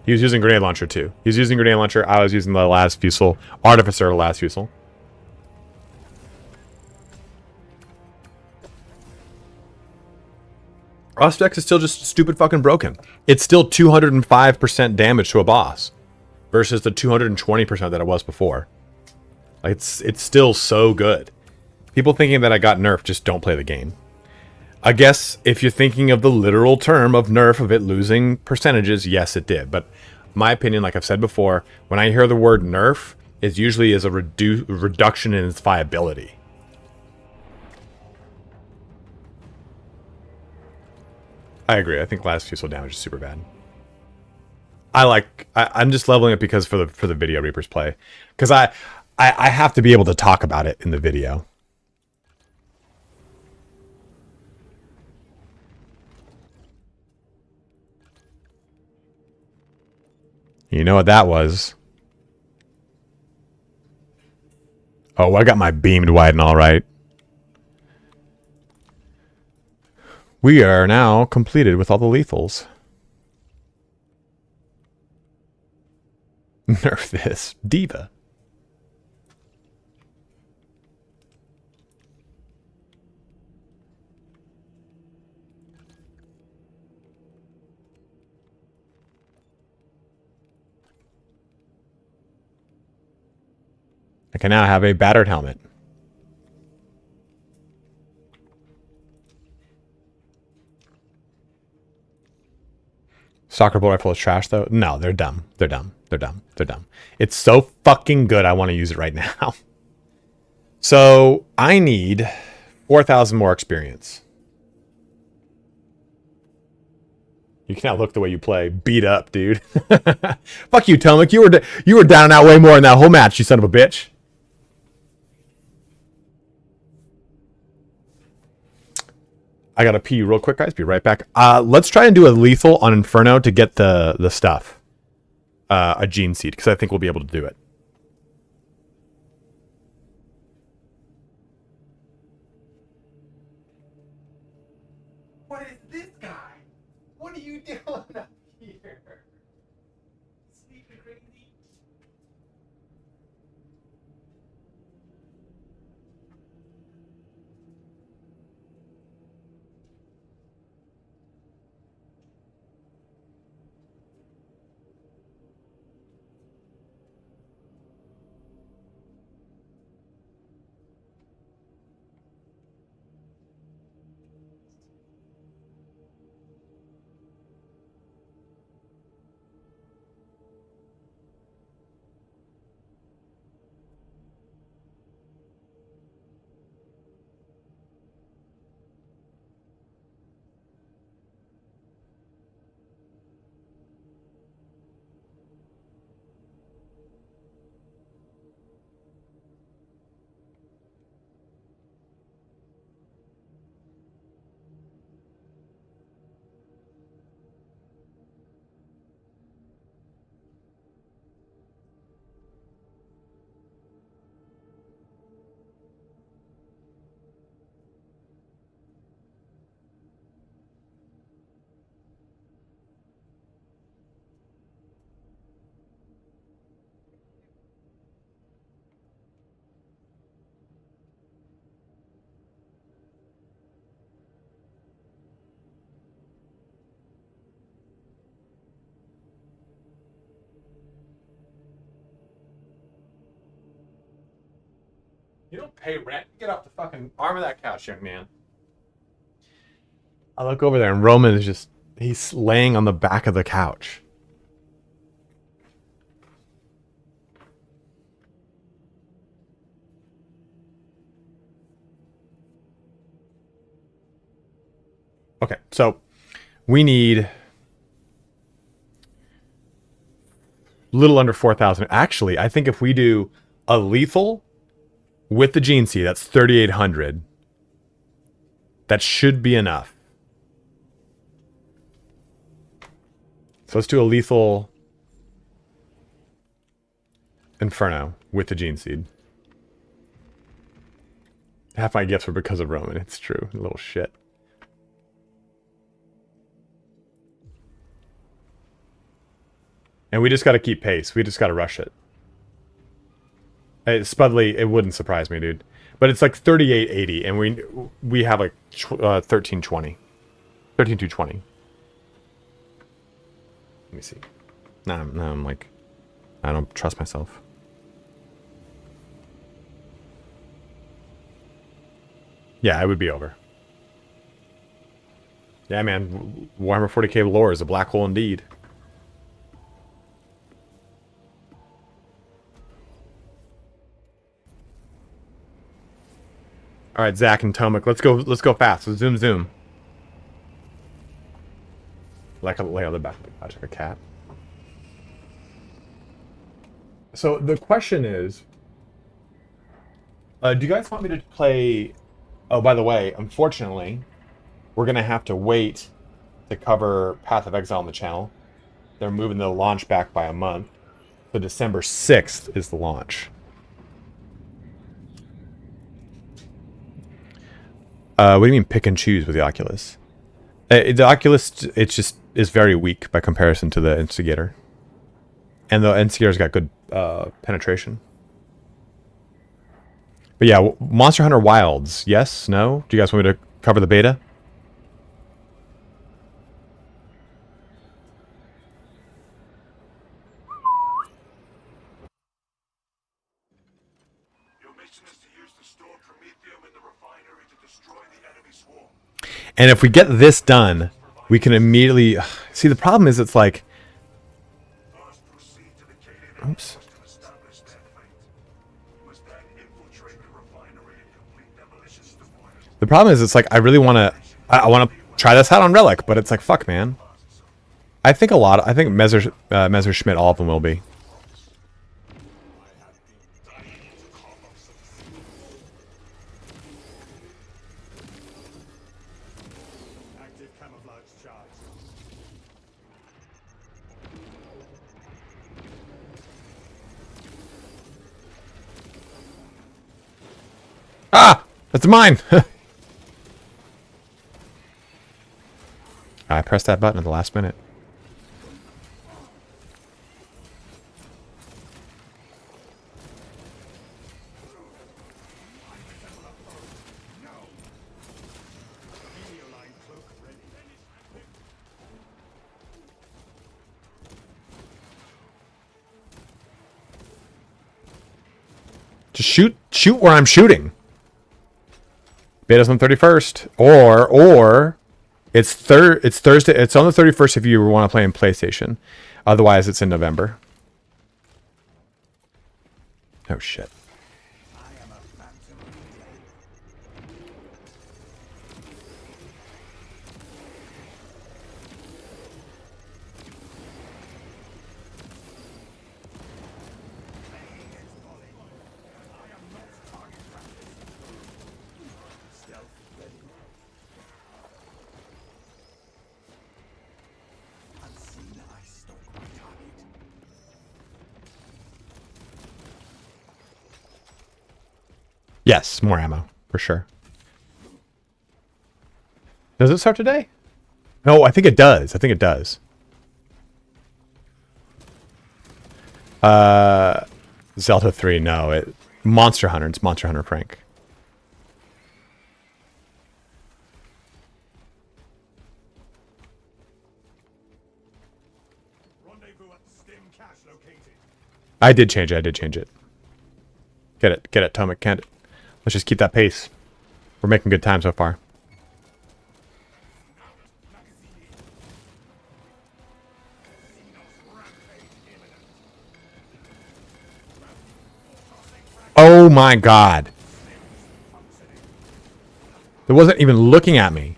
He was using grenade launcher too. He's using grenade launcher. I was using the last fusel, artificer last fusel. Auspex is still just stupid fucking broken. It's still 205% damage to a boss versus the 220% that it was before. Like it's still so good. People thinking that I got nerfed just don't play the game. I guess if you're thinking of the literal term of nerf of it losing percentages, yes it did. But my opinion, like I've said before, when I hear the word nerf, it usually is a reduction in its viability. I agree. I think last fusel damage is super bad. I'm just leveling it because for the video Reapers play, because I have to be able to talk about it in the video. You know what that was? Oh, I got my beamed widen all right. We are now completed with all the lethals. Nerf this. Diva. I can now have a battered helmet. Soccer ball rifle is trash though? No, they're dumb. They're dumb. They're dumb. They're dumb. It's so fucking good I want to use it right now. So I need 4,000 more experience. You cannot look the way you play. Beat up, dude. Fuck you, Tomek. You were down and out way more in that whole match, you son of a bitch. I gotta pee real quick, guys. Be right back. Let's try and do a lethal on Inferno to get the stuff. A gene seed, because I think we'll be able to do it. What is this guy? What are you doing up here? Sleeping crazy? You don't pay rent. Get off the fucking arm of that couch, young man. I look over there and Roman is just, he's laying on the back of the couch. Okay, so we need a little under 4,000. Actually, I think if we do a lethal with the Gene Seed, that's 3,800. That should be enough. So let's do a lethal Inferno with the Gene Seed. Half my gifts were because of Roman. It's true. A little shit. And we just got to keep pace. We just got to rush it. Hey, Spudley, it wouldn't surprise me, dude. But it's like 3880, and we have like 1320. 13220. Let me see. Now I'm like, I don't trust myself. Yeah, it would be over. Yeah, man. Warhammer 40k lore is a black hole indeed. All right, Zach and Tomek, let's go fast. Let's zoom. Like a lay on the back of the couch like a cat. So the question is, do you guys want me to play? Oh, by the way, unfortunately, we're gonna have to wait to cover Path of Exile on the channel. They're moving the launch back by a month, so December 6th is the launch. What do you mean pick and choose with the Oculus? The Oculus, it just is very weak by comparison to the Instigator. And the Instigator's got good penetration. But yeah, Monster Hunter Wilds. Yes? No? Do you guys want me to cover the beta? And if we get this done, we can immediately... See, the problem is it's like... Oops. The problem is it's like I really want to... I want to try this out on Relic, but it's like, fuck, man. I think I think Messerschmitt, all of them will be. Ah! That's mine! I pressed that button at the last minute. Just shoot where I'm shooting. Beta's on 31st, or it's Thursday. It's on the 31st if you want to play in PlayStation. Otherwise, it's in November. Oh shit. Yes, more ammo, for sure. Does it start today? No, I think it does. Zelda 3, no. Monster Hunter. It's Monster Hunter Frank. I did change it. Get it, Tomek, can't it? Let's just keep that pace. We're making good time so far. Oh my god. It wasn't even looking at me.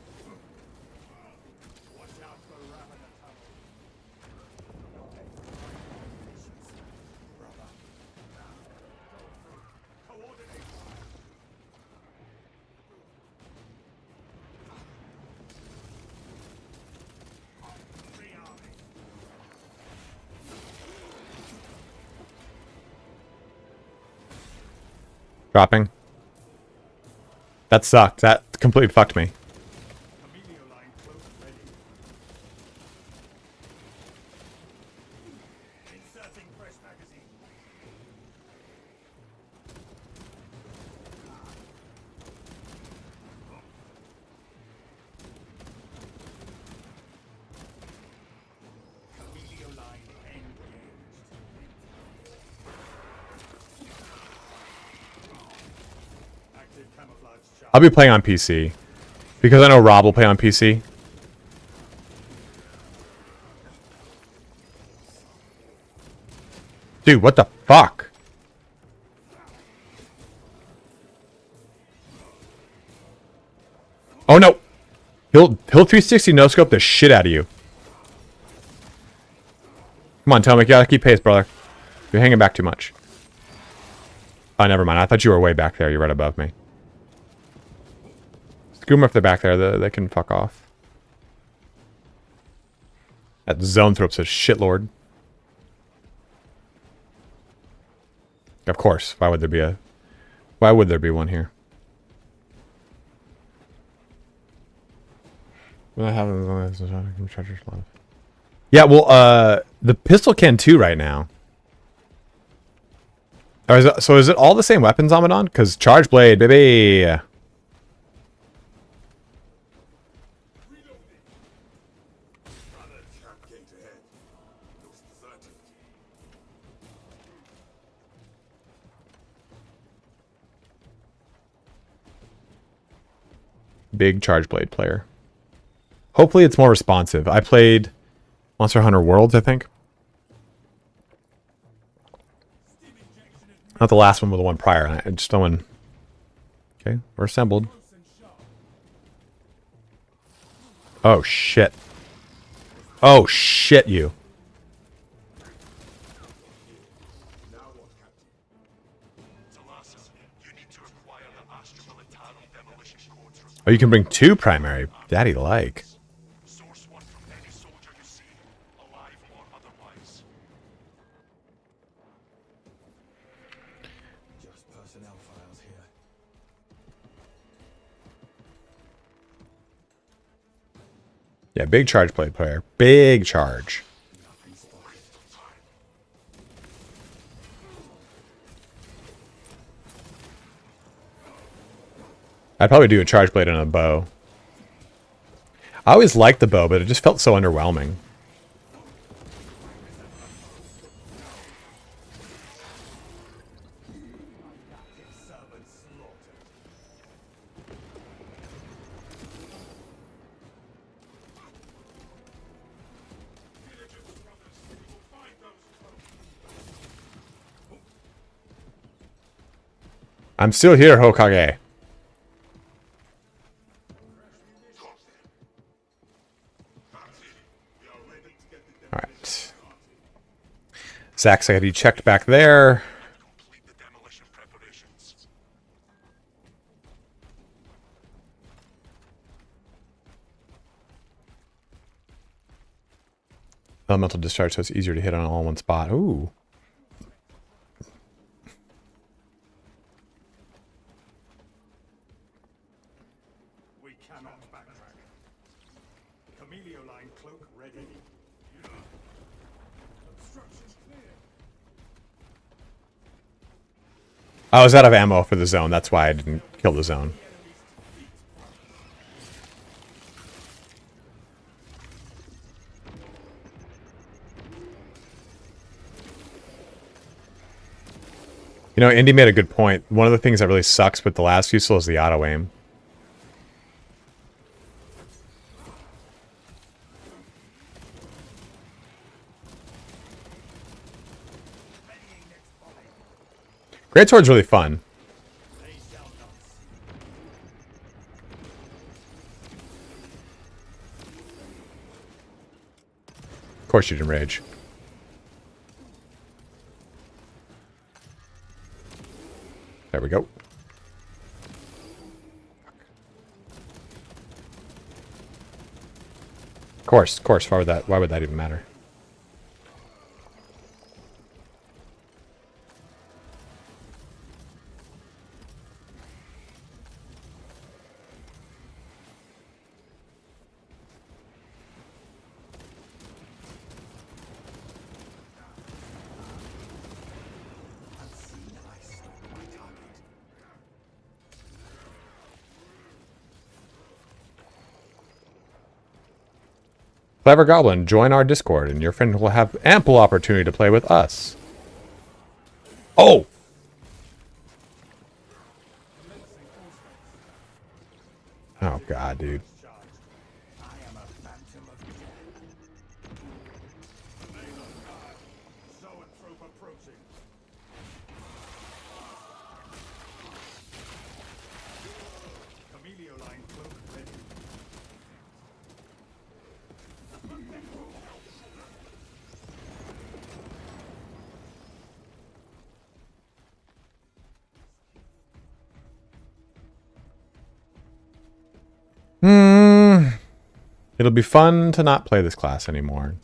Dropping. That sucked. That completely fucked me. I'll be playing on PC. Because I know Rob will play on PC. Dude, what the fuck? Oh no! He'll 360 no scope the shit out of you. Come on, Tomek, you gotta keep pace, brother. You're hanging back too much. Oh, never mind. I thought you were way back there. You're right above me. Screw them if they're back there. They can fuck off. That zone thrope's a shitlord. Of course. Why would there be one here? Yeah, well, the pistol can too right now. So is it all the same weapons, Amadon? Because Charge Blade, baby. Big Charge Blade player. Hopefully it's more responsive. I played Monster Hunter Worlds, I think. Not the last one, but the one prior. I just don't want... Okay, we're assembled. Oh, shit. Oh, shit, you. Oh, you can bring 2 primary. Daddy like. Source one from any soldier you see, alive or otherwise. Just personnel files here. Yeah, big Charge Blade player. Big charge. I'd probably do a Charge Blade and a bow. I always liked the bow, but it just felt so underwhelming. I'm still here, Hokage. Alright. Zach's got you checked back there. Complete the demolition preparations. Elemental discharge, so it's easier to hit on all in one spot. Ooh. We cannot backtrack. Camelio line cloak ready. Obstructions clear. I was out of ammo for the zone. That's why I didn't kill the zone. You know, Indy made a good point. One of the things that really sucks with the last Fusel is the auto aim. Greatsword's really fun. Of course you didn't rage. There we go. Of course. Why would that even matter? Clever Goblin, join our Discord, and your friend will have ample opportunity to play with us. Oh! Oh, God, dude. It'll be fun to not play this class anymore.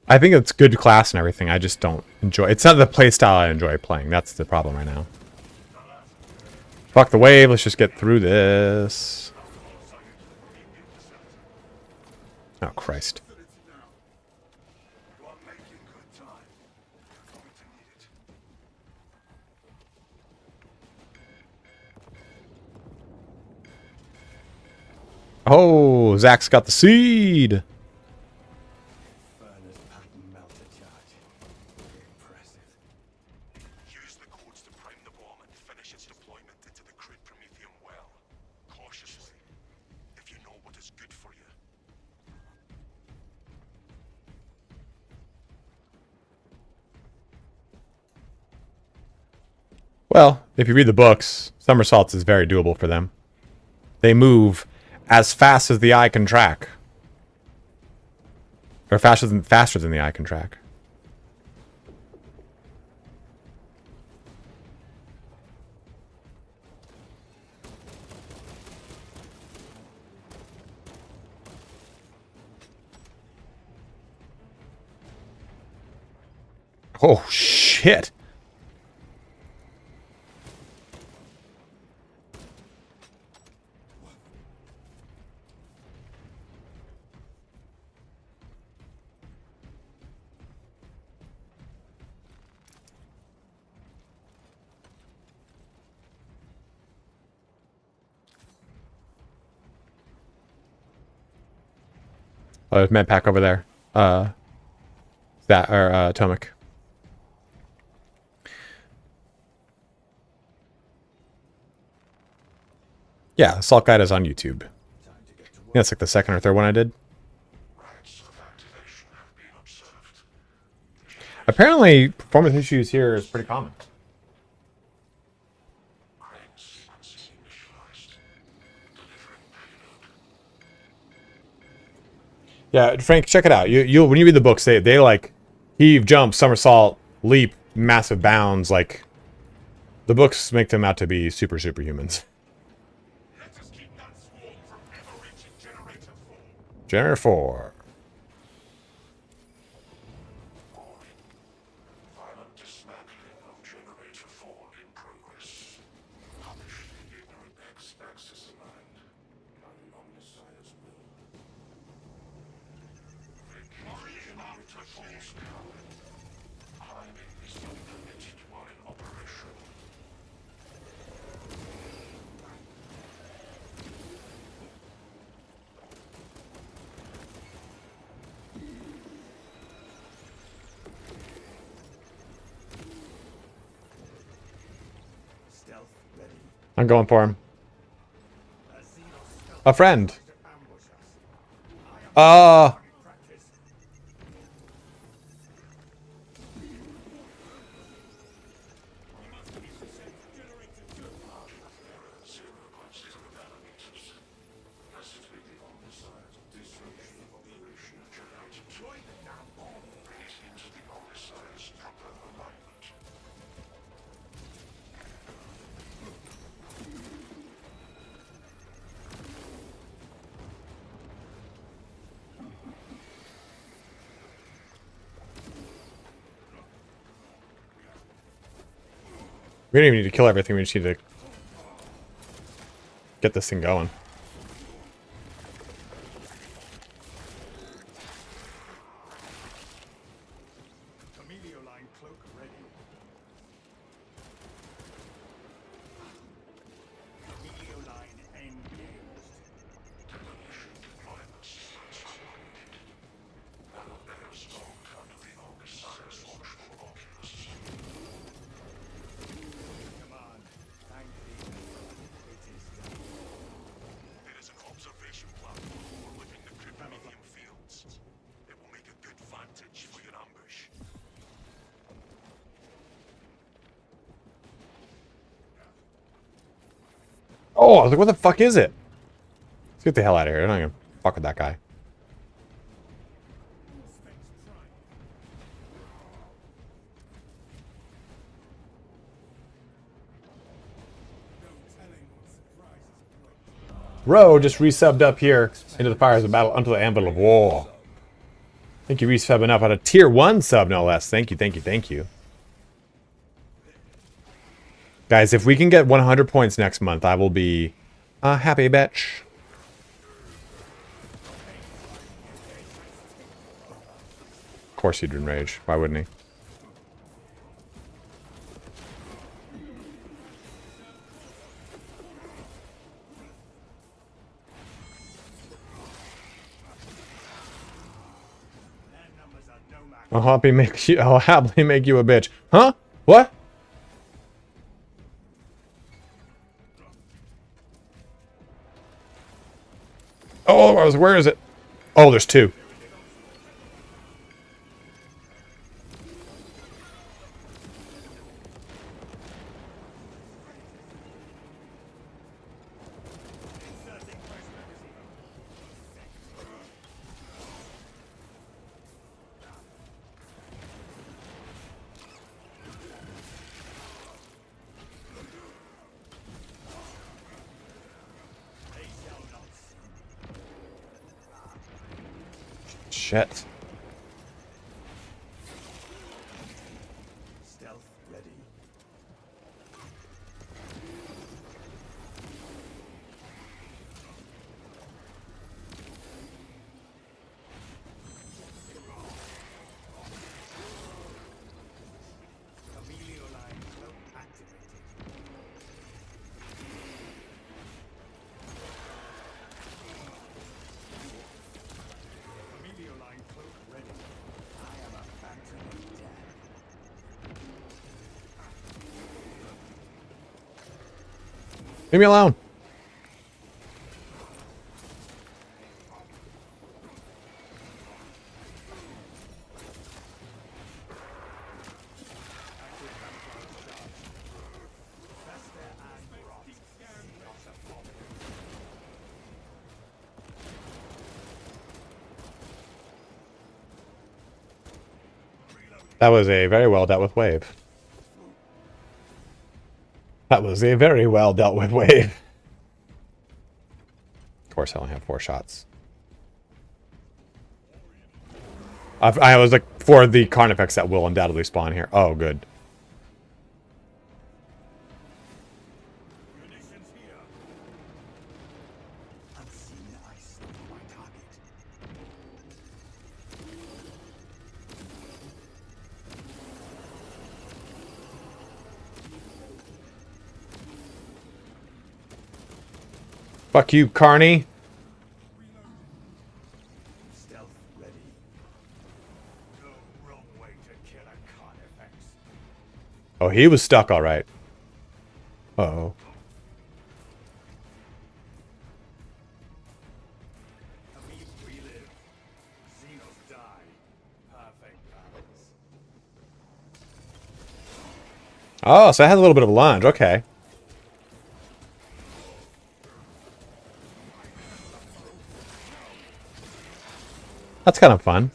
I think it's good class and everything. I just don't enjoy. It's not the playstyle I enjoy playing. That's the problem right now. Fuck the wave. Let's just get through this. Oh, Christ. Oh, Zach's got the seed. Use the codes to prime the bomb and finish its deployment into the crude promethium well. Cautiously, if you know what is good for you. Well, if you read the books, somersaults is very doable for them. They move as fast as the eye can track. Or faster than the eye can track. Oh, shit. Oh, there's med pack over there. Tomic. Yeah, Assault Guide is on YouTube. Yeah, it's like the second or third one I did. Apparently, performance issues here is pretty common. Yeah, Frank, check it out. You when you read the books, they like heave, jump, somersault, leap, massive bounds. Like the books make them out to be superhumans. Let us keep that swarm from ever reaching Generator 4. Generator 4. Violent dismantling of Generator 4 in progress. Punish the ignorant X-axis aligned. Carry on Messiah's will. Generator 4's power. Climbing is not permitted while in operation. I'm going for him. A friend. We don't even need to kill everything, we just need to get this thing going. Line cloak ready. Line engaged. Demolition deployments. Airstock under the Osiris functional oculus. Command. Thank thee. It is done. There is an observation platform overlooking the Cryptomedium fields. It will make a good vantage for your ambush. Oh, I was like, what the fuck is it? Let's get the hell out of here. I'm not gonna fuck with that guy. Ro just resubbed up here into the fires of battle unto the anvil of war. Thank you, resubbing up on a tier 1 sub, no less. Thank you, thank you, thank you. Guys, if we can get 100 points next month, I will be a happy bitch. Of course he'd enrage. Why wouldn't he? I'll happily make you a bitch. Huh? What? Oh, where is it? Oh, there's 2. Shit. Stealth ready. Line cloak activated. Line cloak ready. I am a banter of death. Leave me alone. That was a very well dealt with wave. That was a very well dealt with wave. Of course, I only have 4 shots. I was like, for the Carnifex that will undoubtedly spawn here. Oh, good. Fuck you, Carney. Stealth ready. No wrong way to kill a Carnifex. Oh, he was stuck all right. Uh-oh. Oh, so it has a little bit of lunge. Okay. That's kind of fun.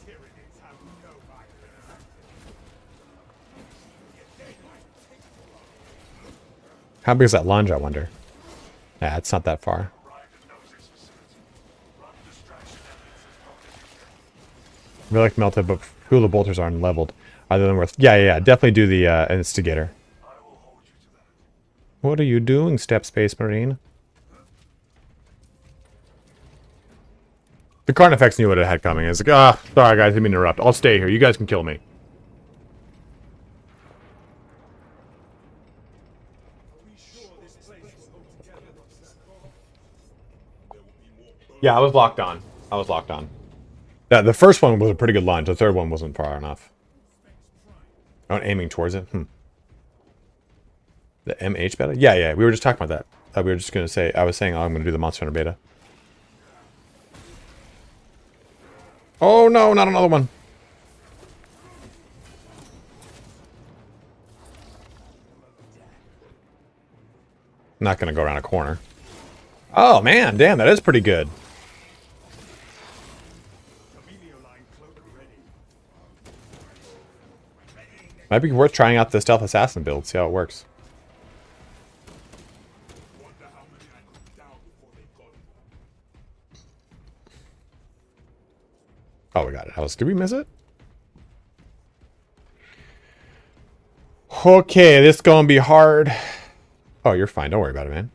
How big is that lunge, I wonder? Yeah, it's not that far. I feel like melted, but who the bolters aren't leveled. Other than worth. Yeah. Definitely do the instigator. What are you doing, Step Space Marine? The Carnifex knew what it had coming. It's like, ah, sorry guys, didn't mean to interrupt. I'll stay here. You guys can kill me. Yeah, I was locked on. Yeah, the first one was a pretty good lunge. The third one wasn't far enough. I'm aiming towards it. The MH beta? Yeah. We were just talking about that. We were just going to say... I was saying, oh, I'm going to do the Monster Hunter beta. Oh, no, not another one. Not going to go around a corner. Oh, man. Damn, that is pretty good. Might be worth trying out the Stealth Assassin build. See how it works. Oh, we got it. Did we miss it? Okay, this is gonna be hard. Oh, you're fine. Don't worry about it, man.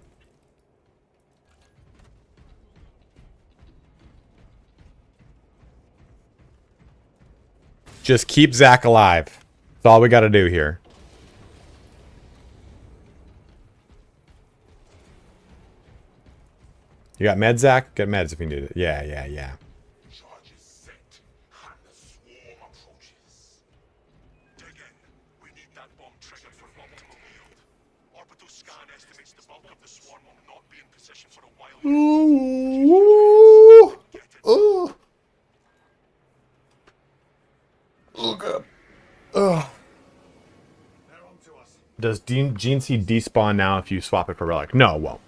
Just keep Zach alive. That's all we gotta do here. You got meds, Zach? Get meds if you need it. Yeah. Charges set, and the swarm approaches. Dig in. We need that bomb triggered for optimal yield. Orbital scan estimates the bulk of the swarm will not be in position for a while. Ooh. Ooh. Oh, God. Ugh. Does Gene Seed despawn now if you swap it for Relic? No, it won't.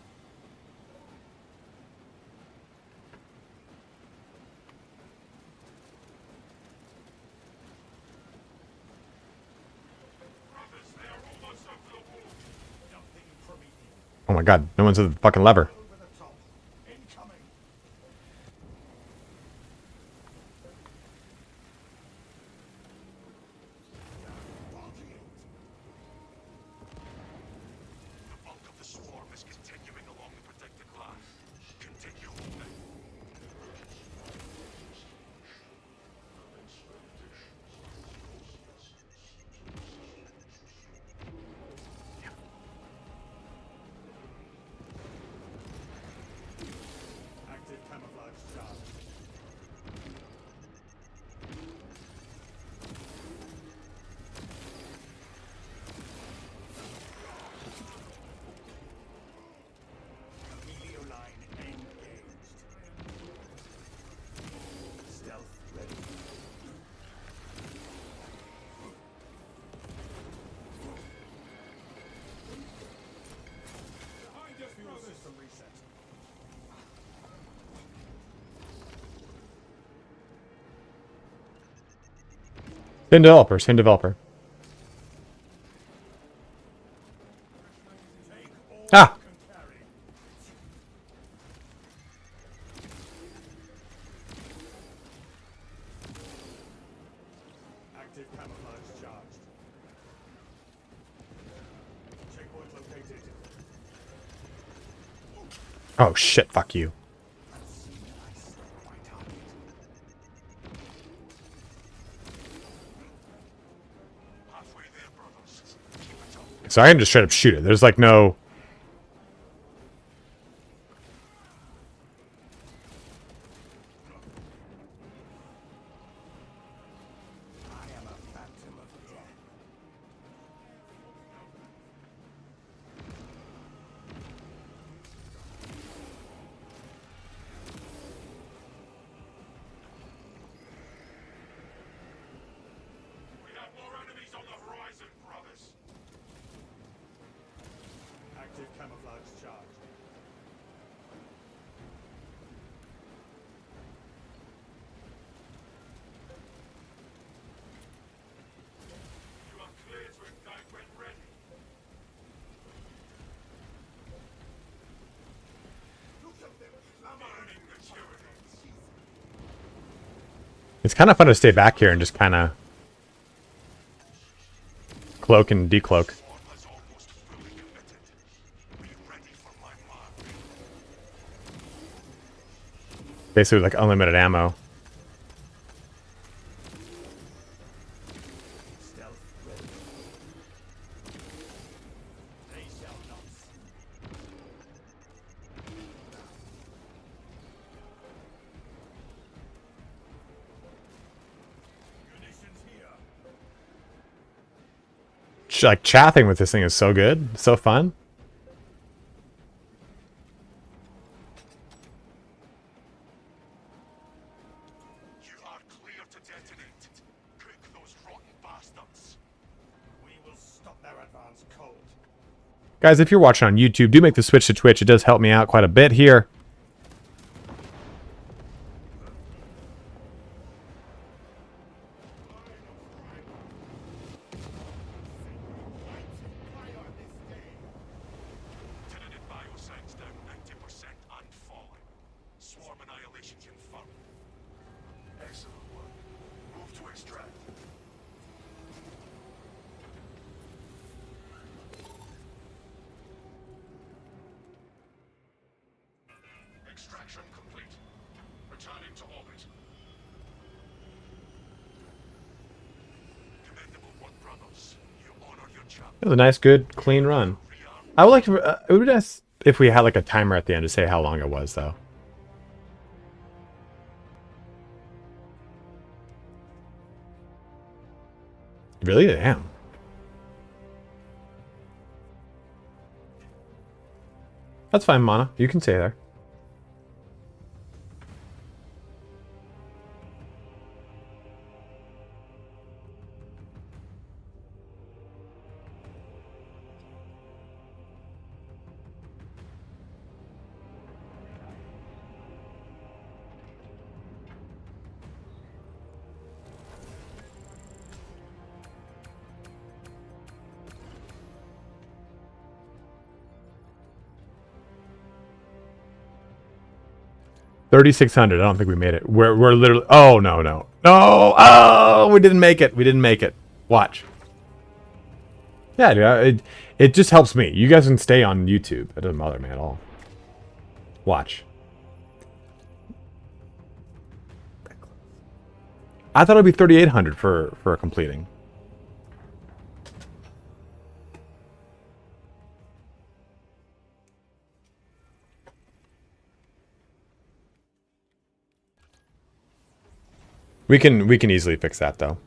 Oh my god, no one's at the fucking lever. Same developer. Ah! Active camouflage charged. Checkpoint located. Oh shit, fuck you. So I can just straight up shoot it. There's like no... It's kind of fun to stay back here and just kind of cloak and decloak. Swarm has almost fully committed. Be ready for my mark. Basically like unlimited ammo. Stealth ready. They shall not. Munitions here. Like chaffing with this thing is so good, so fun. You are clear to detonate. Cook those rotten bastards. We will stop their advance cold. Guys, if you're watching on YouTube, do make the switch to Twitch. It does help me out quite a bit here. Tenanted biosigns down 90% and falling. Swarm annihilation confirmed. Excellent work. Move to extract. Extraction complete. Returning to orbit. Commendable work, brothers. You honor your champion. It was a nice, good, clean run. I would like to. It would be nice if we had like a timer at the end to say how long it was, though. Really? Damn. That's fine, Mana. You can stay there. $3,600. I don't think we made it. We're literally. Oh no. Oh, we didn't make it. We didn't make it. Watch. Yeah, dude. It just helps me. You guys can stay on YouTube. It doesn't bother me at all. Watch. I thought it'd be 3,800 for completing. We can easily fix that though.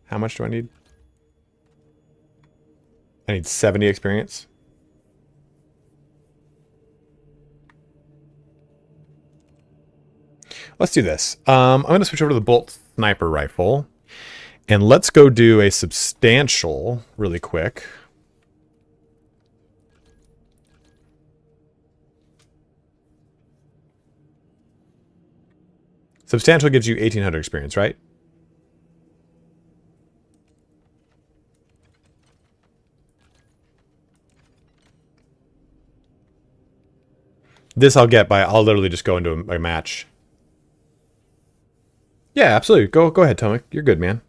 How much do I need? I need 70 experience. Let's do this. I'm going to switch over to the bolt sniper rifle. And let's go do a substantial really quick. Substantial gives you 1,800 experience, right? This I'll get by, I'll literally just go into a match. Yeah, absolutely. Go ahead, Tomek. You're good, man.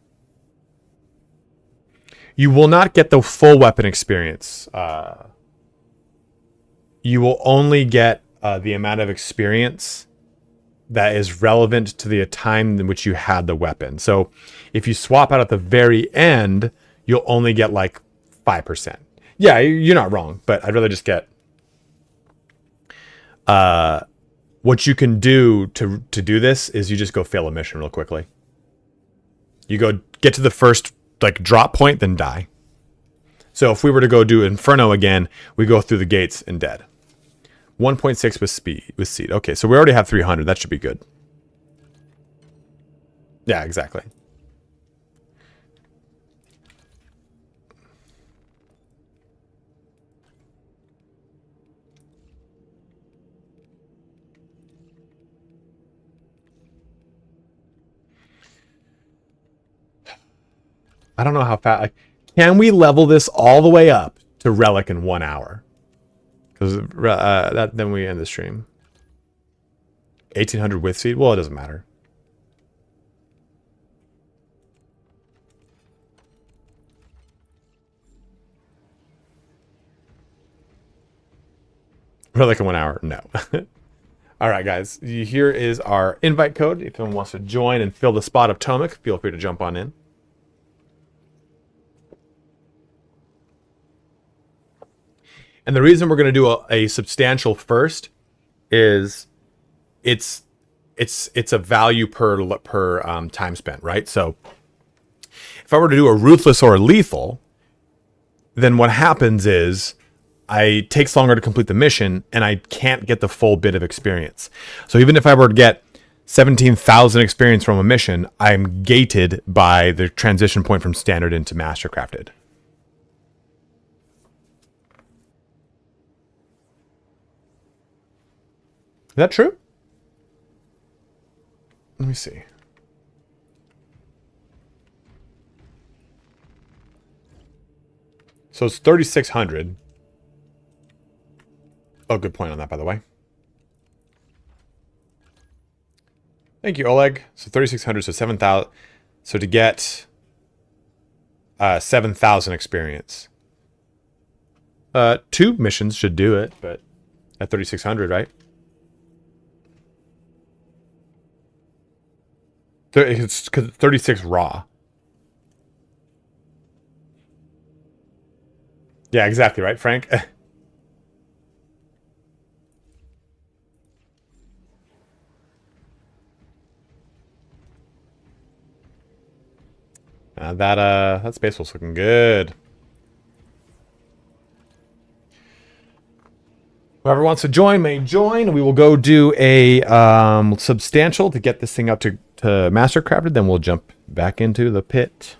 You will not get the full weapon experience. You will only get the amount of experience that is relevant to the time in which you had the weapon. So if you swap out at the very end, you'll only get like 5%. Yeah, you're not wrong, but I'd rather just get what you can do to do this is you just go fail a mission real quickly. You go get to the first like drop point, then die. So if we were to go do Inferno again, we go through the gates and dead. 1.6 with seed. Okay, so we already have 300. That should be good. Yeah, exactly. I don't know how fast. Can we level this all the way up to Relic in 1 hour? Because then we end the stream. 1800 with seed? Well, it doesn't matter. For like 1 hour? No. All right, guys. Here is our invite code. If anyone wants to join and fill the spot of Tomek, feel free to jump on in. And the reason we're going to do a substantial first is it's a value per time spent, right? So if I were to do a Ruthless or a Lethal, then what happens is it takes longer to complete the mission, and I can't get the full bit of experience. So even if I were to get 17,000 experience from a mission, I'm gated by the transition point from standard into mastercrafted. Is that true? Let me see. So it's 3,600. Oh, good point on that, by the way. Thank you, Oleg. So 3,600, so 7,000. So to get 7,000 experience. 2 missions should do it, but at 3,600, right? It's 36 raw. Yeah, exactly, right, Frank? That space was looking good. Whoever wants to join may join. We will go do a substantial to get this thing up to Mastercrafted. Then we'll jump back into the pit.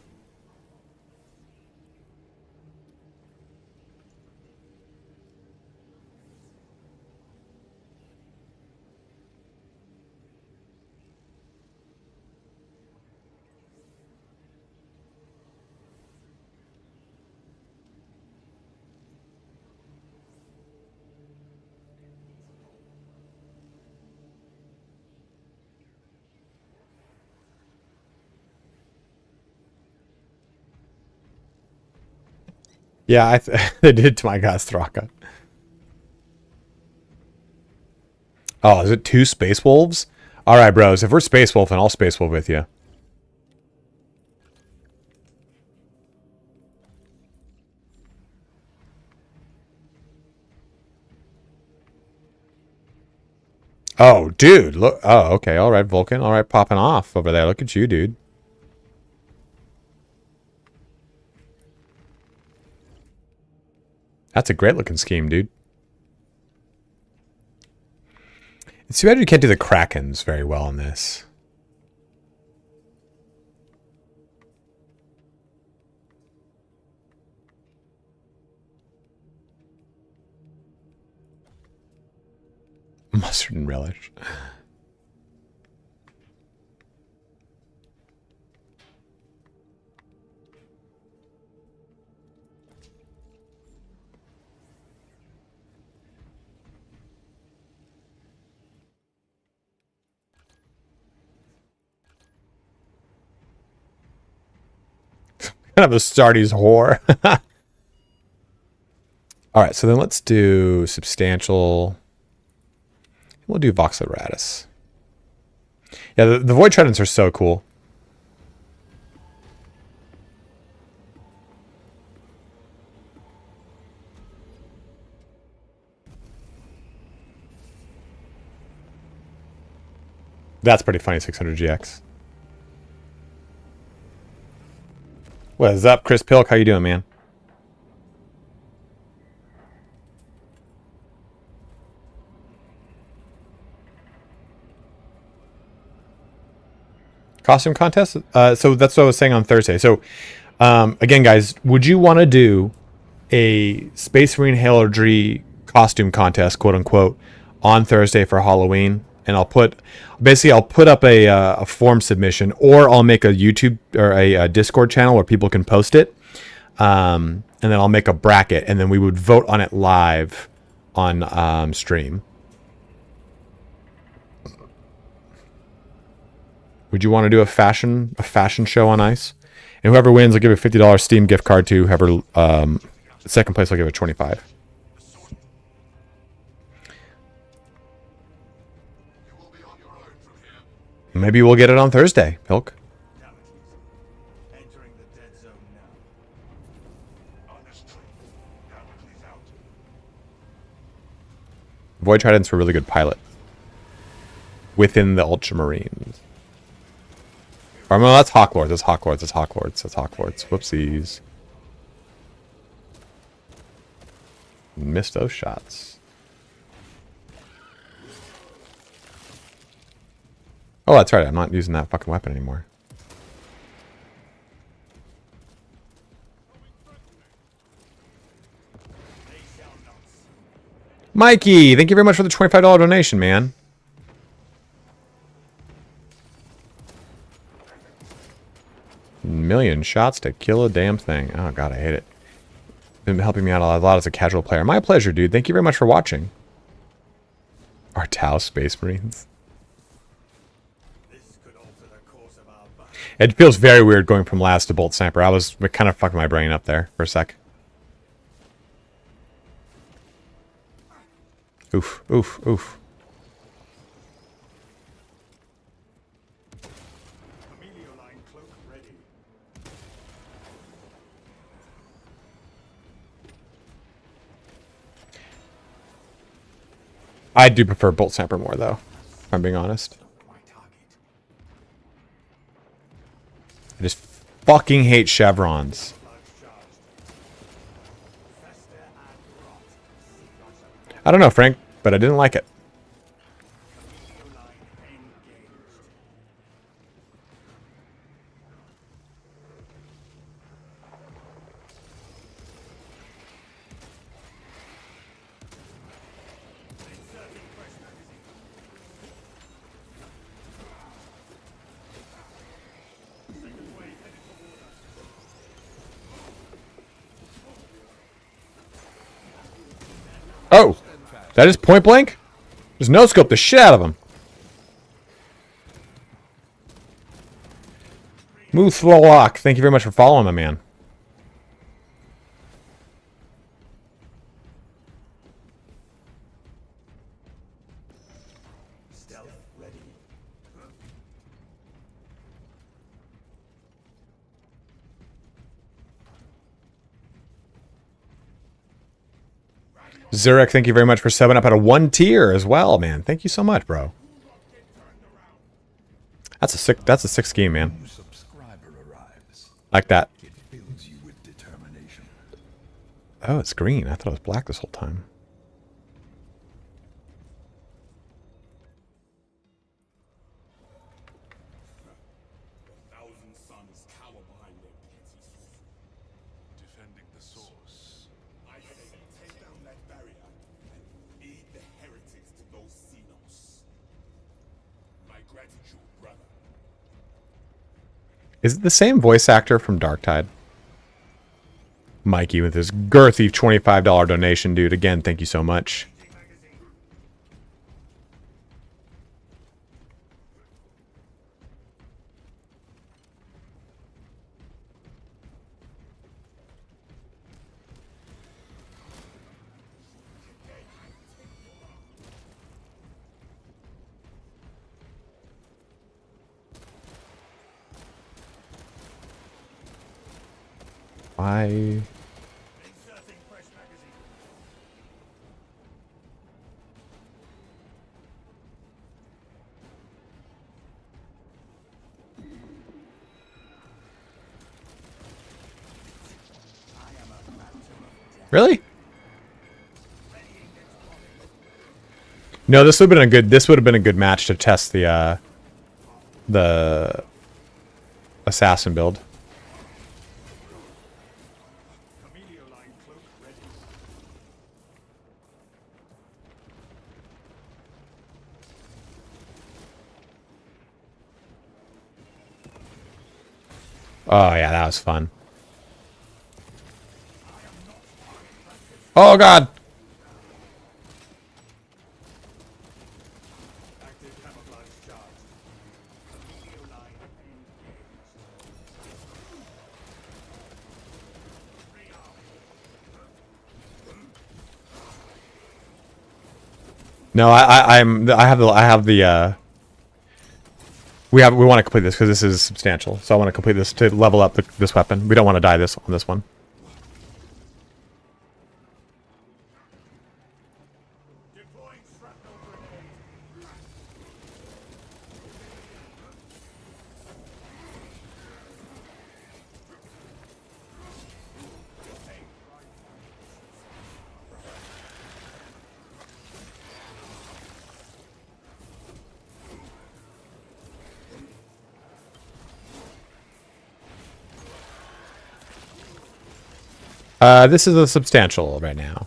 Yeah, they did to my guy Straka. Oh, is it 2 Space Wolves? All right, bros. If we're Space Wolf, then I'll Space Wolf with you. Oh, dude. Look. Oh, okay. All right, Vulcan. All right, popping off over there. Look at you, dude. That's a great looking scheme, dude. It's too bad you can't do the Krakens very well in this. Mustard and relish. Kind of a Stardy's whore. All right, so then let's do substantial. We'll do Voxel Radis. Yeah, the Void Tridents are so cool. That's pretty funny, 600 GX. What is up, Chris Pilk? How you doing, man? Costume contest? So that's what I was saying on Thursday. So, again, guys, would you want to do a Space Marine Heraldry costume contest, quote unquote, on Thursday for Halloween? And I'll put up a form submission, or I'll make a YouTube or a Discord channel where people can post it, and then I'll make a bracket, and then we would vote on it live on stream. Would you want to do a fashion show on ice? And whoever wins, I'll give a $50 Steam gift card to. Whoever second place, I'll give it 25. Maybe we'll get it on Thursday, Pilk. Entering the dead zone now. Understood. Damocles out. Void Trident's a really good pilot. Within the Ultramarines. Or, no, that's Hawklords. That's Hawklords. That's Hawklords. That's Hawklords. Whoopsies. Missed those shots. Oh, that's right. I'm not using that fucking weapon anymore. Mikey, thank you very much for the $25 donation, man. Million shots to kill a damn thing. Oh god, I hate it. Been helping me out a lot as a casual player. My pleasure, dude. Thank you very much for watching. Our Tau Space Marines. It feels very weird going from last to Bolt Sniper. I was kind of fucking my brain up there for a sec. Oof, oof, oof. I do prefer Bolt Sniper more, though, if I'm being honest. I just fucking hate chevrons. I don't know, Frank, but I didn't like it. Oh, that is point blank? Just no scope the shit out of him. Moothlawak, thank you very much for following my man. Zurich, thank you very much for subbing up at a 1 tier as well, man. Thank you so much, bro. That's a sick scheme, man. Like that. Oh, it's green. I thought it was black this whole time. Defending the source. I say take down that barrier and lead the heretics to those Xenos. My gratitude, brother. Is it the same voice actor from Darktide? Mikey with his girthy $25 donation, dude. Again, thank you so much. Why? Really? No, this would have been a good. This would have been a good match to test the assassin build. Oh yeah, that was fun. Oh god. No, I have the we want to complete this because this is substantial. So I want to complete this to level up this weapon. We don't want to die this on this one. Deploying shrapnel grenade. This is a substantial right now.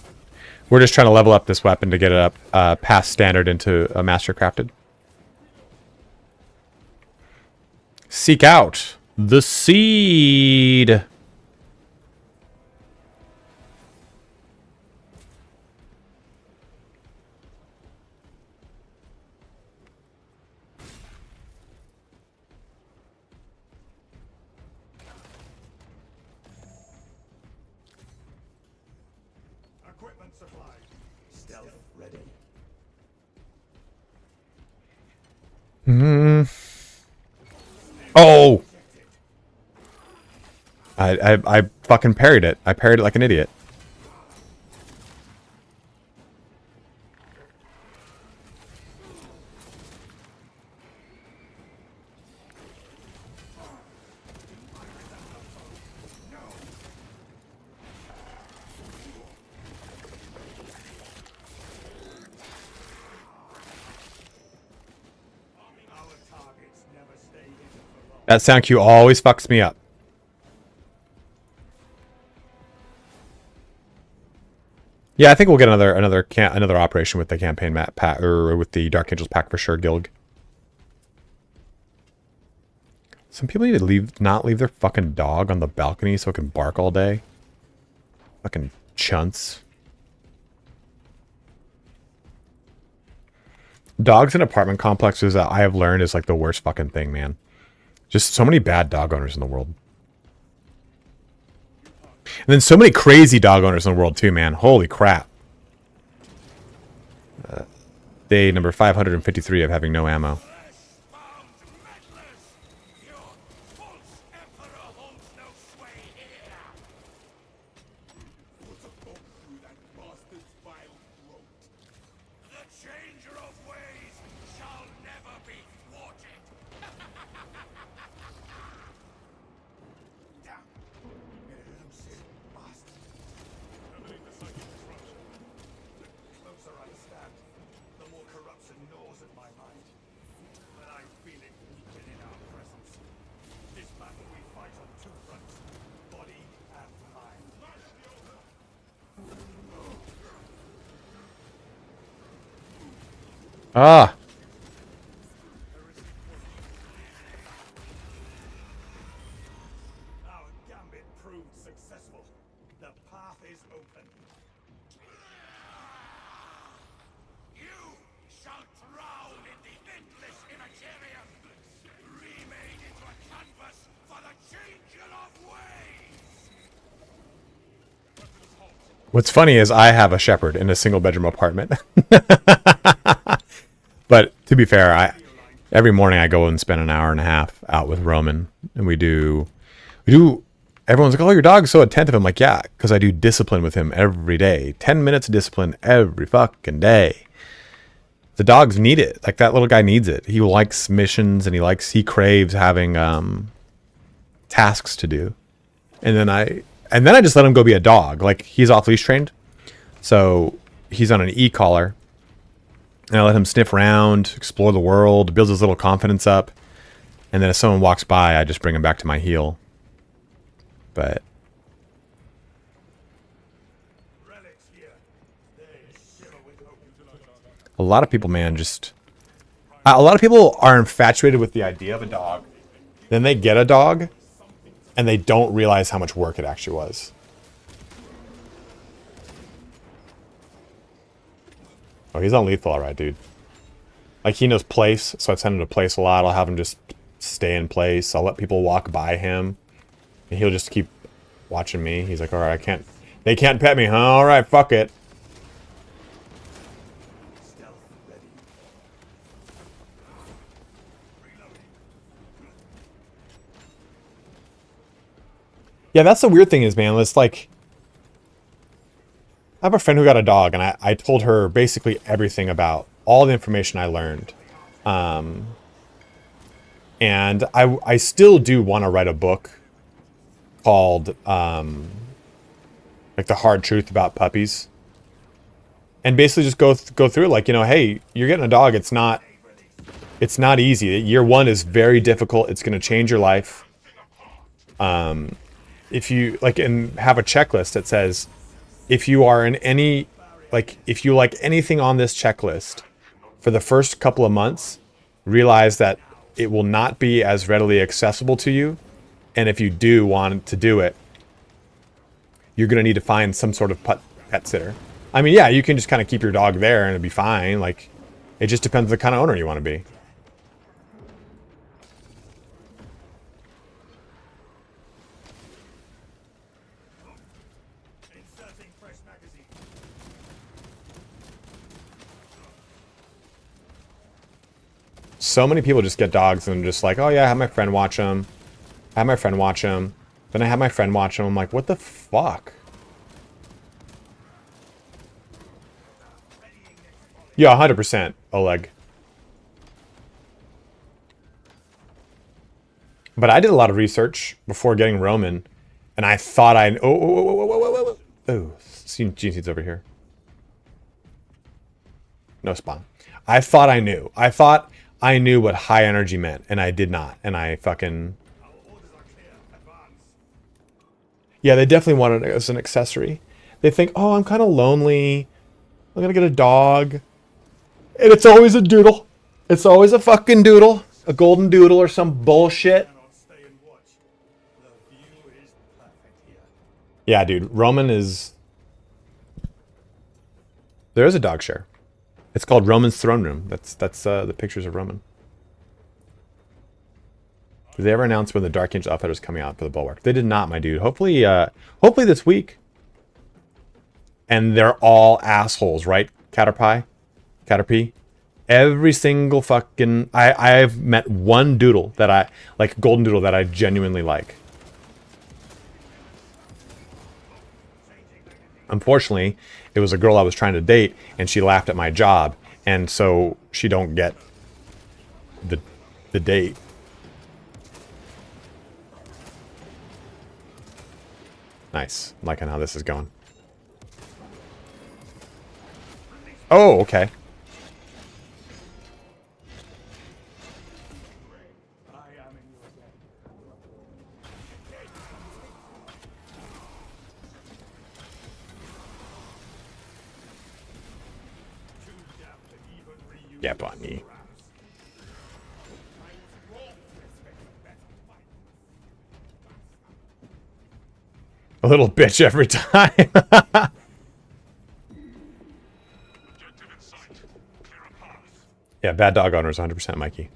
We're just trying to level up this weapon to get it up past standard into a master crafted. Seek out the seed. Equipment supplied. Stealth ready. Oh! I fucking parried it. I parried it like an idiot. Our targets never stay hidden for long. That sound cue always fucks me up. Yeah, I think we'll get another operation with the campaign map pack or with the Dark Angels pack for sure, Gilg. Some people need to not leave their fucking dog on the balcony so it can bark all day. Fucking chunts. Dogs in apartment complexes, I have learned, is like the worst fucking thing, man. Just so many bad dog owners in the world. And then so many crazy dog owners in the world too, man. Holy crap. Day number 553 of having no ammo. Bound meddlers! Your false emperor holds no sway here! Put a bolt through that bastard's vile throat. The changer of ways shall never be thwarted! Damn! Elusive bastard! Terminate the psychic disruption. The closer I stand, the more corruption gnaws at my mind. But I feel it weaken in our presence. This battle we fight on two fronts, body and mind. Ah! Our gambit proved successful. The path is open. You shall drown in the endless immaterium, remade into a canvas for the changer of ways. What's funny is I have a shepherd in a single bedroom apartment. But to be fair, every morning I go and spend an hour and a half out with Roman, and we do. Everyone's like, "Oh, your dog's so attentive." I'm like, "Yeah, because I do discipline with him every day. 10 minutes of discipline every fucking day." The dogs need it. Like that little guy needs it. He likes missions and he craves having tasks to do. And then I just let him go be a dog. Like he's off leash trained, so he's on an e-collar. And I let him sniff around, explore the world, builds his little confidence up. And then if someone walks by, I just bring him back to my heel. But Relics here. They shiver with hope. a lot of people, man, a lot of people are infatuated with the idea of a dog. Then they get a dog, and they don't realize how much work it actually was. Oh, he's on lethal, all right, dude. Like, he knows place, so I send him to place a lot. I'll have him just stay in place. I'll let people walk by him, and he'll just keep watching me. He's like, all right, they can't pet me, huh? All right, fuck it. Stealth Yeah, that's the weird thing is, man, it's like, I have a friend who got a dog, and I told her basically everything about all the information I learned. And I still do want to write a book called, like, The Hard Truth About Puppies. And basically just go through it, like, you know, hey, you're getting a dog, it's not easy. Year one is very difficult. It's going to change your life. If you, like, and have a checklist that says, if you are in any, like, if you like anything on this checklist for the first couple of months, realize that it will not be as readily accessible to you. And if you do want to do it, you're going to need to find some sort of pet sitter. I mean, yeah, you can just kind of keep your dog there and it'll be fine. Like, it just depends on the kind of owner you want to be. So many people just get dogs and just like, oh yeah, I have my friend watch them. I have my friend watch them. Then I have my friend watch them. I'm like, what the fuck? Yeah, 100%, Oleg. But I did a lot of research before getting Roman, and I thought I... Oh, Gene over here. No spawn. I thought I knew. I thought I knew what high energy meant, and I did not. And I fucking... Yeah, they definitely want it as an accessory. They think, oh, I'm kind of lonely. I'm gonna get a dog. And it's always a doodle. It's always a fucking doodle. A golden doodle or some bullshit. Yeah, dude. Roman is... There is a dog share. It's called Roman's Throne Room. That's the pictures of Roman. Did they ever announce when the Dark Angel outfit is coming out for the Bulwark? They did not, my dude. Hopefully, hopefully this week. And they're all assholes, right? Caterpie. Every single fucking... I've met one doodle that I... Like, golden doodle that I genuinely like. Unfortunately, it was a girl I was trying to date, and she laughed at my job. And so, she don't get the date. Nice. I'm liking how this is going. Oh, okay. Yeah, Bonnie. A little bitch every time. Yeah, bad dog owners, 100% Mikey.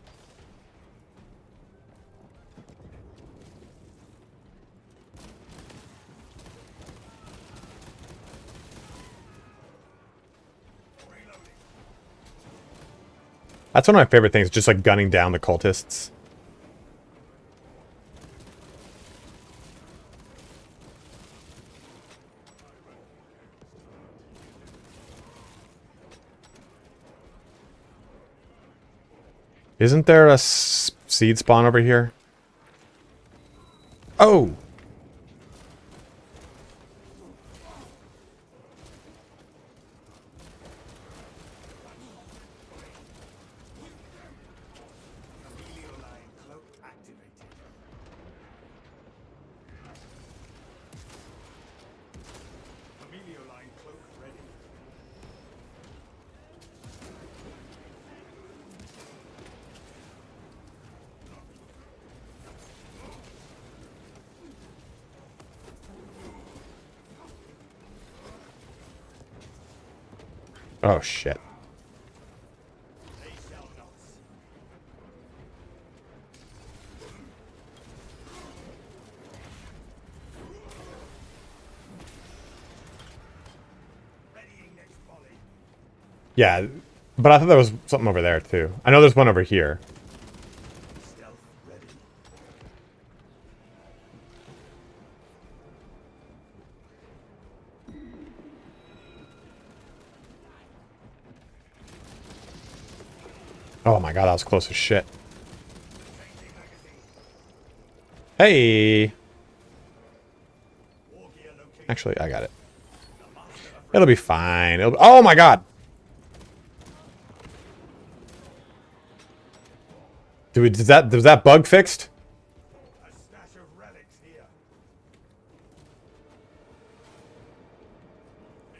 That's one of my favorite things, just like gunning down the cultists. Isn't there a seed spawn over here? Oh! Oh, shit. Yeah, but I thought there was something over there, too. I know there's one over here. Oh my god, that was close as shit. Hey! Actually, I got it. It'll be fine. Oh my god! Was that bug fixed? A stash of relics here.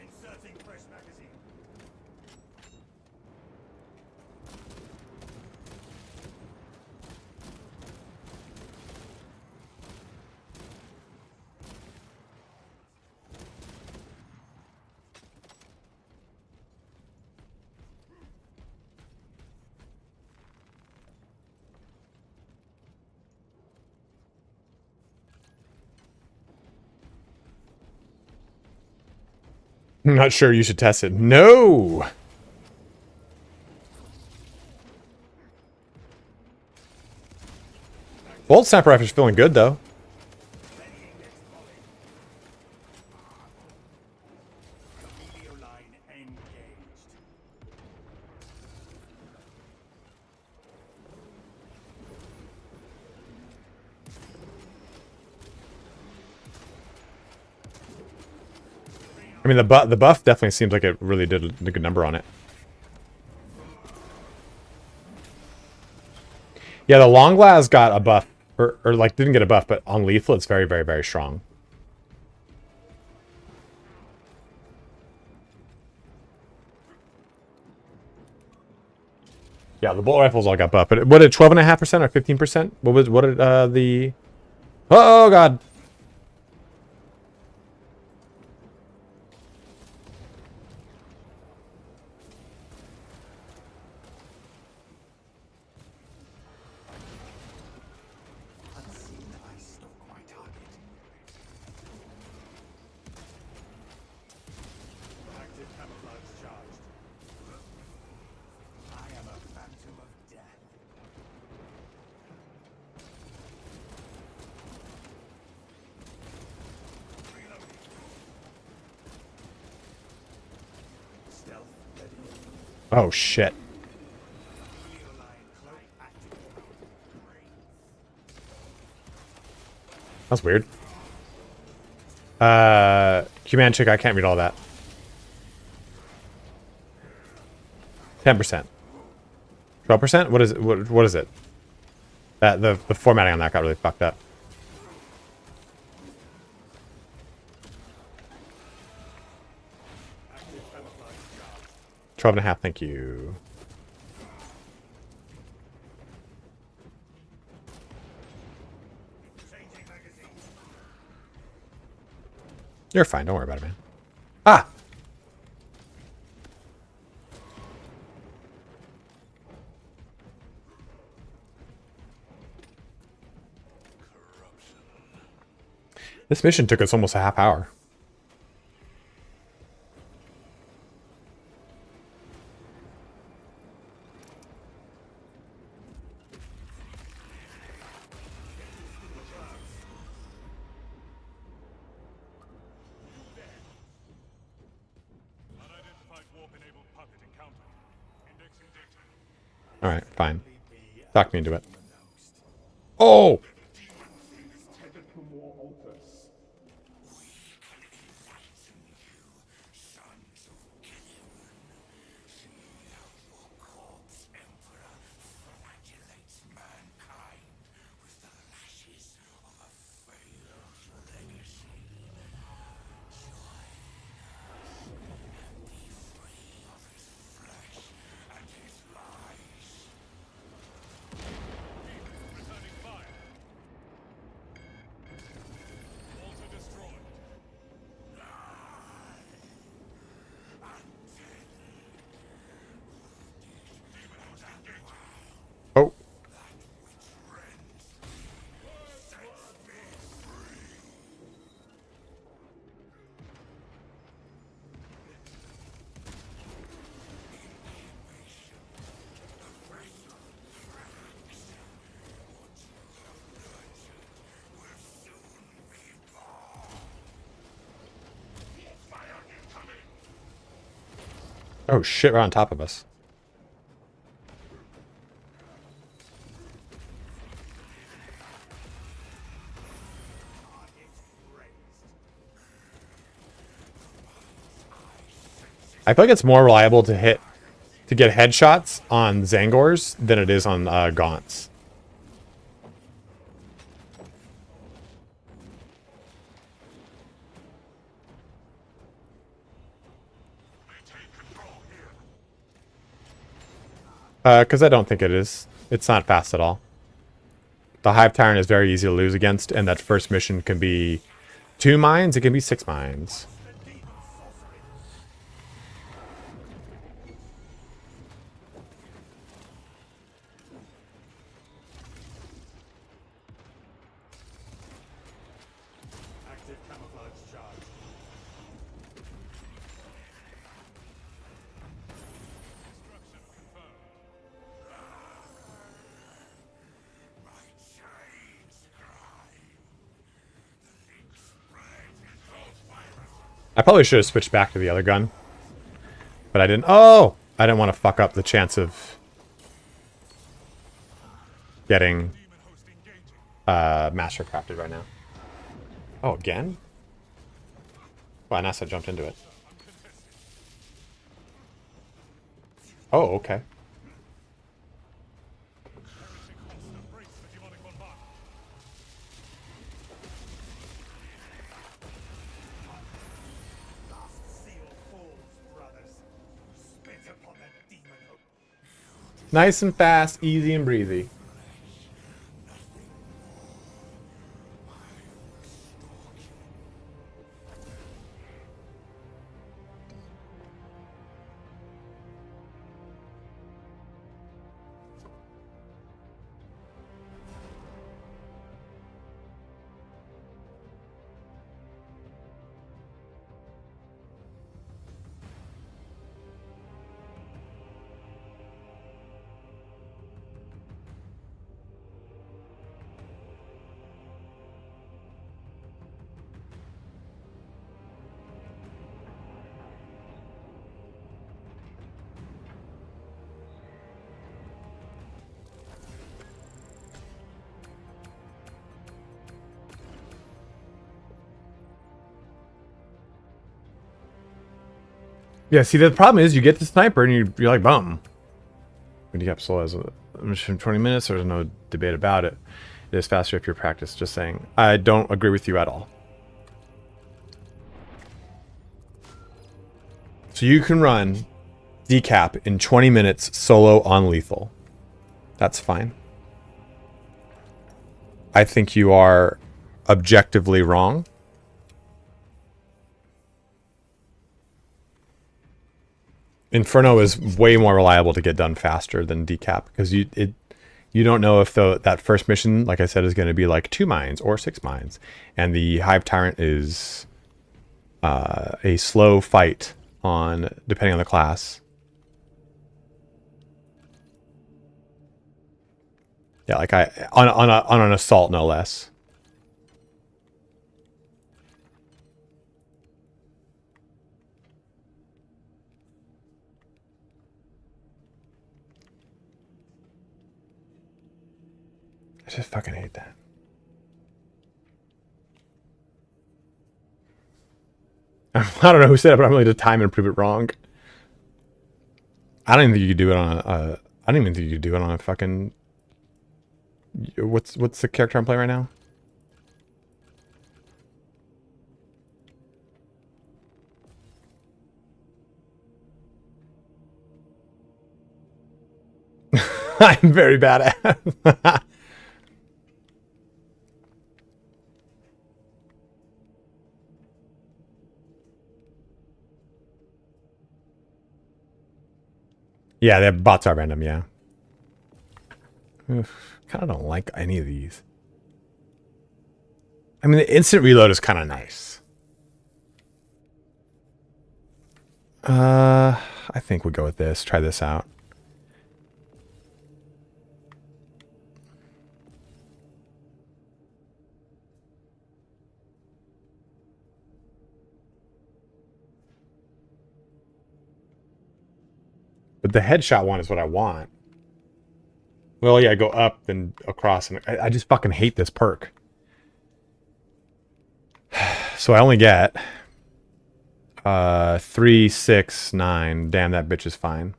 Inserting fresh magazine. I'm not sure you should test it. No! Bolt Sniper Rifle's feeling good, though. Video line engaged. I mean, the buff definitely seems like it really did a good number on it. Yeah, the long glass got a buff, or like didn't get a buff, but on lethal it's very, very, very strong. Yeah, the bolt rifles all got buff, but what did 12.5% or 15%? What did the? Oh god. Unseen, I stalk my target. Active camouflage charged. I am a phantom of death. Stealth ready. Oh shit. Video line cloak active. That's weird. Command check, I can't read all that. 10%. 12%? What is it? What is it? That the formatting on that got really fucked up. Active camouflage charged. 12.5, thank you. Changing magazine. You're fine, don't worry about it, man. Ah! This mission took us almost a half hour. Unidentified warp-enabled puppet encounter. Indexing data. Alright, fine. Talk me into it. Oh! Returning fire. Altar destroyed. Oh. Oh shit, right on top of us. I feel like it's more reliable to get headshots on Zangors than it is on Gaunts. Because I don't think it is. It's not fast at all. The Hive Tyrant is very easy to lose against, and that first mission can be 2 mines, it can be 6 mines. Active camouflage charge. Destruction confirmed. My chains cry. The leak spread and those viruses. I probably should have switched back to the other gun. But I didn't. Oh! I didn't want to fuck up the chance of getting mastercrafted right now. Oh, again? Well, unless I jumped into it. Oh, okay. Nice and fast, easy and breezy. Yeah, see, the problem is you get the sniper and you're like, boom. When you slow as a mission 20 minutes, there's no debate about it. It is faster if you're practiced, just saying. I don't agree with you at all. So you can run decap in 20 minutes solo on lethal. That's fine. I think you are objectively wrong. Inferno is way more reliable to get done faster than decap because you don't know if that first mission, like I said, is going to be like 2 mines or 6 mines, and the Hive Tyrant is a slow fight on depending on the class. Yeah, like on an assault no less. I just fucking hate that. I don't know who said it, but I'm willing to time and prove it wrong. I don't even think you could do it on a. I don't even think you could do it on a fucking. What's the character I'm playing right now? I'm very bad at. Yeah, the bots are random, yeah. Kind of don't like any of these. I mean, the instant reload is kind of nice. I think we'll go with this. Try this out. But the headshot one is what I want. Well, yeah, go up then across, and I just fucking hate this perk. So I only get 3, 6, 9. Damn, that bitch is fine.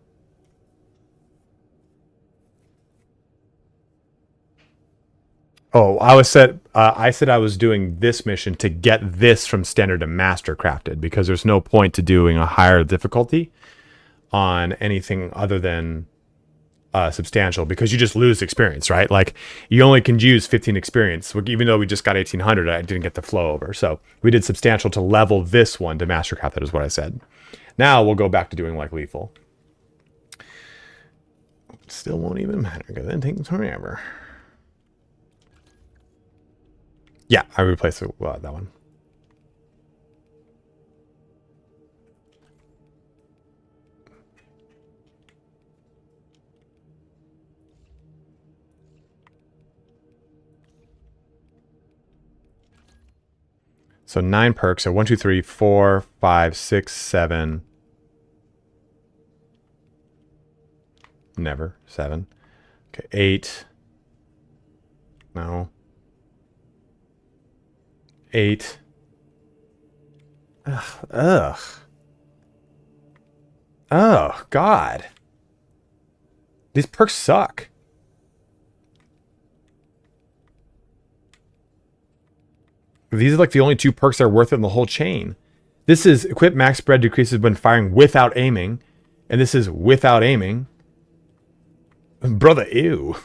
Oh, I said I was doing this mission to get this from standard to master crafted, because there's no point to doing a higher difficulty on anything other than substantial, because you just lose experience, right? Like, you only can use 15 experience. Even though we just got 1800, I didn't get the flow over. So we did substantial to level this one to master crafted, is what I said. Now we'll go back to doing like lethal. Still won't even matter because it takes forever. Yeah, I replaced that one. So 9 perks. So 1, 2, 3, 4, 5, 6, 7. Never. 7. Okay, 8. No. 8. Ugh. Oh, God. These perks suck. These are like the only 2 perks that are worth it in the whole chain. This is equip max spread decreases when firing without aiming. And this is without aiming. Brother, ew.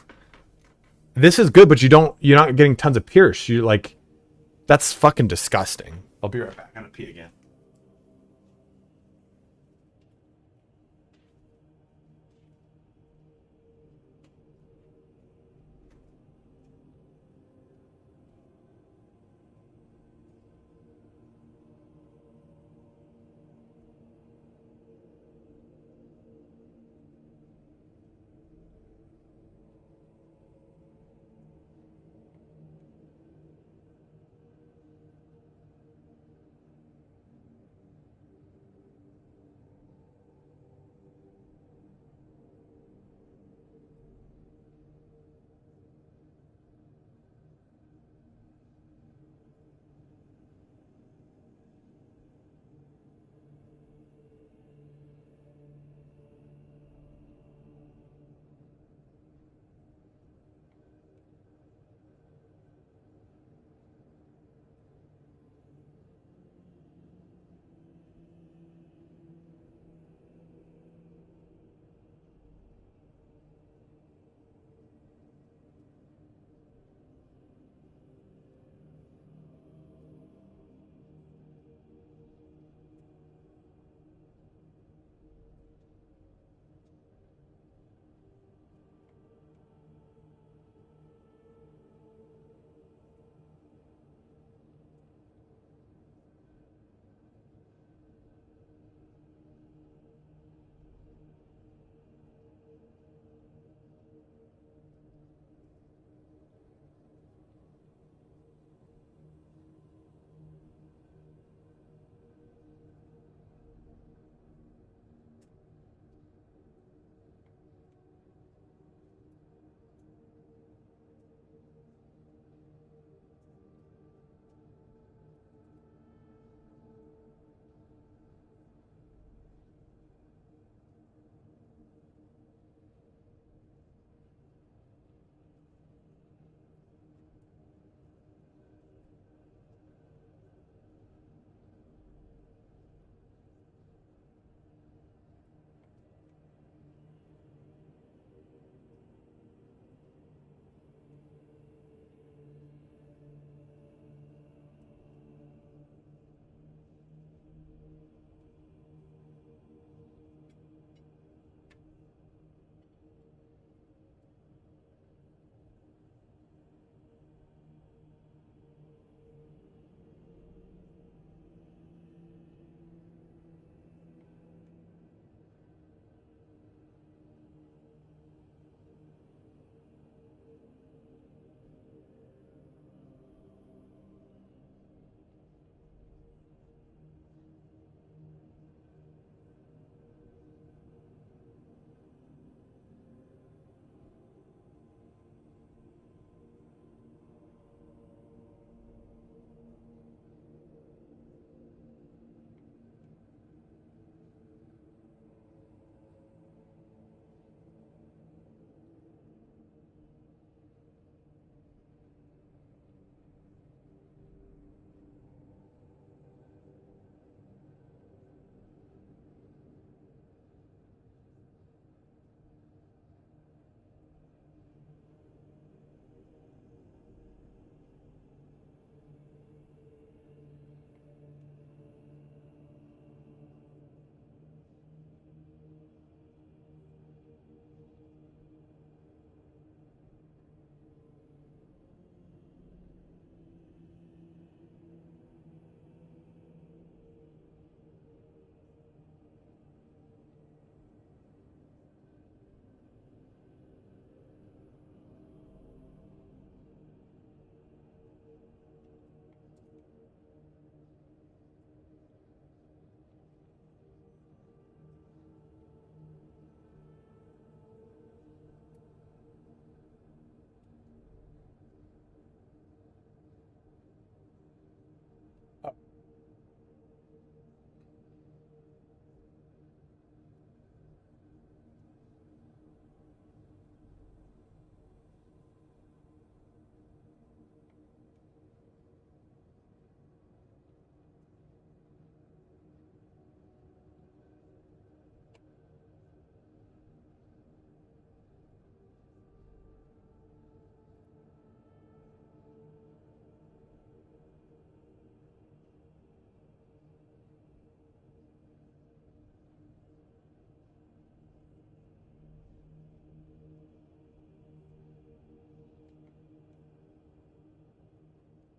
This is good, but you're not getting tons of pierce. You're like, that's fucking disgusting. I'll be right back. I'm gonna pee again.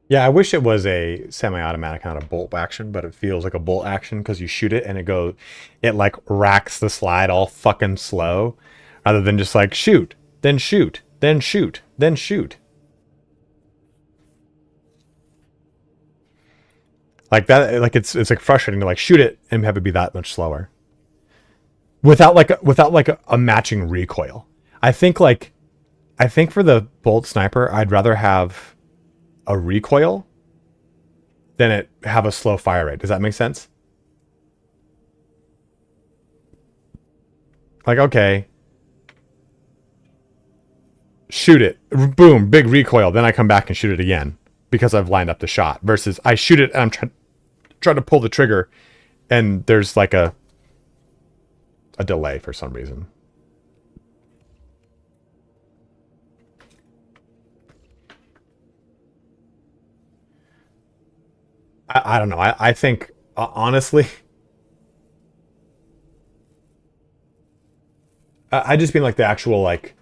Yeah, I wish it was a semi-automatic, not a bolt action, but it feels like a bolt action because you shoot it and it like racks the slide all fucking slow, rather than just like shoot, then shoot, then shoot, then shoot. Like that, like it's like frustrating to like shoot it and have it be that much slower without like a matching recoil. I think like I think for the bolt sniper, I'd rather have a recoil than it have a slow fire rate. Does that make sense? Like, okay, shoot it, boom, big recoil. Then I come back and shoot it again because I've lined up the shot. Versus I shoot it and I'm trying to pull the trigger, and there's like a delay for some reason. I don't know. I think honestly, I just mean like the actual like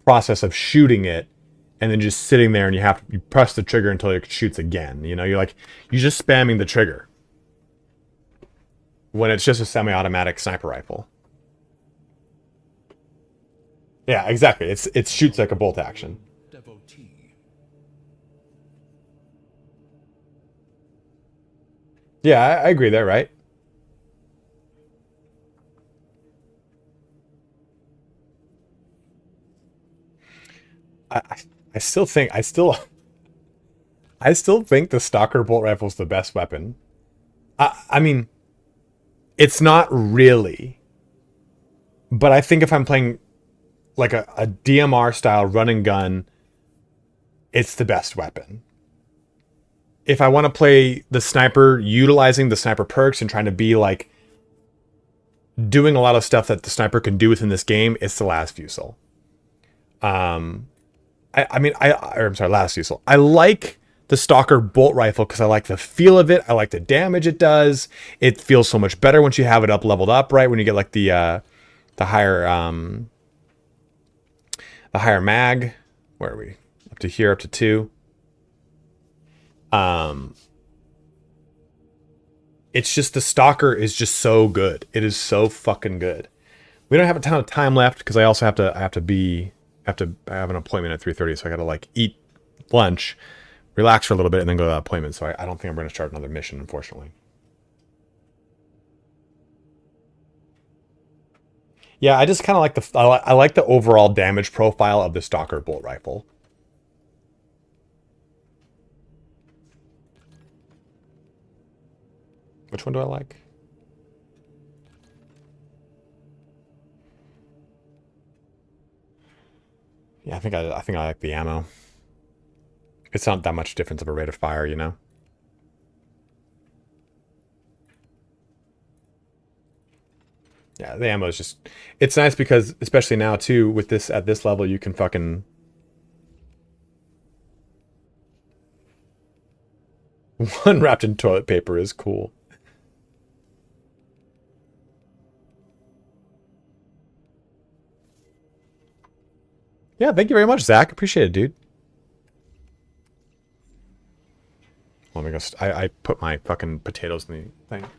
process of shooting it and then just sitting there and you press the trigger until it shoots again. You know, you're just spamming the trigger when it's just a semi-automatic sniper rifle. Yeah, exactly. It shoots like a bolt action. Yeah, I agree there, right? I, I I still think I still think the Stalker bolt rifle is the best weapon. I mean, it's not really, but I think if I'm playing like a DMR style run and gun, it's the best weapon. If I want to play the sniper, utilizing the sniper perks and trying to be like doing a lot of stuff that the sniper can do within this game, it's the last Fusel. I'm sorry, last Fusel. I like the Stalker bolt rifle because I like the feel of it. I like the damage it does. It feels so much better once you have it leveled up, right? When you get like the higher mag. Where are we? Up to here, up to 2. It's just the Stalker is just so good. It is so fucking good. We don't have a ton of time left because I also have to I have an appointment at 3:30, so I gotta like eat lunch, relax for a little bit, and then go to that appointment. So I don't think I'm gonna start another mission, unfortunately. Yeah, I just kind of like I like the overall damage profile of the Stalker bolt rifle. Which one do I like? Yeah, I think I like the ammo. It's not that much difference of a rate of fire, you know? Yeah, the ammo is just... It's nice because, especially now, too, with this at this level, you can fucking... One wrapped in toilet paper is cool. Yeah, thank you very much, Zach. Appreciate it, dude. Let me go... I put my fucking potatoes in the thing.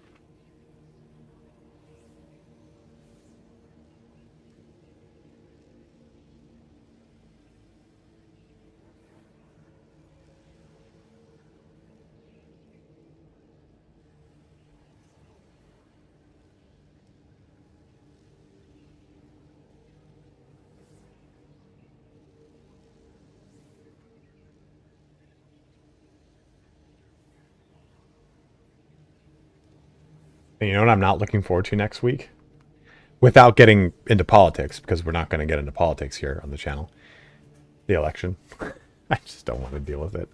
And you know what I'm not looking forward to next week? Without getting into politics, because we're not going to get into politics here on the channel. The election. I just don't want to deal with it.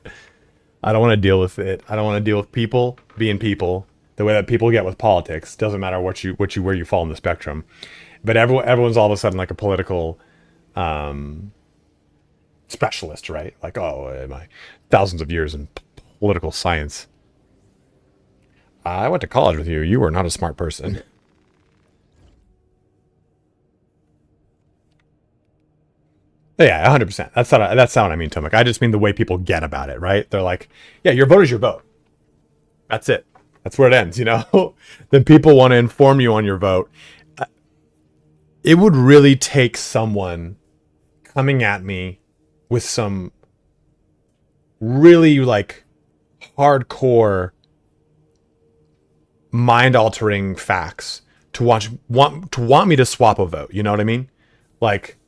I don't want to deal with it. I don't want to deal with people being people the way that people get with politics. Doesn't matter where you fall in the spectrum. But everyone's all of a sudden like a political specialist, right? Like, oh, my thousands of years in political science. I went to college with you. You were not a smart person. Yeah, 100%. That's not what I mean, Tomek. I just mean the way people get about it, right? They're like, yeah, your vote is your vote. That's it. That's where it ends, you know? Then people want to inform you on your vote. It would really take someone coming at me with some really like hardcore mind-altering facts to want me to swap a vote. You know what I mean? Like,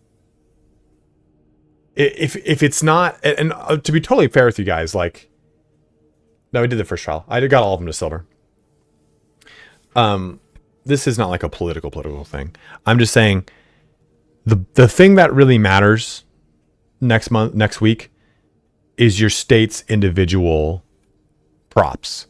if it's not, and to be totally fair with you guys, like, no, we did the first trial. I got all of them to silver. This is not like a political thing. I'm just saying the thing that really matters next week is your state's individual props.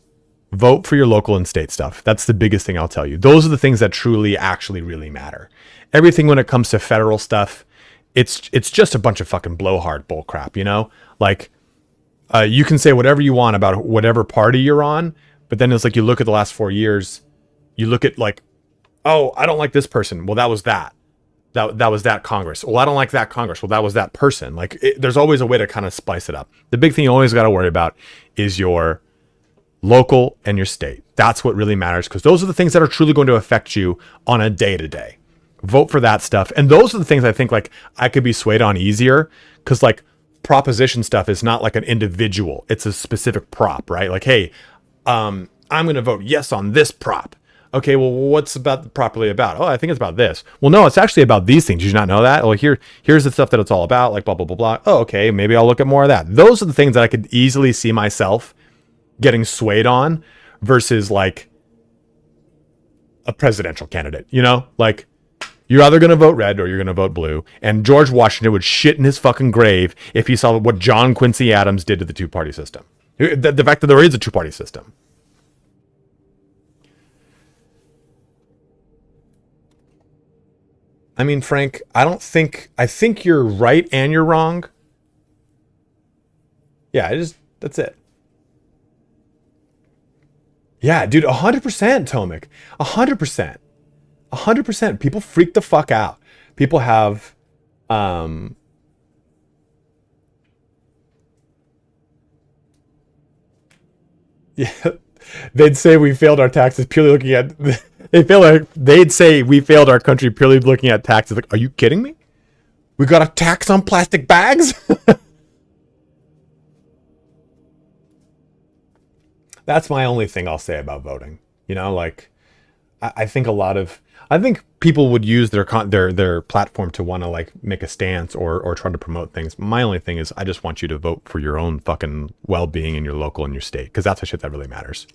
Vote for your local and state stuff. That's the biggest thing I'll tell you. Those are the things that truly, actually, really matter. Everything when it comes to federal stuff, it's just a bunch of fucking blowhard bullcrap, you know? Like, you can say whatever you want about whatever party you're on, but then it's like you look at the last 4 years, you look at like, oh, I don't like this person. Well, that was that. That was that Congress. Well, I don't like that Congress. Well, that was that person. Like, there's always a way to kind of spice it up. The big thing you always got to worry about is your local and your state. That's what really matters, because those are the things that are truly going to affect you on a day-to-day. Vote for that stuff. And those are the things I think like I could be swayed on easier, because like proposition stuff is not like an individual. It's a specific prop, right? Like, hey, I'm going to vote yes on this prop. Okay, well, what's about properly about? Oh, I think it's about this. Well, no, it's actually about these things. Did you not know that? Well, here's the stuff that it's all about, like blah, blah, blah, blah. Oh, okay, maybe I'll look at more of that. Those are the things that I could easily see myself getting swayed on versus like a presidential candidate, you know? Like, you're either going to vote red or you're going to vote blue. And George Washington would shit in his fucking grave if he saw what John Quincy Adams did to the two-party system. The fact that there is a two-party system. I mean, Frank, I think you're right and you're wrong. Yeah, that's it. Yeah, dude, 100%, Tomek. 100%. 100%. People freak the fuck out. People have, yeah, they'd say we failed our taxes purely looking at, they'd say we failed our country purely looking at taxes. Like, are you kidding me? We got a tax on plastic bags? That's my only thing I'll say about voting. You know, like, I think people would use their platform to want to like make a stance or try to promote things. My only thing is I just want you to vote for your own fucking well-being in your local and your state, because that's the shit that really matters.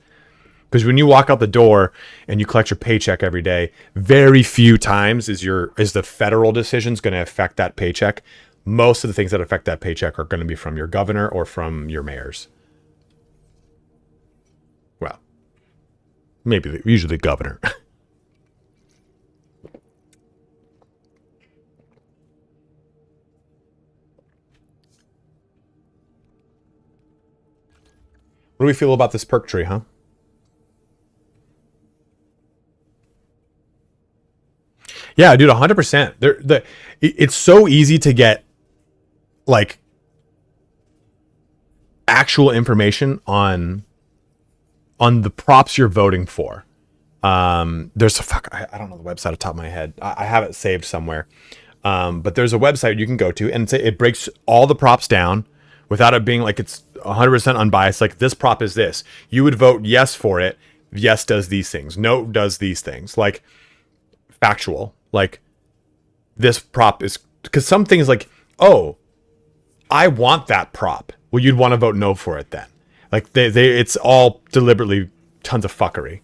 Because when you walk out the door and you collect your paycheck every day, very few times is the federal decisions going to affect that paycheck. Most of the things that affect that paycheck are going to be from your governor or from your mayors. Well, usually the governor. What do we feel about this perk tree, huh? Yeah, dude, 100%. It's so easy to get like actual information on the props you're voting for. There's I don't know the website off the top of my head. I have it saved somewhere. But there's a website you can go to and it breaks all the props down without it being like it's 100% unbiased. Like, this prop is this. You would vote yes for it. Yes does these things. No does these things. Like, factual. Like, this prop is, because some things like, oh, I want that prop. Well, you'd want to vote no for it then. Like, it's all deliberately tons of fuckery.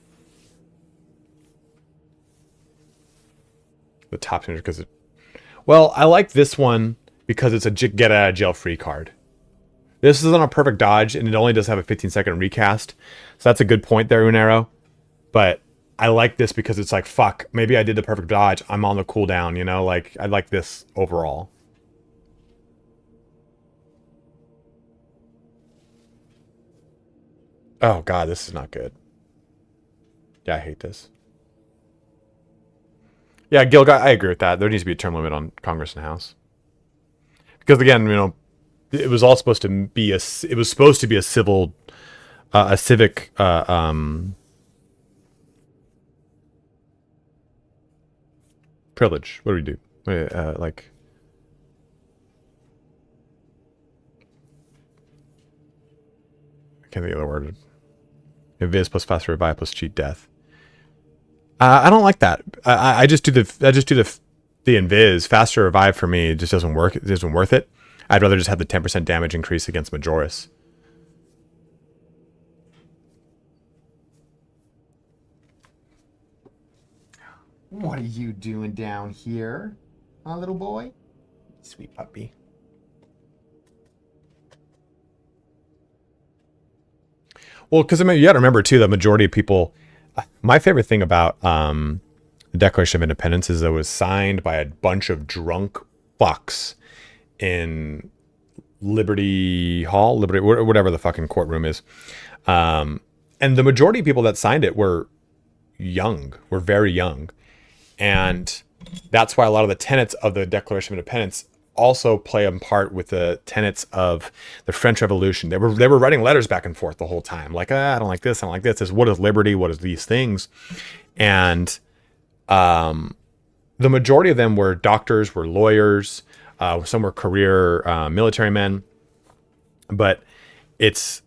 The top 200 because well, I like this one because it's a get out of jail free card. This isn't a perfect dodge, and it only does have a 15-second recast. So that's a good point there, Unero. But I like this because it's like, fuck, maybe I did the perfect dodge. I'm on the cooldown, you know? Like, I like this overall. Oh, God, this is not good. Yeah, I hate this. Yeah, Gil, I agree with that. There needs to be a term limit on Congress and House. because again, it was all supposed to be it was supposed to be a civic privilege. What do we do? Like, I can't think of the word. Invis plus faster revive plus cheat death. I don't like that. I just do the invis. Faster revive for me just doesn't work. It isn't worth it. I'd rather just have the 10% damage increase against Majoris. What are you doing down here, huh, little boy? Sweet puppy. Well, because I mean, you got to remember too, the majority of people. My favorite thing about the Declaration of Independence is that it was signed by a bunch of drunk fucks in Liberty Hall, whatever the fucking courtroom is, and the majority of people that signed it were very young, and that's why a lot of the tenets of the Declaration of Independence also play a part with the tenets of the French Revolution. They were writing letters back and forth the whole time, like, I don't like this, I don't like this. It's, what is liberty? What is these things? And the majority of them were doctors, were lawyers, some were career military men. But it's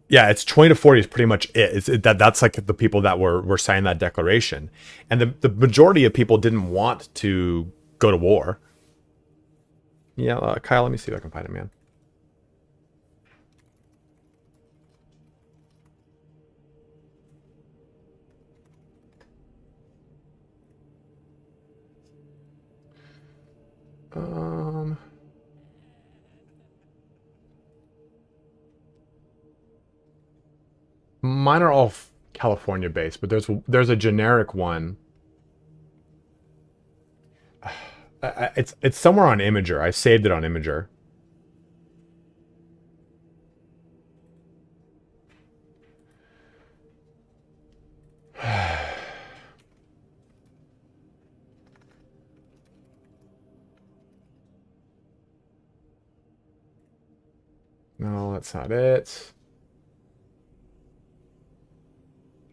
20 to 40 is pretty much it. That's like the people that were signing that declaration. And the majority of people didn't want to go to war. Yeah, Kyle, let me see if I can find it, man. Mine are all California based, but there's a generic one. It's somewhere on Imager. I saved it on Imager. No, that's not it.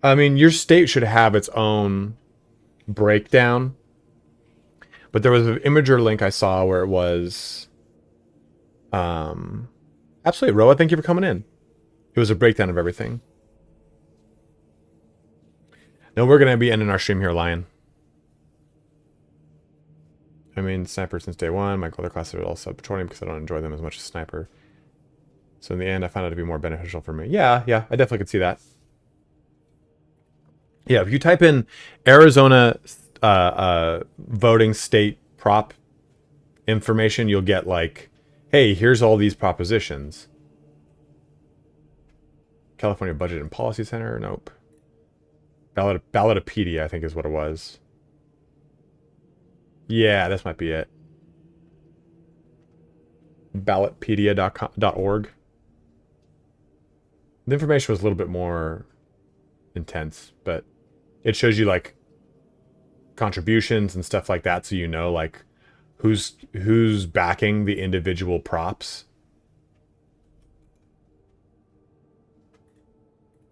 I mean, your state should have its own breakdown. But there was an Imager link I saw where it was... absolutely, Roa, thank you for coming in. It was a breakdown of everything. No, we're going to be ending our stream here, Lion. I mean, Sniper since day one. My other classes are all sub-petroleum because I don't enjoy them as much as Sniper. So in the end, I found it to be more beneficial for me. Yeah, I definitely could see that. Yeah, if you type in Arizona voting state prop information, you'll get like, hey, here's all these propositions. California Budget and Policy Center, nope. Ballotopedia, I think is what it was. Yeah, this might be it. Ballotpedia.org. The information was a little bit more intense, but it shows you like contributions and stuff like that, so you know like who's backing the individual props.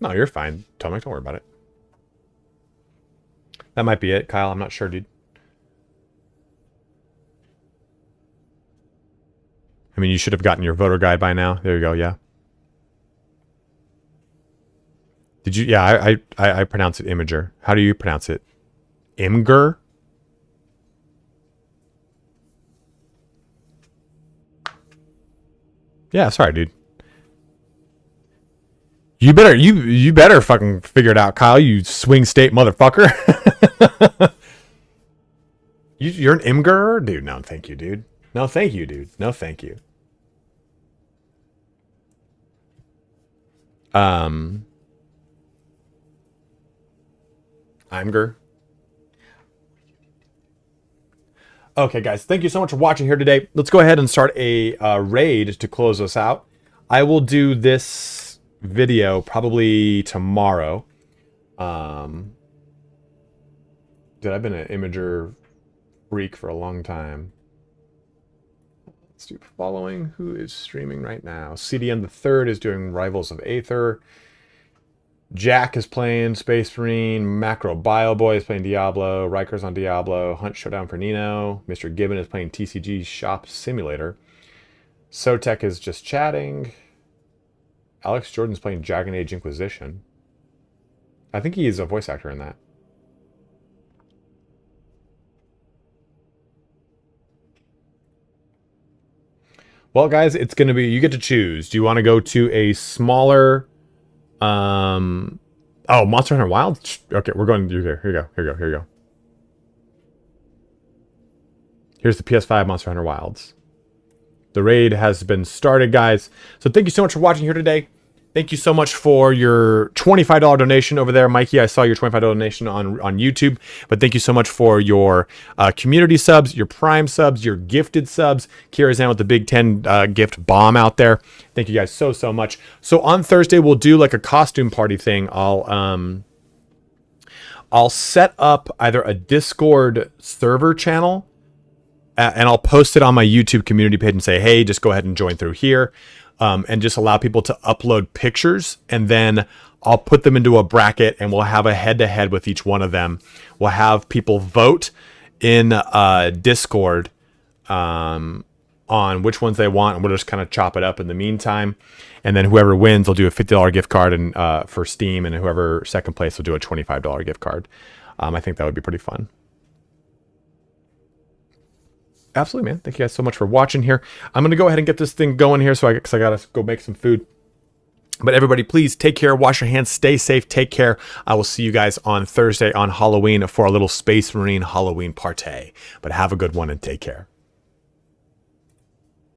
No, you're fine, Tomek, don't worry about it. That might be it, Kyle. I'm not sure, dude. I mean, you should have gotten your voter guide by now. There you go, yeah. Did you? Yeah, I pronounce it Imager. How do you pronounce it? Imgur? Yeah, sorry, dude. You better fucking figure it out, Kyle, you swing state motherfucker. You're an Imgur? Dude, no thank you, dude. No thank you, dude. No thank you. Imgur. Okay, guys, thank you so much for watching here today. Let's go ahead and start a raid to close us out. I will do this video probably tomorrow. Dude, I've been an Imager freak for a long time. Let's do following. Who is streaming right now? CDN the Third is doing Rivals of Aether. Jack is playing Space Marine. Macro Bio Boy is playing Diablo. Riker's on Diablo. Hunt Showdown for Nino. Mr. Gibbon is playing TCG Shop Simulator. Sotek is just chatting. Alex Jordan's playing Dragon Age Inquisition. I think he is a voice actor in that. Well, guys, it's going to be, you get to choose. Do you want to go to a smaller, oh, Monster Hunter Wilds? Okay, we're going to do here. Here you go. Here's the PS5 Monster Hunter Wilds. The raid has been started, guys. So thank you so much for watching here today. Thank you so much for your $25 donation over there. Mikey, I saw your $25 donation on YouTube. But thank you so much for your community subs, your Prime subs, your gifted subs. Kira's in with the Big 10 gift bomb out there. Thank you guys so much. So on Thursday, we'll do like a costume party thing. I'll set up either a Discord server channel and I'll post it on my YouTube community page and say, hey, just go ahead and join through here. And just allow people to upload pictures, and then I'll put them into a bracket, and we'll have a head-to-head with each one of them. We'll have people vote in Discord on which ones they want, and we'll just kind of chop it up in the meantime. And then whoever wins will do a $50 gift card and for Steam, and whoever second place will do a $25 gift card. I think that would be pretty fun. Absolutely, man. Thank you guys so much for watching here. I'm going to go ahead and get this thing going here because I got to go make some food. But everybody, please take care. Wash your hands. Stay safe. Take care. I will see you guys on Thursday on Halloween for a little Space Marine Halloween party. But have a good one and take care.